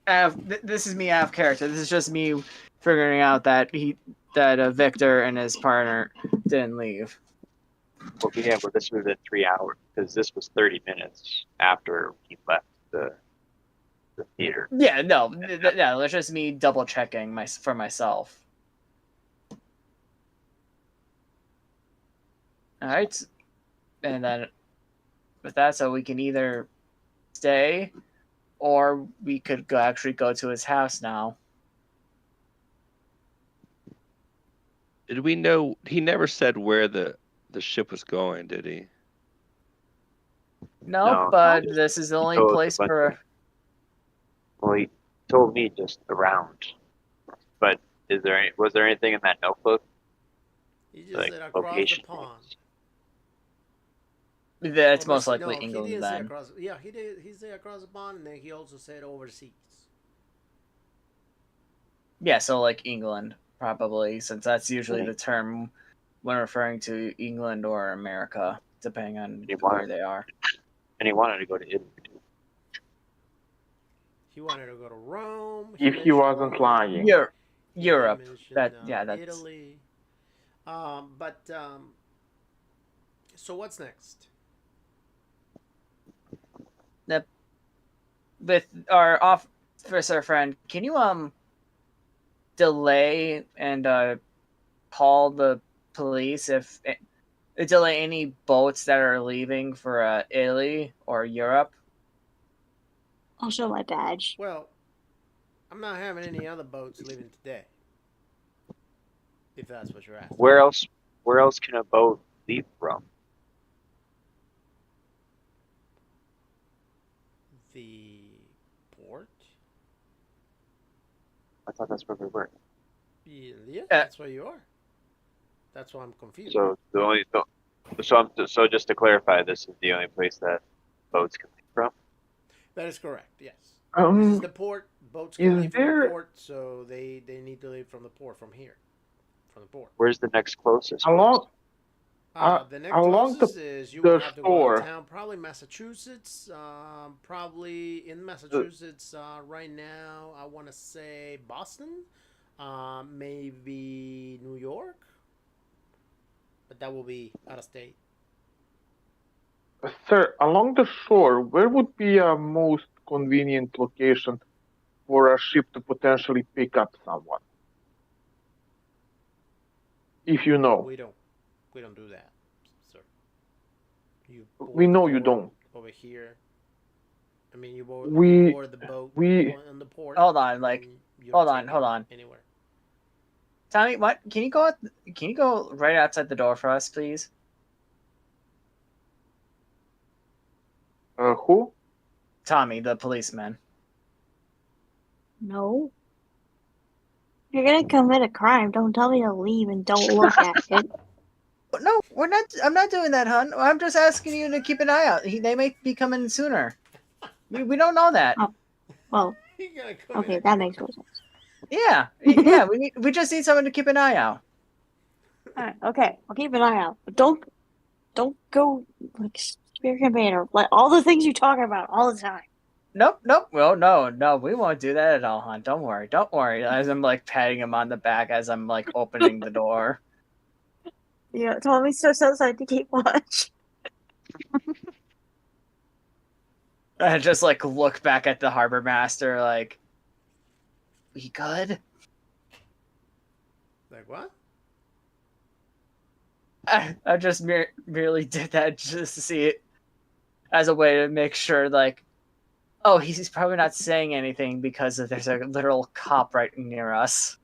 This is me out of character. This is just me figuring out that Victor and his partner didn't leave. Well, yeah, well, this would have been 3 hours because this was 30 minutes after he left the theater. Yeah, no, no. It's just me double checking for myself. All right, and then with that, so we can either stay, or we could actually go to his house now. Did we know? He never said where the ship was going, did he? No, No, but he just- this is the only told us a place bunch for. Well, he told me just around. But was there anything in that notebook? He just Like said across the location? pond. That's most Overseas- likely no, England he didn't say then. across. Yeah, he did. He said across the pond, and then he also said overseas. Yeah, so like England, probably, since that's usually Mhm. the term when referring to England or America, depending on You where want- they are. And he wanted to go to Italy. He wanted to go to Rome. If he mentioned wasn't Rome. lying. He Europe. mentioned, That's Italy. So what's next? with our officer friend. Can you delay and call the police if delay any boats that are leaving for Italy or Europe? I'll show my badge. Well, I'm not having any other boats leaving today. If that's what you're asking. Where else can a boat leave from? The port? I thought that's where we were. Yeah, that's where you are. That's why I'm confused. So so just to clarify, this is the only place that boats can leave from. That is correct, yes. This is the port. Boats can is leave from there- the port, so they need to leave from the port from here. From the port. Where's the next closest? Along The next along closest is you the would have to go shore. to town, probably Massachusetts. Probably in Massachusetts right now. I want to say Boston, maybe New York, but that will be out of state. Sir, along the shore, where would be a most convenient location for a ship to potentially pick up someone? If you know. We don't do that, sir. You We board know the you boat don't. over here. I mean, you board the boat on the port. Hold on, like, and you're hold on, taken hold on. Anywhere. Tommy, what? Can you go right outside the door for us, please? Who? Tommy, the policeman. No. If you're gonna commit a crime, don't tell me to leave and don't look at it. No, we're not. I'm not doing that, hon. I'm just asking you to keep an eye out. They may be coming sooner. We don't know that. Oh. Well, You gotta come okay, in. that makes more sense. Yeah. We just need someone to keep an eye out. Alright, okay, I'll keep an eye out. But don't go like spear campaign or like all the things you talk about all the time. Nope. Well, no, we won't do that at all, hon. Don't worry. As I'm like patting him on the back as I'm like opening the door. Yeah, Tommy's just outside to keep watch. I just like look back at the harbor master like, we good? Like what? I just merely did that just to see it as a way to make sure, like, oh, he's probably not saying anything because there's a literal cop right near us.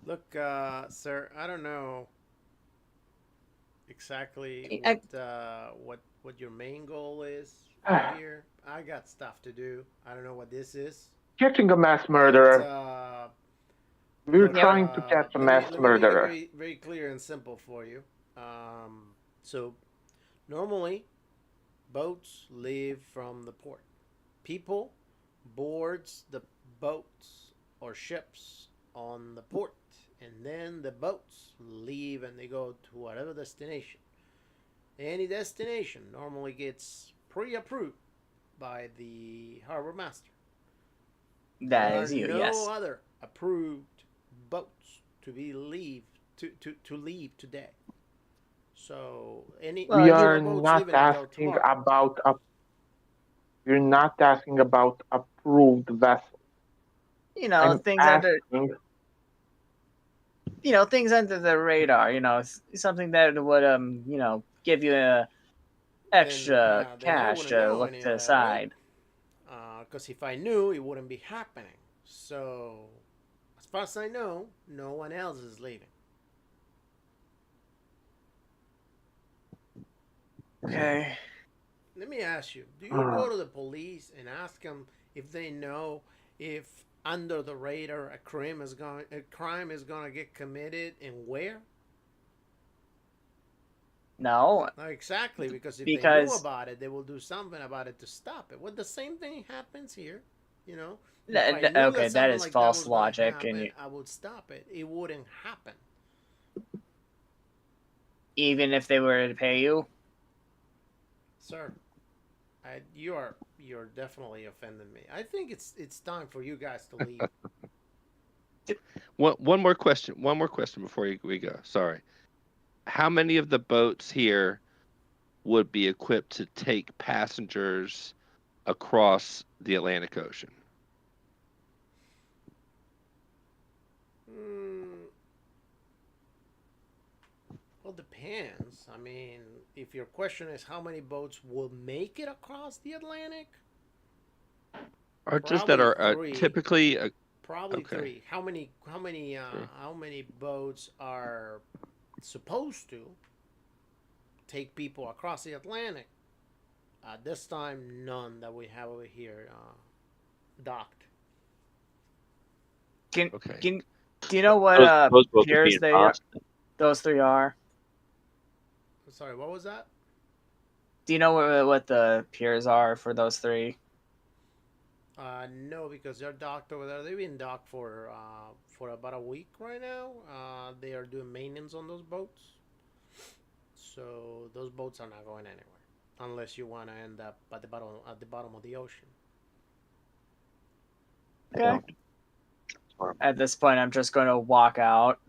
Look, sir, I don't know exactly what your main goal is here. I got stuff to do. I don't know what this is. Catching a mass murderer. But, We're look, trying to catch a mass let me murderer. make it very clear and simple for you. So, normally, boats leave from the port. People boards the boats or ships on the port, and then the boats leave and they go to whatever destination. Any destination normally gets pre-approved by the harbor master. That There is are you, no yes. other approved boats to leave today. So any Well, We no you are more boats not leaving until asking tomorrow. about we're not asking about approved vessels. I'm things under asking things under the radar. Something that would give you a Then extra yeah, then I cash wouldn't to know look any to of the that, right? side. Because if I knew, it wouldn't be happening. So, as far as I know, no one else is leaving. Okay. Let me ask you: do you go to the police and ask them if they know if under the radar a crime is going to get committed and where? No, Not exactly, because if they knew because about it, they will do something about it to stop it. Well, the same thing happens here. You know, if I knew okay, that that something is like that false was going to logic, and happen, I would stop it. It wouldn't happen. even if they were to pay you, Sir, you're definitely offending me. I think it's time for you guys to leave. One more question. One more question before we go. Sorry. How many of the boats here would be equipped to take passengers across the Atlantic Ocean? Hmm, well, depends. I mean, if your question is how many boats will make it across the Atlantic, Or just that probably are three. typically Probably okay. three. Three. How many boats are supposed to take people across the Atlantic? This time, none that we have over here docked. can Okay. can do you know what Those both would be piers in Boston. those three are? Sorry, what was that? Do you know what the piers are for those three? No, because they're docked over there. They've been docked for about a week right now. They are doing maintenance on those boats, so those boats are not going anywhere unless you want to end up at the bottom of the ocean. I Okay. don't. Or At this point, I'm just going to walk out,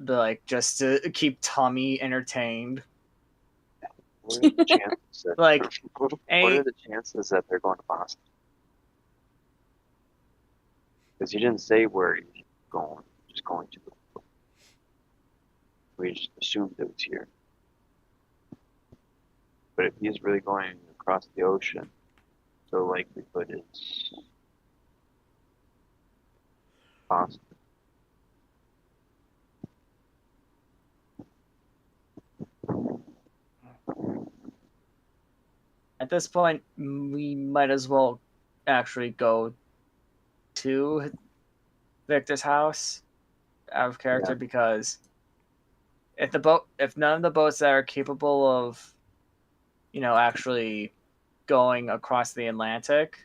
just to keep Tommy entertained. what are the chances that Like, what any are the chances that they're going to Boston? Because you didn't say where he's going. Just going to. We just assumed it was here. But if he's really going across the ocean, so likelihood is Boston. at this point, we might as well actually go to Victor's house out of character, Yeah. because if none of the boats that are capable of actually going across the Atlantic,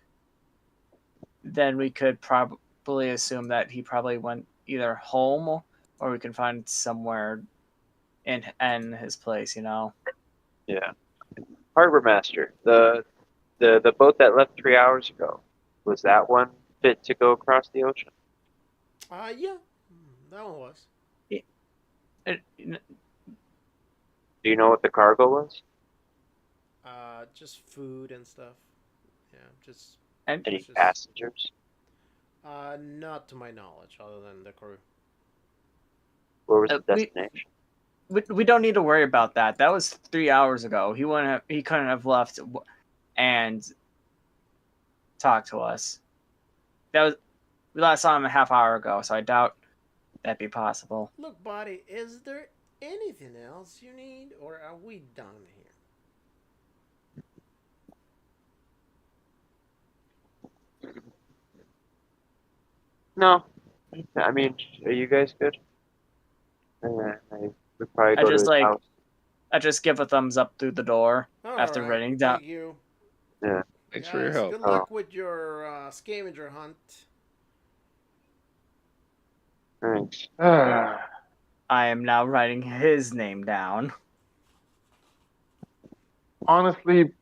then we could probably assume that he probably went either home, or we can find somewhere in his place. Yeah. Harbor Master. The boat that left 3 hours ago. Was that one fit to go across the ocean? Yeah, that one was. It- Do you know what the cargo was? Just food and stuff. Yeah, just and Any just passengers? not to my knowledge, other than the crew. Where was the we destination? we don't need to worry about that. That was 3 hours ago. He couldn't have left and talked to us. We last saw him a half hour ago, so I doubt that'd be possible. Look, buddy, is there anything else you need, or are we done here? No. I mean, are you guys good? We probably I go to just his house. I just give a thumbs up through the door All after right, running down. thank you. Yeah. Thanks for your Guys, help. good luck with your scavenger hunt. Thanks. I am now writing his name down. honestly,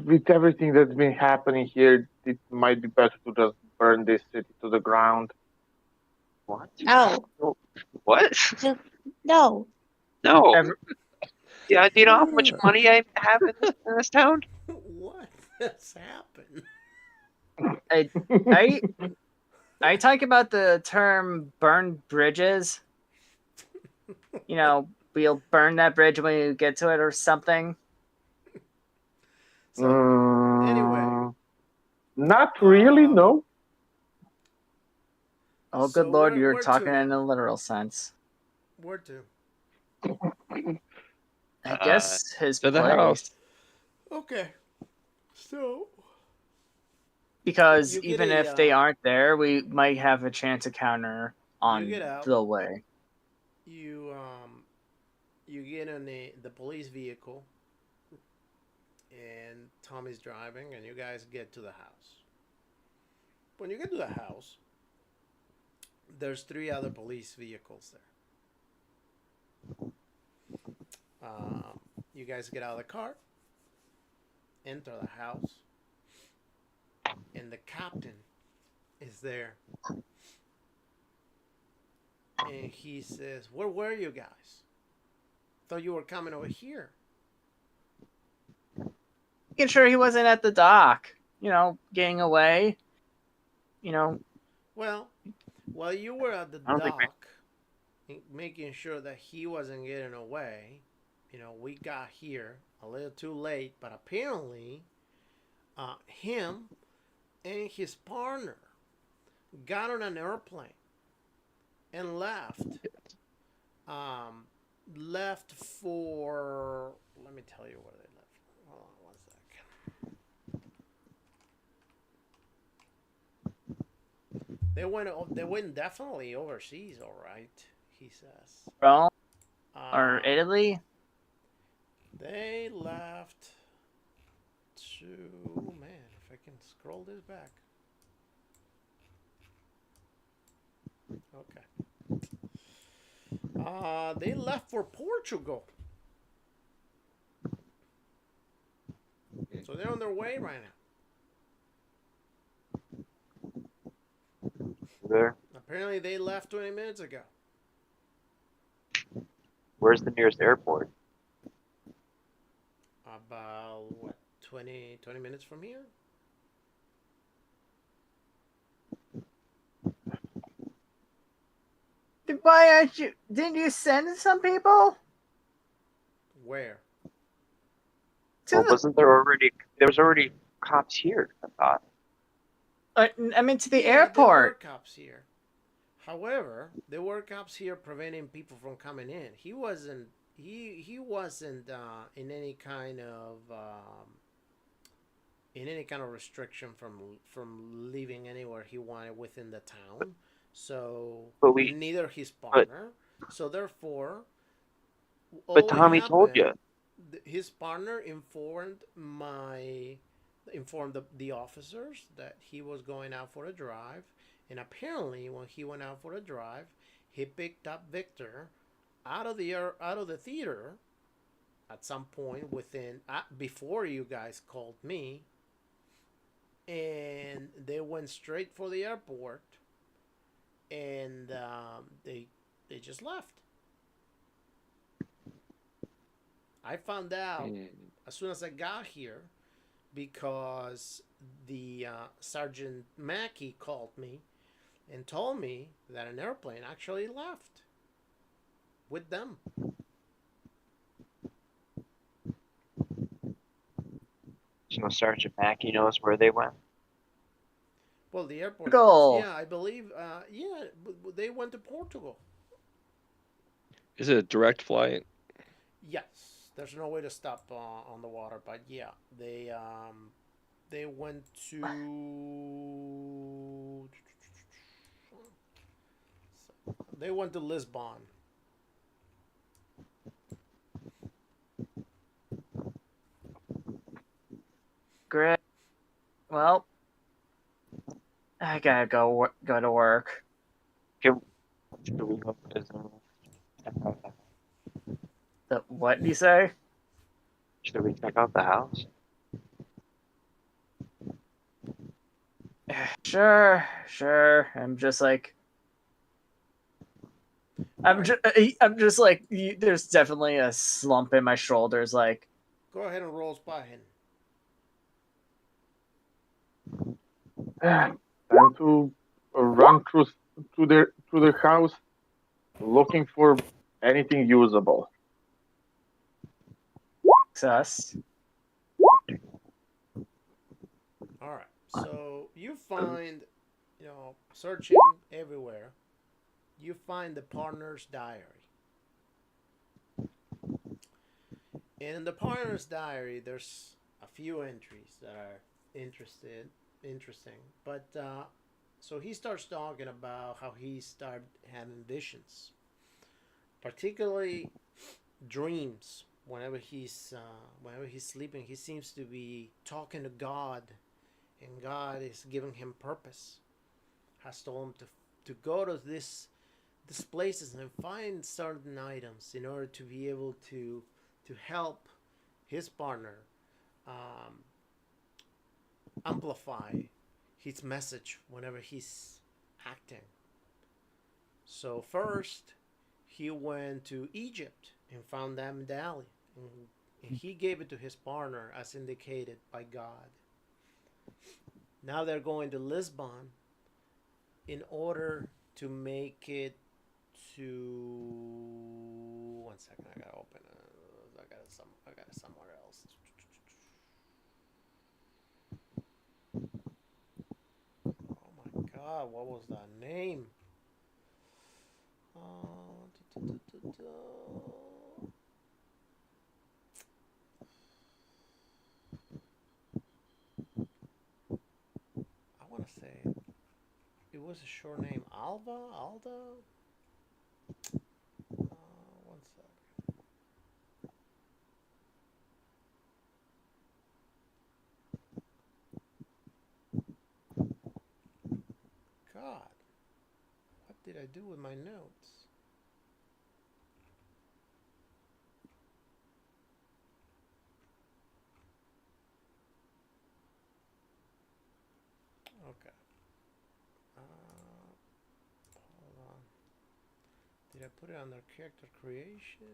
with everything that's been happening here, it might be better to just burn this city to the ground. What? No, What? no. No. Ever- Yeah, do you know how much money I have in this town? What has happened? Are you talking about the term "burn bridges"? You know, we'll burn that bridge when you get to it, or something. So anyway, Not really, Um, no. Oh, So good lord, you're where to talking in now? a literal sense. where to? I Uh, guess his to the place. house. Okay. So Because you get even a if they aren't there, we might have a chance to counter on get out. the way. you you get in the police vehicle, and Tommy's driving, and you guys get to the house. When you get to the house, there's 3 other police vehicles there. You guys get out of the car, enter the house, and the captain is there. And he says, "Where were you guys? Thought you were coming over here." Making sure he wasn't at the dock, getting away. Well, while you were at the I don't think we. dock, making sure that he wasn't getting away, we got here a little too late, but apparently, him and his partner got on an airplane and left. Left for. Let me tell you where they left. Hold on one sec. They went. They went definitely overseas. All right, he says. Rome or Um, Italy. They left to. Man, if I can scroll this back. Okay. They left for Portugal. So they're on their way right now. There. Apparently, they left 20 minutes ago. Where's the nearest airport? About, what, 20 minutes from here? Why aren't you? Didn't you send some people Where? to Well, wasn't there already? There was already cops here. I thought. to the Yeah, there were airport? cops here. However, there were cops here preventing people from coming in. He wasn't. He wasn't in any kind of restriction from leaving anywhere he wanted within the town. So But neither his partner. So therefore, But all Tommy told you. his partner informed the officers that he was going out for a drive, and apparently when he went out for a drive, he picked up Victor out of the theater at some point before you guys called me, and they went straight for the airport, and they just left. I found out as soon as I got here because the Sergeant Mackey called me and told me that an airplane actually left with them. So Sergeant Mackey knows where they went. Well, the airport. Portugal. Yeah, I believe. Yeah, they went to Portugal. Is it a direct flight? Yes, there's no way to stop on the water, but yeah, they went to. They went to Lisbon. Great. Well, I gotta go to work. Should we look as What did you say? Should we check out the house? Sure, sure. I'm just like, Alright, I'm just like, there's definitely a slump in my shoulders. Like, go ahead and roll spot hidden. Time to run through the house, looking for anything usable. sus. All right. So you find, searching everywhere, you find the partner's diary. And in the partner's diary, there's a few entries that are interesting. But so he starts talking about how he started having visions, particularly dreams. Whenever he's sleeping, he seems to be talking to God, and God is giving him purpose. Has told him to go to these places and find certain items in order to be able to help his partner um, amplify his message whenever he's acting. So first, he went to Egypt and found that medallion, and he gave it to his partner as indicated by God. Now they're going to Lisbon in order to make it to. One second, I gotta open it. I got it somewhere else. Oh my God, what was that name? Da, da, da, da, da. I want to say it was a short name. Alda. One sec. God, what did I do with my notes? Okay. Hold on. Did I put it under character creation?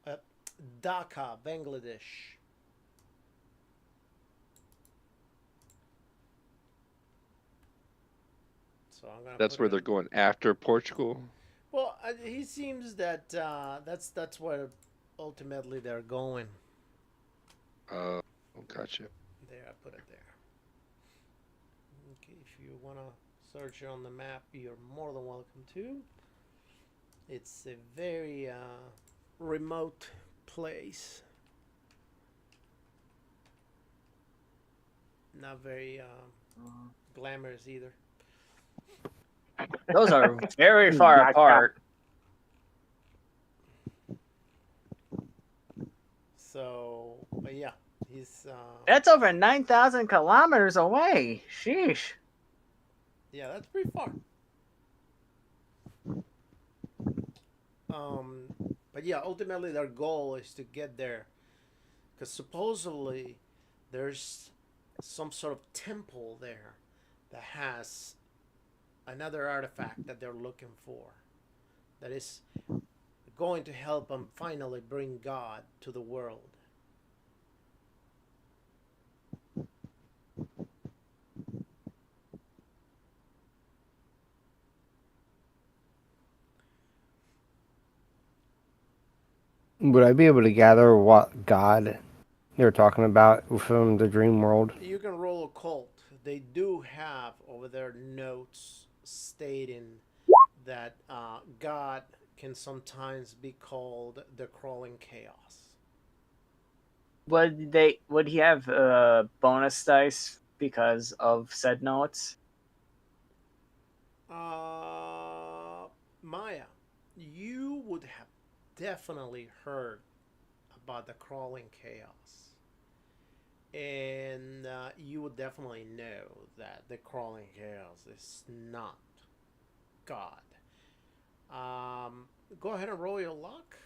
Uh, Dhaka, Bangladesh. So I'm gonna That's put where it. they're going after Portugal. Well, he seems that that's where ultimately they're going. Oh, gotcha. There, I put it there. Okay, if you wanna search it on the map, you're more than welcome to. It's a very remote place. Not very glamorous either. Those are very far Dhaka. apart. So, but yeah, he's That's over 9,000 kilometers away. Sheesh. yeah, that's pretty far. But yeah, ultimately their goal is to get there, because supposedly there's some sort of temple there that has another artifact that they're looking for, that is going to help them finally bring God to the world. Would I be able to gather what god they're talking about from the dream world? You can roll occult. They do have over their notes stating that God can sometimes be called the crawling chaos. Would he have bonus dice because of said notes? Maya, you would have definitely heard about the crawling chaos. And you would definitely know that the crawling chaos is not God. Go ahead and roll your luck.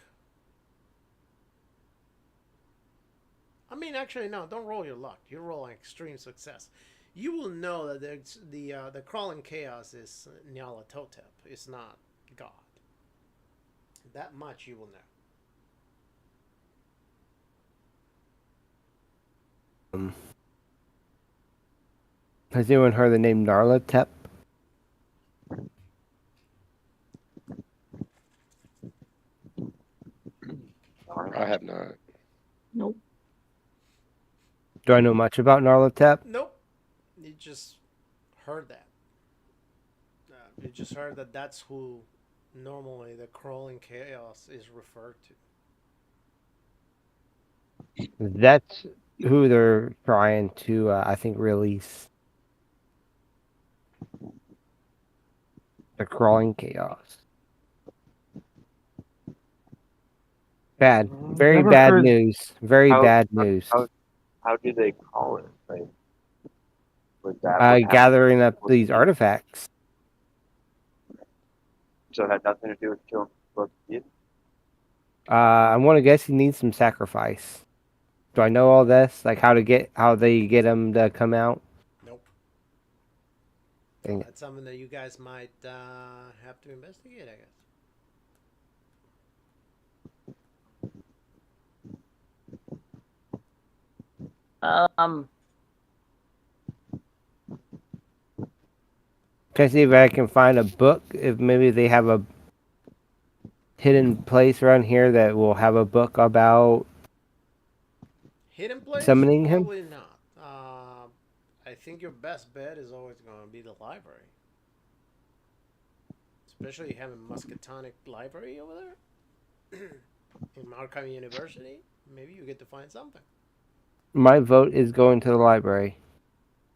I mean, actually, no. Don't roll your luck. You roll an extreme success. You will know that the crawling chaos is Nyarlathotep. It's not God. That much you will know. Has anyone heard the name Nyarlathotep? I have not. Nope. Do I know much about Nyarlathotep? Nope. You just heard that. You just heard that that's who normally the crawling chaos is referred to. That's who they're trying to, I think, release. The crawling chaos. Bad. Very Never bad heard. news. Very How- bad news. How do they call it? Like, was that what happened? Gathering up these artifacts. So it had nothing to do with killing both kids? I want to guess he needs some sacrifice. Do I know all this? Like how they get him to come out? Nope. Dang it. That's something that you guys might have to investigate, I guess. Can I see if I can find a book? If maybe they have a hidden place around here that will have a book about Hidden place? summoning him? Probably not. I think your best bet is always going to be the library. Especially having Muscatonic Library over there. In Markham University. Maybe you get to find something. My vote is going to the library.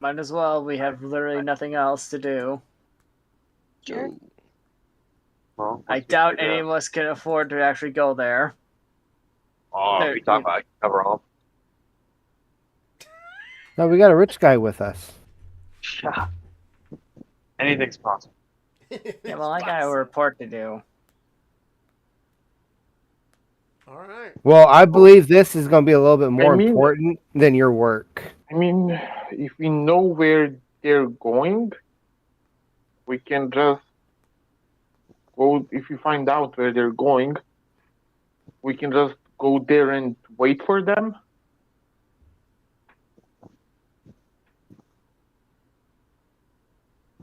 Might as well. We have literally nothing else to do. Sure. So, Well, I once we doubt figure any out- of us can afford to actually go there. Oh, There- we talk about cover all. No, we got a rich guy with us. Anything's possible. Yeah, well, I got a report to do. All right. Well, I believe this is going to be a little bit more I mean- important than your work. I mean, if we know where they're going, we can just go. If we find out where they're going, we can just go there and wait for them.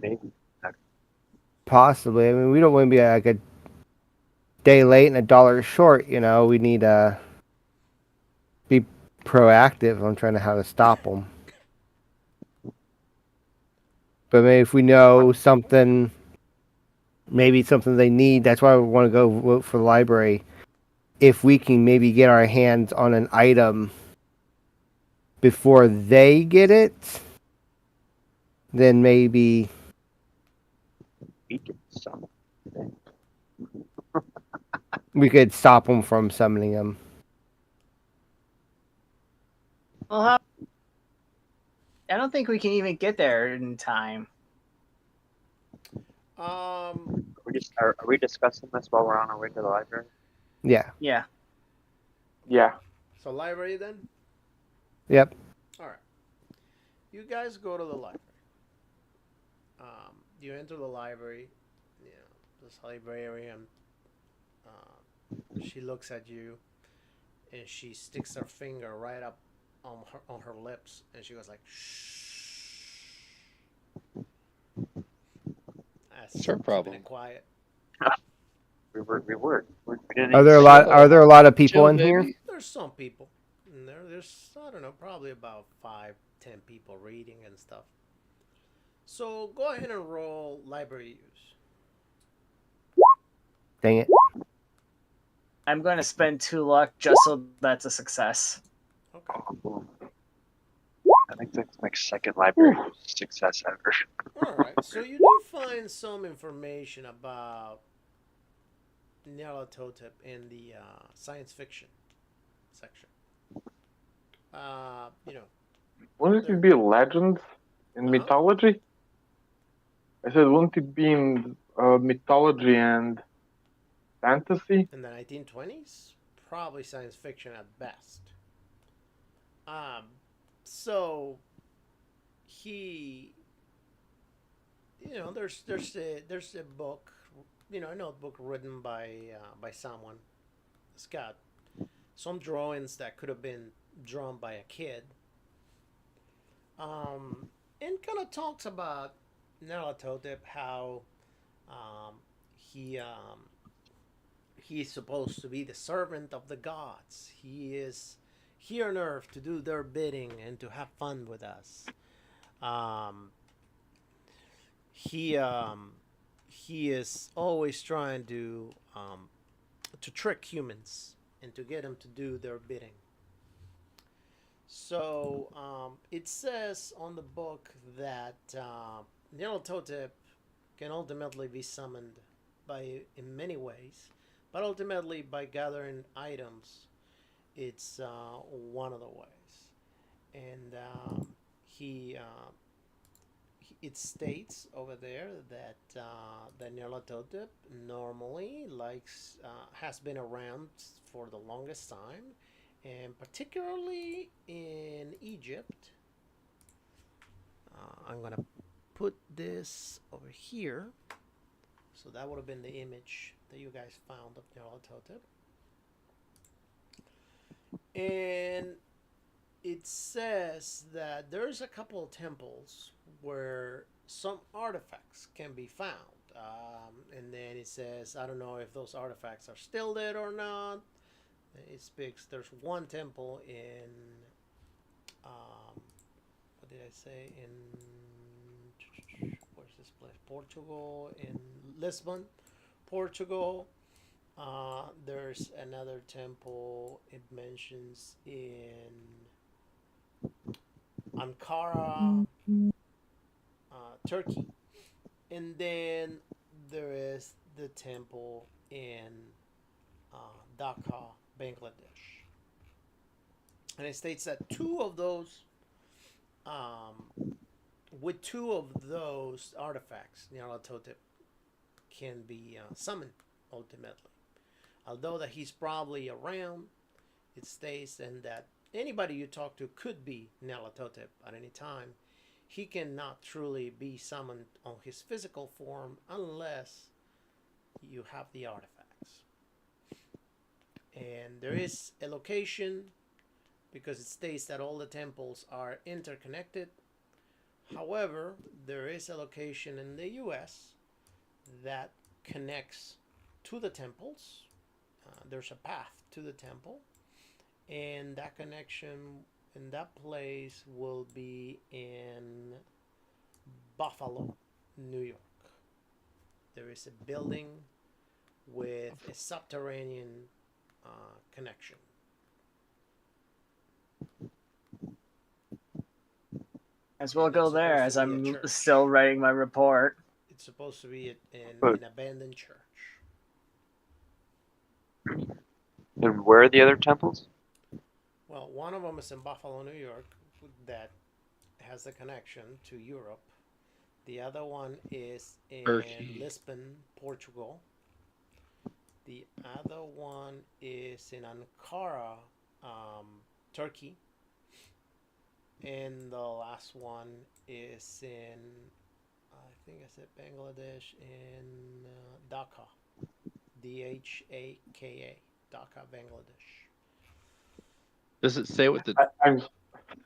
Maybe. Possibly. I mean, we don't want to be like a day late and $1 short. You know, we need to be proactive on trying to how to stop them. But maybe if we know something, maybe something they need, that's why we want to go vote for the library. If we can maybe get our hands on an item before they get it, then maybe We can summon. we could stop them from summoning them. Well, I don't think we can even get there in time. Um, Are we discussing this while we're on our way to the library? Yeah. Yeah. Yeah. so library then? Yep. All right. You guys go to the library. You enter the library. You know, this librarian. She looks at you, and she sticks her finger right up on her lips, and she goes like, "Shh." It's her problem. Keeping it quiet. We were. We didn't Are there a even lot? say Are there a lot of people Chill, in here? baby. There's some people in there. There's I don't know, probably about 5, 10 people reading and stuff. So go ahead and roll library use. Dang it. I'm going to spend 2 luck just so that's a success. Okay. Oh, I think that's my second library success ever. All right. So you do find some information about Nyarlathotep in the science fiction section. You know, Wouldn't it be legends in Uh-huh. mythology? I said, wouldn't it be in mythology and fantasy? in the 1920s, probably science fiction at best. Um, so he, there's a book, a notebook written by someone. It's got some drawings that could have been drawn by a kid. And kind of talks about Nyarlathotep, how um, he he's supposed to be the servant of the gods. He is here on earth to do their bidding and to have fun with us. Um, he um, he is always trying to trick humans and to get them to do their bidding. So it says on the book that Nyarlathotep can ultimately be summoned by in many ways, but ultimately by gathering items, it's one of the ways. And he it states over there that Nyarlathotep normally has been around for the longest time, and particularly in Egypt. I'm gonna put this over here. So that would have been the image that you guys found of Nyarlathotep. And it says that there's a couple of temples where some artifacts can be found. And then it says, I don't know if those artifacts are still there or not. It speaks, there's one temple in, what did I say? Where's this place? Portugal, in Lisbon, Portugal. There's another temple it mentions in Ankara, Turkey. And then there is the temple in Dhaka, Bangladesh. And it states that with two of those artifacts, Nyarlathotep can be summoned ultimately. Although that he's probably around, it states and that anybody you talk to could be Nyarlathotep at any time. He cannot truly be summoned on his physical form unless you have the artifacts. And there is a location because it states that all the temples are interconnected. However, there is a location in the US that connects to the temples. There's a path to the temple, and that connection in that place will be in Buffalo, New York. There is a building with a subterranean connection. As well And go it's there supposed as to be a I'm church. still writing my report. It's supposed to be But- an abandoned church. And where are the other temples? Well, one of them is in Buffalo, New York, that has the connection to Europe. The other one is in Turkey. Lisbon, Portugal. The other one is in Ankara, Turkey. And the last one is in, I think I said Bangladesh, in Dhaka. Dhaka, Dhaka, Bangladesh. Does it say what the I'm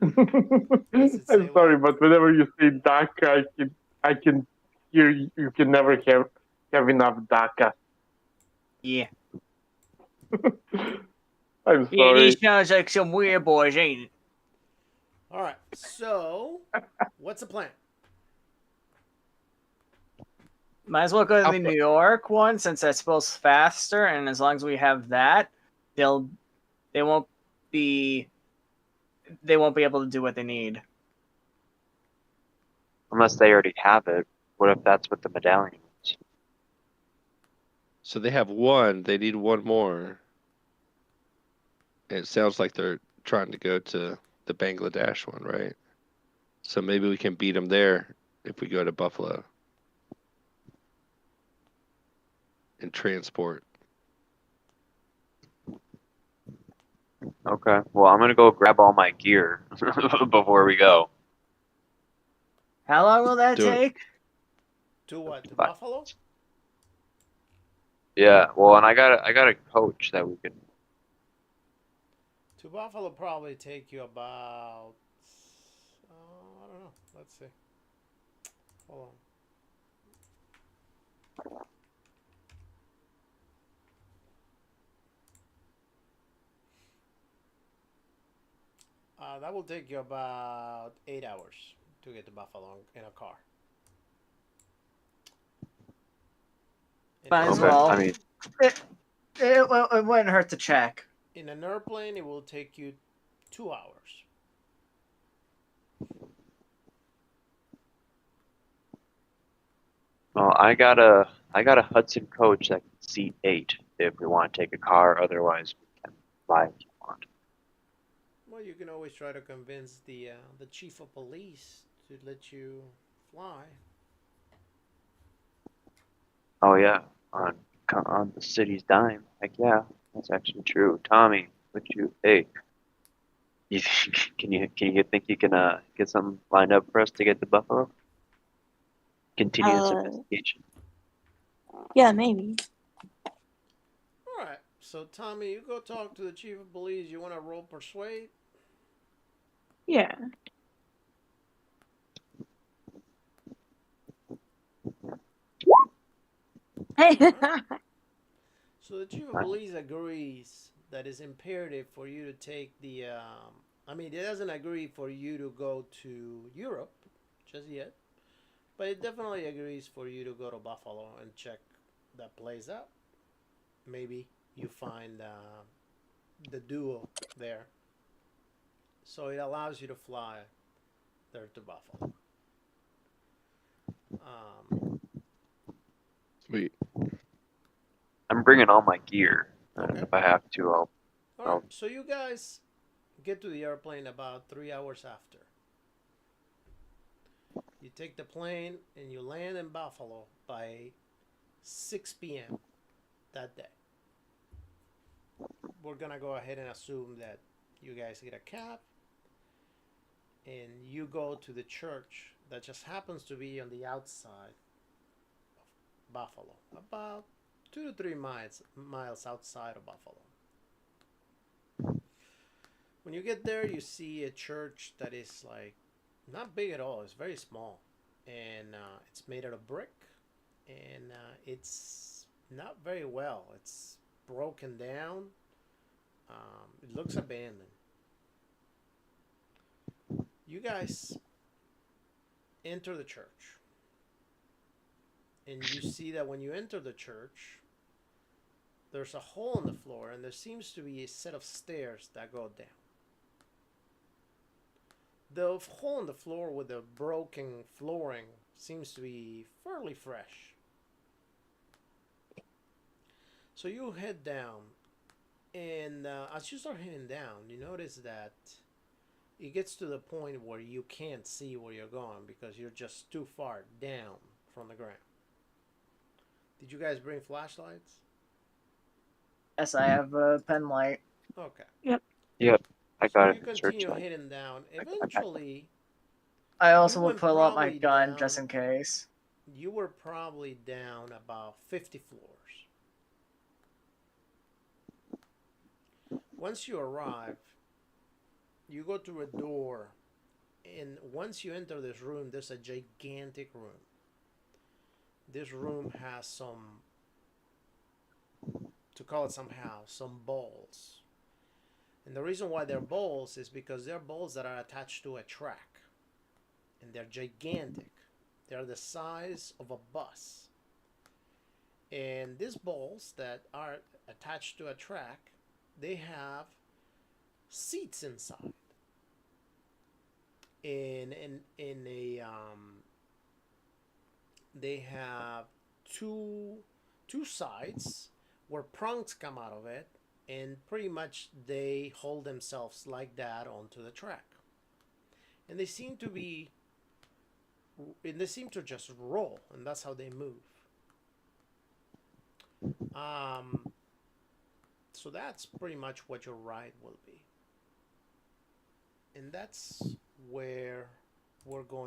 Does it say I'm sorry, what? but whenever you say DACA, I can hear you can never have enough DACA. Yeah. I'm Yeah, sorry. these sounds like some weird boys, ain't it? All right. So, what's the plan? Might as well go to How the fa- New York one since that's both faster, and as long as we have that, they won't be able to do what they need. Unless they already have it. What if that's what the medallion is? so they have one, they need one more. It sounds like they're trying to go to the Bangladesh one, right? So maybe we can beat them there if we go to Buffalo and transport. Okay. Well, I'm gonna go grab all my gear before we go. How long will that Do it. take? To what? To Bye. Buffalo? Yeah. Well, and I got a coach that we can. To Buffalo probably take you about. I don't know. Let's see. Hold on. That will take you about 8 hours to get to Buffalo in a car. Might as Okay. well. I mean, It wouldn't hurt to check. In an airplane, it will take you 2 hours. well, I got a Hudson coach that can seat 8 if we want to take a car. Otherwise, we can fly if you want. Well, you can always try to convince the chief of police to let you fly. Oh yeah, on the city's dime. Heck yeah, that's actually true. Tommy, would you? Hey, you, can you think you can get something lined up for us to get to Buffalo? Continue this Uh, investigation. yeah, maybe. All right. So Tommy, you go talk to the chief of police. You want to roll persuade? Yeah. Hey. So the chief of police agrees that it's imperative for you to take the. I mean, it doesn't agree for you to go to Europe just yet, but it definitely agrees for you to go to Buffalo and check that place out. Maybe you find the duo there, so it allows you to fly there to Buffalo. Um, Sweet. I'm bringing all my gear. Okay. If I have to, all right. I'll. So you guys get to the airplane about 3 hours after. You take the plane and you land in Buffalo by 6 p.m. that day. We're gonna go ahead and assume that you guys get a cab and you go to the church that just happens to be on the outside of Buffalo, about 2 to 3 miles outside of Buffalo. When you get there, you see a church that is like not big at all. It's very small, and it's made out of brick, and it's not very well. It's broken down. It looks abandoned. You guys enter the church, and you see that when you enter the church, there's a hole in the floor, and there seems to be a set of stairs that go down. The hole in the floor with the broken flooring seems to be fairly fresh. So you head down, and as you start heading down, you notice that it gets to the point where you can't see where you're going because you're just too far down from the ground. Did you guys bring flashlights? Yes, I have a pen light. Okay. Yep, I So got you it. continue Searchlight. heading down. Eventually, I also you will went pull out my probably gun just down- in case. you were probably down about 50 floors. Once you arrive, you go to a door, and once you enter this room, there's a gigantic room. This room has some, to call it somehow, some balls. And the reason why they're balls is because they're balls that are attached to a track. And they're gigantic. They're the size of a bus. And these balls that are attached to a track, they have seats inside. In a they have two sides where prongs come out of it, and pretty much they hold themselves like that onto the track. And they seem to just roll, and that's how they move. So that's pretty much what your ride will be. And that's where we're going